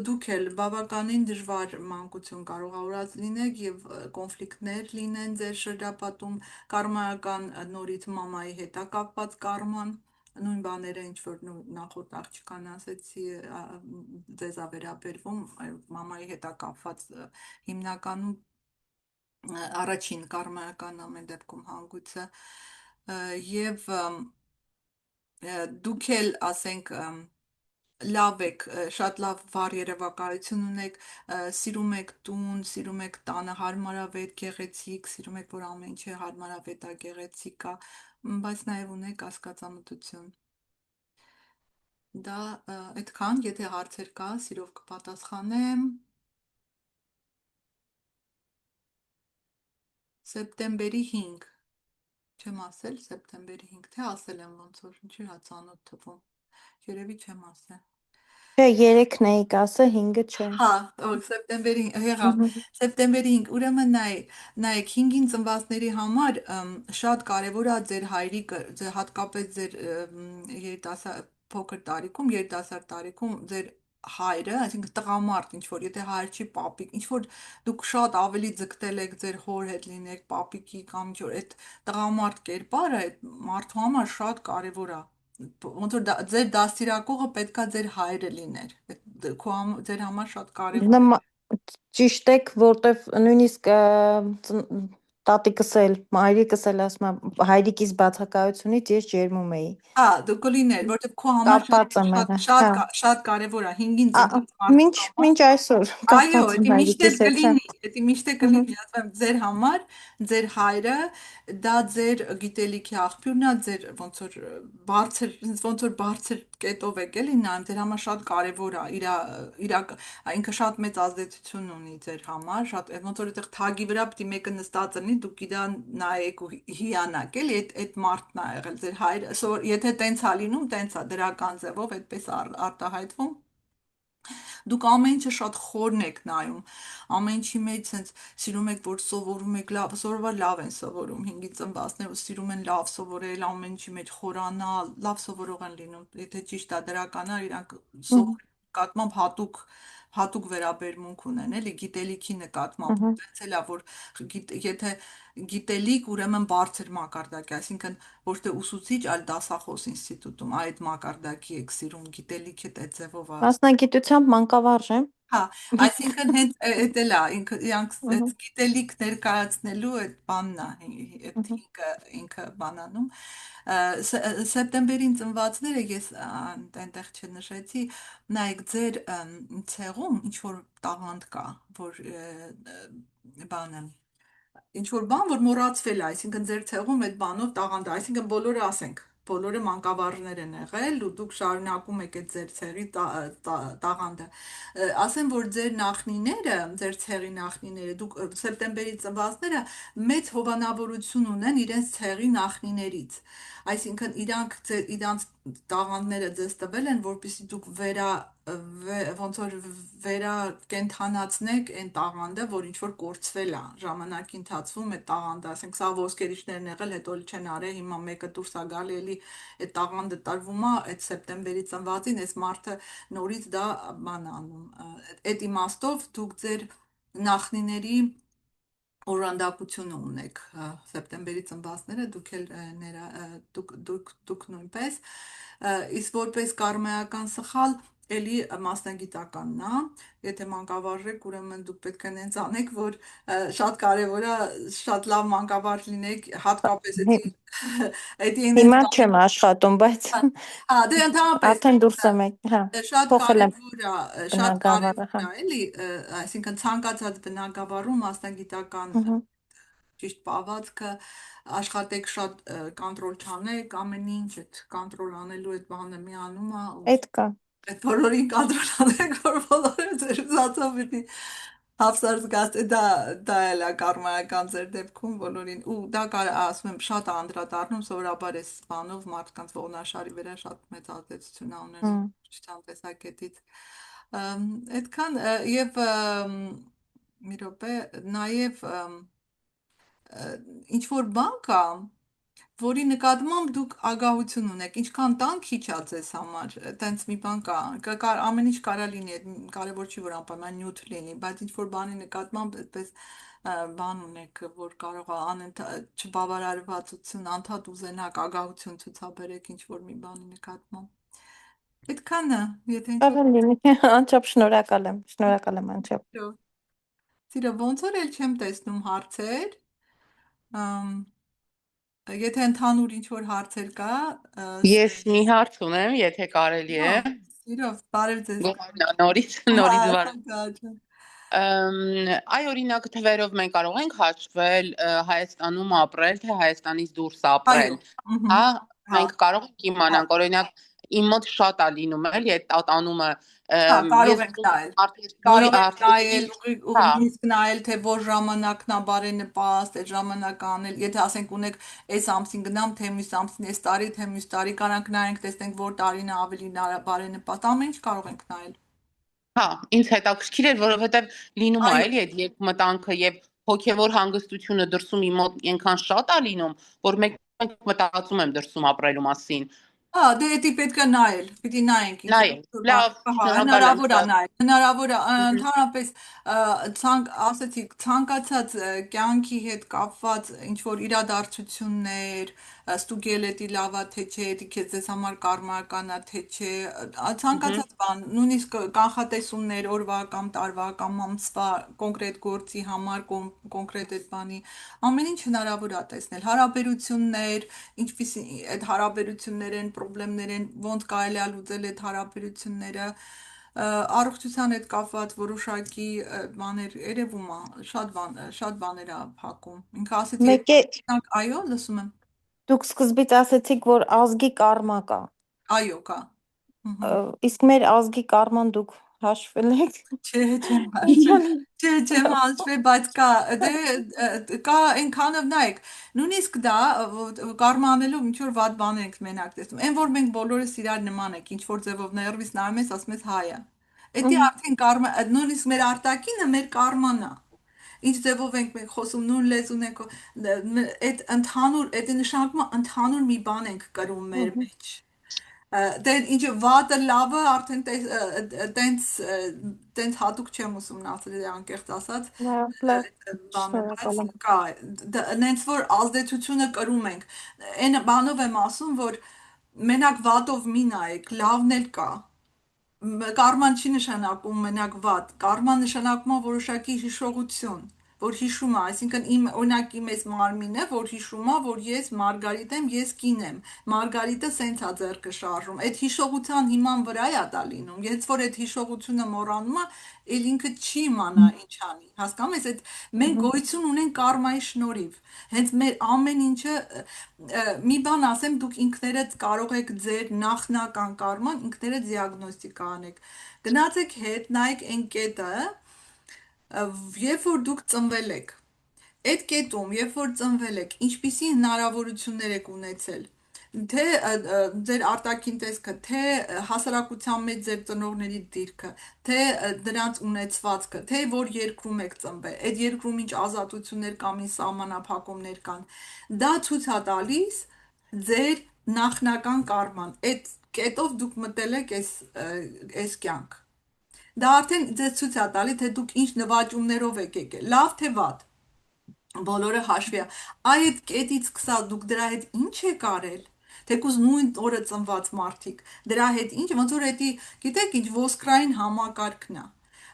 [SPEAKER 1] դուք էլ բավականին դժվար մանկություն կարողավորած լինեք եւ կոնֆլիկտներ լինեն ձեր շրջապատում կարմայական նորից մամայի հետ է կապված կարման նույն բաները ինչ որ նախորդ աղջկան ասեցի ձեզ վերաբերվում մամայի հետ է կապված հիմնականում առաջին կարմայական ամեն դեպքում հանգույցը եւ դուք էլ ասենք լավ եք, շատ լավ վառ երևակայություն ունեք, սիրում եք տուն, սիրում եք տանը հարմարավետ, գեղեցիկ, սիրում եք, որ ամեն ինչը հարմարավետ է, գեղեցիկ է, բայց նաև ունեք կասկածամտություն։ Դա այդքան, եթե հարցեր կա, սիրով կպատասխանեմ։ Սեպտեմբերի 5, չեմ ասել սեպտեմբերի 5, թե ասել եմ ոնց որ, ինչի հա ծանոթ թվում, երևի չեմ ասել։
[SPEAKER 9] Չէ, 3-ն էիք ասը, 5-ը չէ։
[SPEAKER 1] Հա, սեպտեմբերի եղավ, սեպտեմբերի 5, ուրեմն նայեք 5-ին ծնվածների համար շատ կարևոր է ձեր հայրիկը, հատկապես ձեր փոքր տարիքում, երիտասարդ տարիքում ձեր հայրը, այսինքն տղամարդ, ինչ որ, եթե հայր չի պապիկ, ինչ որ դուք շատ ավելի ձգտել եք ձեր հոր հետ լինեք, պապիկի կամ ինչ որ այդ տղամարդ կերպարը այդ մարդու համար շատ կարևոր է։ Ոնց որ ձեր դաստիարակողը պետքա ձեր հայրը լիներ։ Ձեր համար շատ կարևոր է։
[SPEAKER 9] Ճիշտ եք, որտեվ նույնիսկ տատիկս էլ, մայրիկս էլ ասում է, հայրիկիս բացակայությունից ես ջերմում էի։
[SPEAKER 1] Հա, դու կլիներ, որտեվ քո համար շատ կարևոր է 5-ին ծնված մարդու համար։
[SPEAKER 9] Մինչ այսօր
[SPEAKER 1] Այո,
[SPEAKER 9] կապված եմ հայրիկիս հետ։
[SPEAKER 1] դա միշտ կլինի, ասում ձեր համար, ձեր հայրը, դա ձեր գիտելիքի աղբյուրն է, ձեր ոնց որ բարձր կետով եք էլի նայում, ձեր համար շատ կարևոր է, ինքը շատ մեծ ազդեցություն ունի ձեր համար, շատ ոնց որ այդտեղ թագի վրա պիտի մեկը նստած լինի, դուք իրան նայեք ու հիանաք, էլի այդ մարդն է եղել ձեր հայրը, եթե տենց է լինում, տենց է դրական ձևով այդպես արտահայտվում։ Դուք ամեն ինչը շատ խորն եք նայում, ամեն ինչի մեջ sense սիրում եք, որ սովորում եք լավ, սովորવા լավ են սովորում 5-ի ծնվածները, սիրում են լավ սովորել, ամեն ինչի մեջ խորանալ, լավ սովորող են լինում, եթե ճիշտ է դրական է, իրանք սովորելու նկատմամբ հատուկ վերաբերմունք ունեն, էլի գիտելիքի նկատմամբ, այնց էլ է, որ եթե գիտելիք, ուրեմն բարձր մակարդակի, այսինքն ոչ թե ուսուցիչ, այլ դասախոս ինստիտուտում, այդ մակարդակի եք սիրում, գիտելիքը այդ ձևով է։
[SPEAKER 9] Մասնագիտությամբ մանկավարժ եմ։
[SPEAKER 1] Հա, այսինքն հենց էդ էլ է, իրանք այդ գիտելիք ներկայացնելու այդ բանն է, այդ ինքը բանանում։ Սեպտեմբերին ծնվածները ես այնտեղ չնշեցի, նայեք ձեր ցեղում ինչ որ տաղանդ կա, որ բանը ինչ որ բան, որ մոռացվել է, այսինքն ձեր ցեղում այդ բանով տաղանդ է, այսինքն բոլորը ասենք, բոլորը մանկավարժներ են եղել ու դուք շարունակում եք այդ ձեր ցեղի տաղանդը։ Ասեմ, որ ձեր նախնիները, ձեր ցեղի նախնիները, դուք սեպտեմբերի ծնվածները մեծ հովանավորություն ունեն իրենց ցեղի նախնիներից։ Այսինքն իրանց տաղանդները ձեզ տվել են, որպեսզի դուք ոնց որ վերակենդանացնեք այն տաղանդը, որ ինչ որ կորցվել է ժամանակի ընթացքում այդ տաղանդը, ասենք սա ոսկերիչներն եղել, հետո էլ չեն արել, հիմա մեկը դուրս է գալի, էլի այդ տաղանդը տրվում է այդ սեպտեմբերի ծնվածին, այս մարդը նորից դա բան անում։ Այդ իմաստով դուք ձեր նախնիների օժանդակությունը ունեք սեպտեմբերի ծնվածները, դուք նույնպես, իսկ որպես կարմայական սխալ էլի մասնագիտականն է, եթե մանկավարժ եք, ուրեմն դուք պետք է նենց անեք, որ շատ կարևոր է շատ լավ մանկավարժ լինեք, հատկապես
[SPEAKER 9] Հիմա չեմ աշխատում, բայց
[SPEAKER 1] հա, դե ընդհանրապես
[SPEAKER 9] արդեն դուրս եմ եկել, հա,
[SPEAKER 1] շատ
[SPEAKER 9] փոխել եմ
[SPEAKER 1] կարևոր է, էլի, այսինքն ցանկացած բնագավառում մասնագիտական ճիշտ պահվածքը, աշխատեք շատ կոնտրոլ չանեք, ամեն ինչ այդ կոնտրոլ անելու այդ բանը մի անում է ու
[SPEAKER 9] այդ կա։
[SPEAKER 1] Այդ բոլորին կոնտրոլ անեք, որ բոլորը ձեր ուզածով պիտի հավասար զգացի, դա էլ է կարմայական ձեր դեպքում բոլորին, ու դա ասում եմ շատ անդրադառնում, սովորաբար այս բանով մարդկանց ողնաշարի վրա շատ մեծ ազդեցություն է ունենում ճիշտան տեսակետից։ Այդքան եւ մի րոպե նաեւ ինչ որ բան կա, որի նկատմամբ դուք ագահություն ունեք, ինչքան տան քիչ է ձեզ համար, տենց մի բան կա, ամեն ինչ կարա լինի, կարևոր չի որ անպայման նյութ լինի, բայց ինչ որ բանի նկատմամբ այդպես բան ունեք, որ կարող է չբավարարվածություն, անդադ ուզենաք ագահություն ցուցաբերեք ինչ որ մի բանի նկատմամբ։ Այդքանը, եթե ինչ որ
[SPEAKER 9] Կարող լինի, անչափ շնորհակալ եմ, անչափ։
[SPEAKER 1] Սիրո, ոնց որ էլ չեմ տեսնում հարցեր, եթե ընդհանուր ինչ որ հարցեր կա,
[SPEAKER 2] Ես մի հարց ունեմ, եթե կարելի է։
[SPEAKER 1] Սիրով, բարև ձեզ։
[SPEAKER 2] Նորից վար։
[SPEAKER 1] Գաճ։
[SPEAKER 2] Այ օրինակ թվերով մենք կարող ենք հաշվել Հայաստանում ապրել, թե Հայաստանից դուրս ապրել։ Հա, մենք կարող ենք իմանանք, օրինակ իմ մոտ շատ է լինում էլի այդ տատանումը
[SPEAKER 1] կարող ենք նայել։ Կարող ենք նայել, նույնիսկ նայել, թե որ ժամանակն է բարենպաստ, այդ ժամանակ անել, եթե ասենք ունեք այս ամսին գնամ, թե մյուս ամսին, այս տարի, թե մյուս տարի, կարանք նայենք, տեսնենք որ տարին է ավելի բարենպաստ, ամեն ինչ կարող ենք նայել։
[SPEAKER 2] Հա, ինձ հետաքրքիր էր, որովհետև լինում է էլի այդ երկմտանքը եւ հոգեվոր հանգստությունը դրսում իմ մոտ այնքան շատ է լինում, որ մեկ մտածում եմ դրսում ապրելու մասին։
[SPEAKER 1] Հա, դե էդի պետք է նայել, պիտի նայենք ինչ
[SPEAKER 2] լավ,
[SPEAKER 1] հնարավոր է նայել, հնարավոր է, ընդհանրապես ասեցիք, ցանկացած կյանքի հետ կապված ինչ որ իրադարձություններ, ստուգել էդի լավա թե չէ, էդի քեզ համար կարմական է թե չէ, ցանկացած բան, նույնիսկ կանխատեսումներ օրվա կամ տարվա կամ ամսվա կոնկրետ գործի համար, կոնկրետ այդ բանի, ամեն ինչ հնարավոր է տեսնել, հարաբերություններ, ինչպիսի այդ հարաբերություններ են, պրոբլեմներ են, ոնց կարելի է լուծել այդ հարաբերությունները, առողջության հետ կապված որոշակի բաներ երևում է, շատ բաներ է փակում։ Ինքը ասեցի, այո, լսում եմ։
[SPEAKER 9] Դուք սկզբից ասեցիք, որ ազգի կարմա կա։
[SPEAKER 1] Այո, կա։
[SPEAKER 9] Իսկ մեր ազգի կարման դուք հաշվել եք։
[SPEAKER 1] Չէ, չեմ հաշվել։ Չէ, չեմ հաշվել, բայց կա, դե կա այնքանով նայեք, նույնիսկ դա կարմա անելով ինչ որ վատ բաներ ենք մենակ տեսնում։ Այն որ մենք բոլորս իրար նման ենք, ինչ որ ձևով ներվից նայում ես, ասում ես հայ է։ Էդի արդեն կարմա, նույնիսկ մեր արտակինը մեր կարման է։ Ինչ ձևով ենք մենք խոսում, նույն լեզուն ենք, այդ ընդհանուր, այդ նշանակում է ընդհանուր մի բան ենք կրում մեր մեջ։ Դե ինչ վատը լավը արդեն տենց հատուկ չեմ ուսումնասիրել անկեղծ ասած բանը, բայց կա նենց որ ազդեցությունը կրում ենք այն բանով եմ ասում որ մենակ վատով մի նայեք լավն էլ կա կարման չի նշանակում մենակ վատ կարման նշանակում է որոշակի հիշողություն որ հիշում է, այսինքն օրինակ իմ այս մարմինը, որ հիշում է, որ ես Մարգարիտ եմ, ես կին եմ, Մարգարիտը սենց է ձեռքը շարժում, այդ հիշողության հիման վրա է դա լինում, երբ որ այդ հիշողությունը մոռանում է, էլ ինքը չի իմանա ինչ անի, հասկանում ես, այդ մենք գոյություն ունենք կարմայի շնորհիվ, հենց մեր ամեն ինչը, մի բան ասեմ, դուք ինքներդ կարող եք ձեր նախնական կարման ինքներդ դիագնոստիկա անեք, գնացեք հետ, նայեք այն կետը, երբ որ դուք ծնվել եք, այդ կետում, երբ որ ծնվել եք, ինչպիսի հնարավորություններ եք ունեցել, թե ձեր արտաքին տեսքը, թե հասարակության մեջ ձեր ծնողների դիրքը, թե դրանց ունեցվածքը, թե որ երկրում եք ծնվել, այդ երկրում ինչ ազատություններ կամ ինչ սահմանափակումներ կան, դա ցույց է տալիս ձեր նախնական կարման, այդ կետով դուք մտել եք այս կյանք։ Դա արդեն ձեզ ցույց է տալի, թե դուք ինչ նվաճումներով եք եկել, լավ թե վատ, բոլորը հաշվի է, այդ կետից սկսած դուք դրա հետ ինչ եք արել, թեկուզ նույն օրը ծնված մարդիկ, դրա հետ ինչ, ոնց որ էդի, գիտեք ինչ, ոսկրային համակարգն է,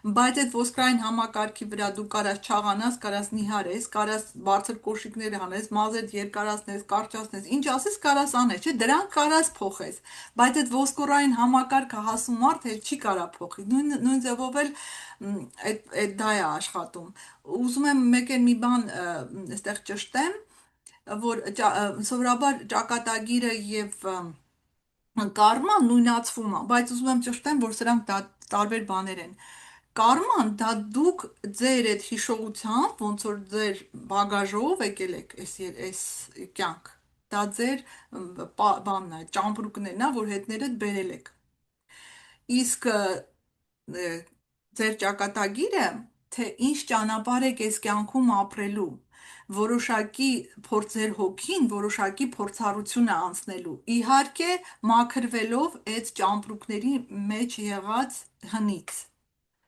[SPEAKER 1] բայց այդ ոսկրային համակարգի վրա դու կարաս չաղանաս, կարաս նիհարես, կարաս բարձր կոշիկներ հանես, մազեր երկարացնես, կարճացնես, ինչ ասես կարաս անես, չէ, դրանք կարաս փոխես, բայց այդ ոսկորային համակարգը հասուն մարդ էլ չի կարա փոխի, նույն ձևով էլ այդ դա է աշխատում, ուզում եմ մեկ էլ մի բան այստեղ ճշտեմ, որ սովորաբար ճակատագիրը եւ կարման նույնացվում է, բայց ուզում եմ ճշտեմ, որ սրանք տարբեր բաներ են։ Կարման դա դուք ձեր այդ հիշողությամբ, ոնց որ ձեր բագաժով եկել եք այս կյանք, դա ձեր բանն է, ճամպրուկներն է, որ հետներդ բերել եք։ Իսկ ձեր ճակատագիրը, թե ինչ ճանապարհ եք այս կյանքում ապրելու, որոշակի ձեր հոգին որոշակի փորձառություն է անցնելու, իհարկե մաքրվելով այդ ճամպրուկների մեջ եղած հնից,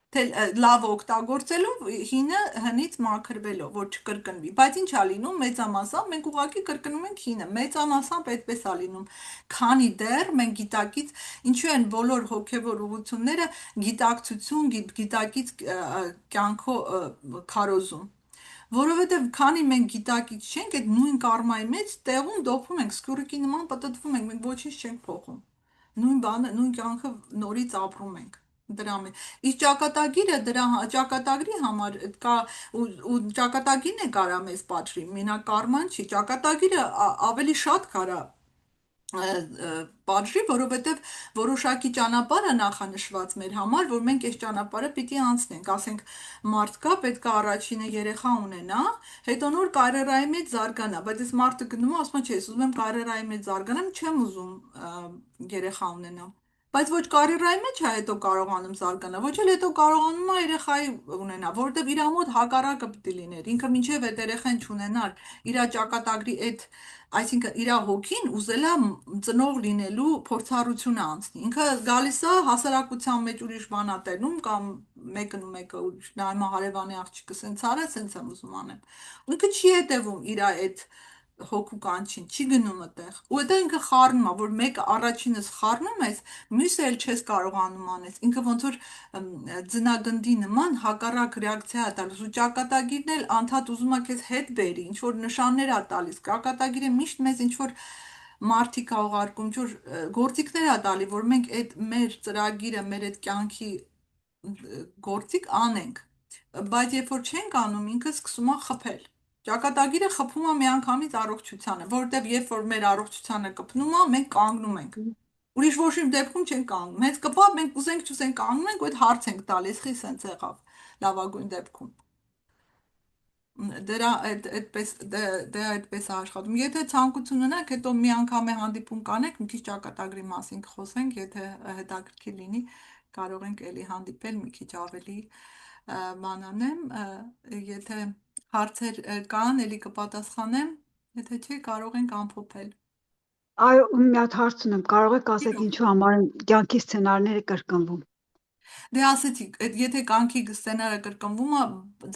[SPEAKER 1] լավ օգտագործելով հինը հնից մաքրվելով, որ չկրկնվի։ Բայց ինչ ա լինում մեծամասամբ մենք ուղղակի կրկնում ենք հինը։ Մեծամասամբ այդպես ա լինում։ Քանի դեռ մենք գիտակից ինչու են բոլոր հոգևոր ուղղությունները գիտակցություն, գիտակից կյանքով քարոզում։ Որովհետև քանի մենք գիտակից չենք, այդ նույն կարմայի մեջ տեղում դոփում ենք, սկյուրիկի նման պտտվում ենք, մենք ոչինչ չենք փոխում։ Նույն բանը, նույն կյանքը նորից ապրում ենք։ Դրա իսկ ճակատագրի համար կա ու ճակատագիրն է կարա մեզ պատժի, մենակ կարման չի, ճակատագիրը ավելի շատ կարա պատժի, որովհետև որոշակի ճանապարհ է նախանշված մեր համար, որ մենք այս ճանապարհը պիտի անցնենք, ասենք մարդ կա, պետք է առաջինը երեխա ունենա, հետո նոր կարիերայի մեջ զարգանա, բայց այս մարդը գնում է ասում է, չէ, ես ուզում եմ կարիերայի մեջ զարգանամ, չեմ ուզում երեխա ունենամ։ Բայց ոչ կարիերայի մեջ է հետո կարողանում զարգանալ, ոչ էլ հետո կարողանում է երեխայի ունենա, որովհետև իր մոտ հակառակը պիտի լիներ։ Ինքը մինչև այդ երեխան չունենար, իր ճակատագրի այդ, այսինքն իր հոգին ուզելա ծնող լինելու փորձառությունը անցնի։ Ինքը գալիս է հասարակության մեջ ուրիշ բան ա տենում կամ մեկն ու մեկը ուրիշ նայում է հարևանի աղջիկը սենց արա, սենց եմ ուզում անեմ։ Ինքը չի հետևում իր այդ հոգու կանչին, չի գնում այդտեղ։ Ու դա ինքը խառնում է, որ մեկը առաջինս խառնում ես, մյուսը էլ չես կարողանում անես։ Ինքը ոնց որ ձնագնդի նման հակառակ ռեակցիա է տալիս։ Ու ճակատագիրն էլ անդադ ուզում է քեզ հետ բերի, ինչ որ նշաններ է տալիս։ Ճակատագիրը միշտ մեզ ինչ որ մարդիկ ա ուղարկում, ինչ որ գործիքներ ա տալի, որ մենք այդ մեր ծրագիրը, մեր այդ կյանքի գործիք անենք։ Բայց երբ որ չենք անում, ինքը սկսում է խփել։ Ճակատագիրը խփում է միանգամից առողջությանը, որովհետև երբ որ մեր առողջությանը կպնում է, մենք կանգնում ենք։ Ուրիշ ոչ մի դեպքում չենք կանգնում։ Հենց կպավ մենք ուզենք չուզենք կանգնում ենք ու այդ հարց ենք տալիս, խի սենց եղավ լավագույն դեպքում։ Դրա այդպես այդպես է աշխատում։ Եթե ցանկություն ունեք, հետո մի անգամ է հանդիպում կանեք, մի քիչ ճակատագրի մասին կխոսենք, եթե հետաքրքիր լինի, կարող ենք էլի հանդիպել մի քիչ ավելի բանանեմ, եթե հարցեր կան, էլի կպատասխանեմ, եթե չէ, կարող ենք ամփոփել։
[SPEAKER 10] Այո, մի հատ հարց ունեմ, կարող եք ասեք ինչու համար են կյանքի սցենարները կրկնվում։
[SPEAKER 1] Դե ասեցի, եթե կյանքի սցենարը կրկնվում է,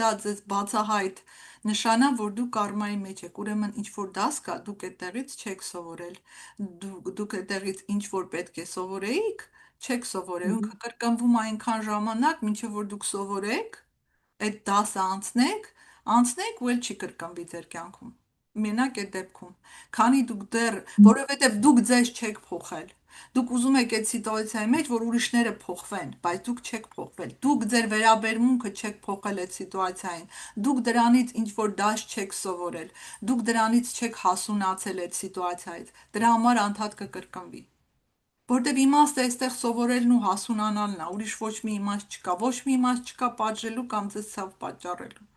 [SPEAKER 1] դա ձեզ բացահայտ նշան է, որ դու կարմայի մեջ եք, ուրեմն ինչ որ դաս կա, դուք այդտեղից չեք սովորել, դուք այդտեղից ինչ որ պետք է սովորեիք, չեք սովորել, ինքը կրկնվում է այնքան ժամանակ, մինչև որ դուք սովորեք, այդ դասը անցնեք ու էլ չի կրկնվի ձեր կյանքում։ Մենակ այդ դեպքում, քանի դուք դեռ, որովհետև դուք ձեզ չեք փոխել, դուք ուզում եք այդ սիտուացիայի մեջ, որ ուրիշները փոխվեն, բայց դուք չեք փոխվել, դուք ձեր վերաբերմունքը չեք փոխել այդ սիտուացիային, դուք դրանից ինչ որ դաս չեք սովորել, դուք դրանից չեք հասունացել այդ սիտուացիայից, դրա համար անդադ կկրկնվի։ Որտեւ իմաստը այստեղ սովորելն ու հասունանալն է, ուրիշ ոչ մի իմաստ չկա, ոչ մի իմաստ չկա պատժելու կամ ձեզ ցավ պատճառելու։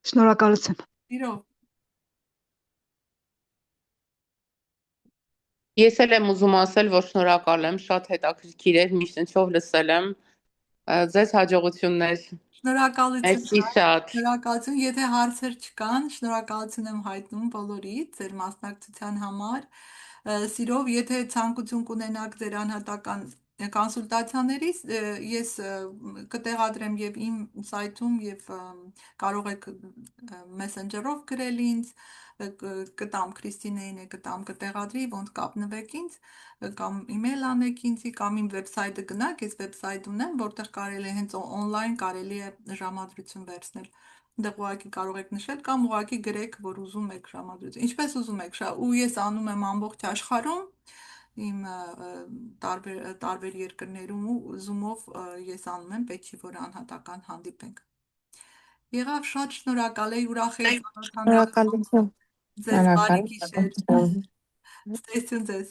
[SPEAKER 10] Շնորհակալություն։
[SPEAKER 1] Իրոք։
[SPEAKER 2] Ես էլ եմ ուզում ասել, որ շնորհակալ եմ, շատ հետաքրքիր էր, միշտ ինչով լսել եմ։ Ձեզ հաջողություններ։
[SPEAKER 1] Շնորհակալություն։
[SPEAKER 2] Merci շատ։
[SPEAKER 1] Շնորհակալություն, եթե հարցեր չկան, շնորհակալություն եմ հայտնում բոլորիդ ձեր մասնակցության համար։ Սիրով, եթե ցանկություն կունենաք ձեր անհատական կոնսուլտացիաներից, ես կտեղադրեմ եւ իմ սայթում եւ կարող եք Messenger-ով գրել ինձ, կտամ Քրիստինեին է կտամ կտեղադրի, ոնց կապնվեք ինձ, կամ email անեք ինձի, կամ իմ վեբսայթը գնաք, ես վեբսայթ ունեմ, որտեղ կարելի է հենց on-line կարելի է ժամադրություն վերցնել։ Դեռ ուղղակի կարող եք նշել կամ ուղղակի գրեք, որ ուզում եք ժամադրություն։ Ինչպես ուզում եք, ու ես անում եմ ամբողջ աշխարհում, իմ տարբեր երկրներում ու Zoom-ով ես անում եմ, պետք չի որ անհատական հանդիպենք։ Եղավ, շատ շնորհակալ եմ, ուրախ եմ ծանոթանալ։
[SPEAKER 9] Շնորհակալություն։
[SPEAKER 1] Ձեզ բարի գիշեր։ Ստեսություն ձեզ։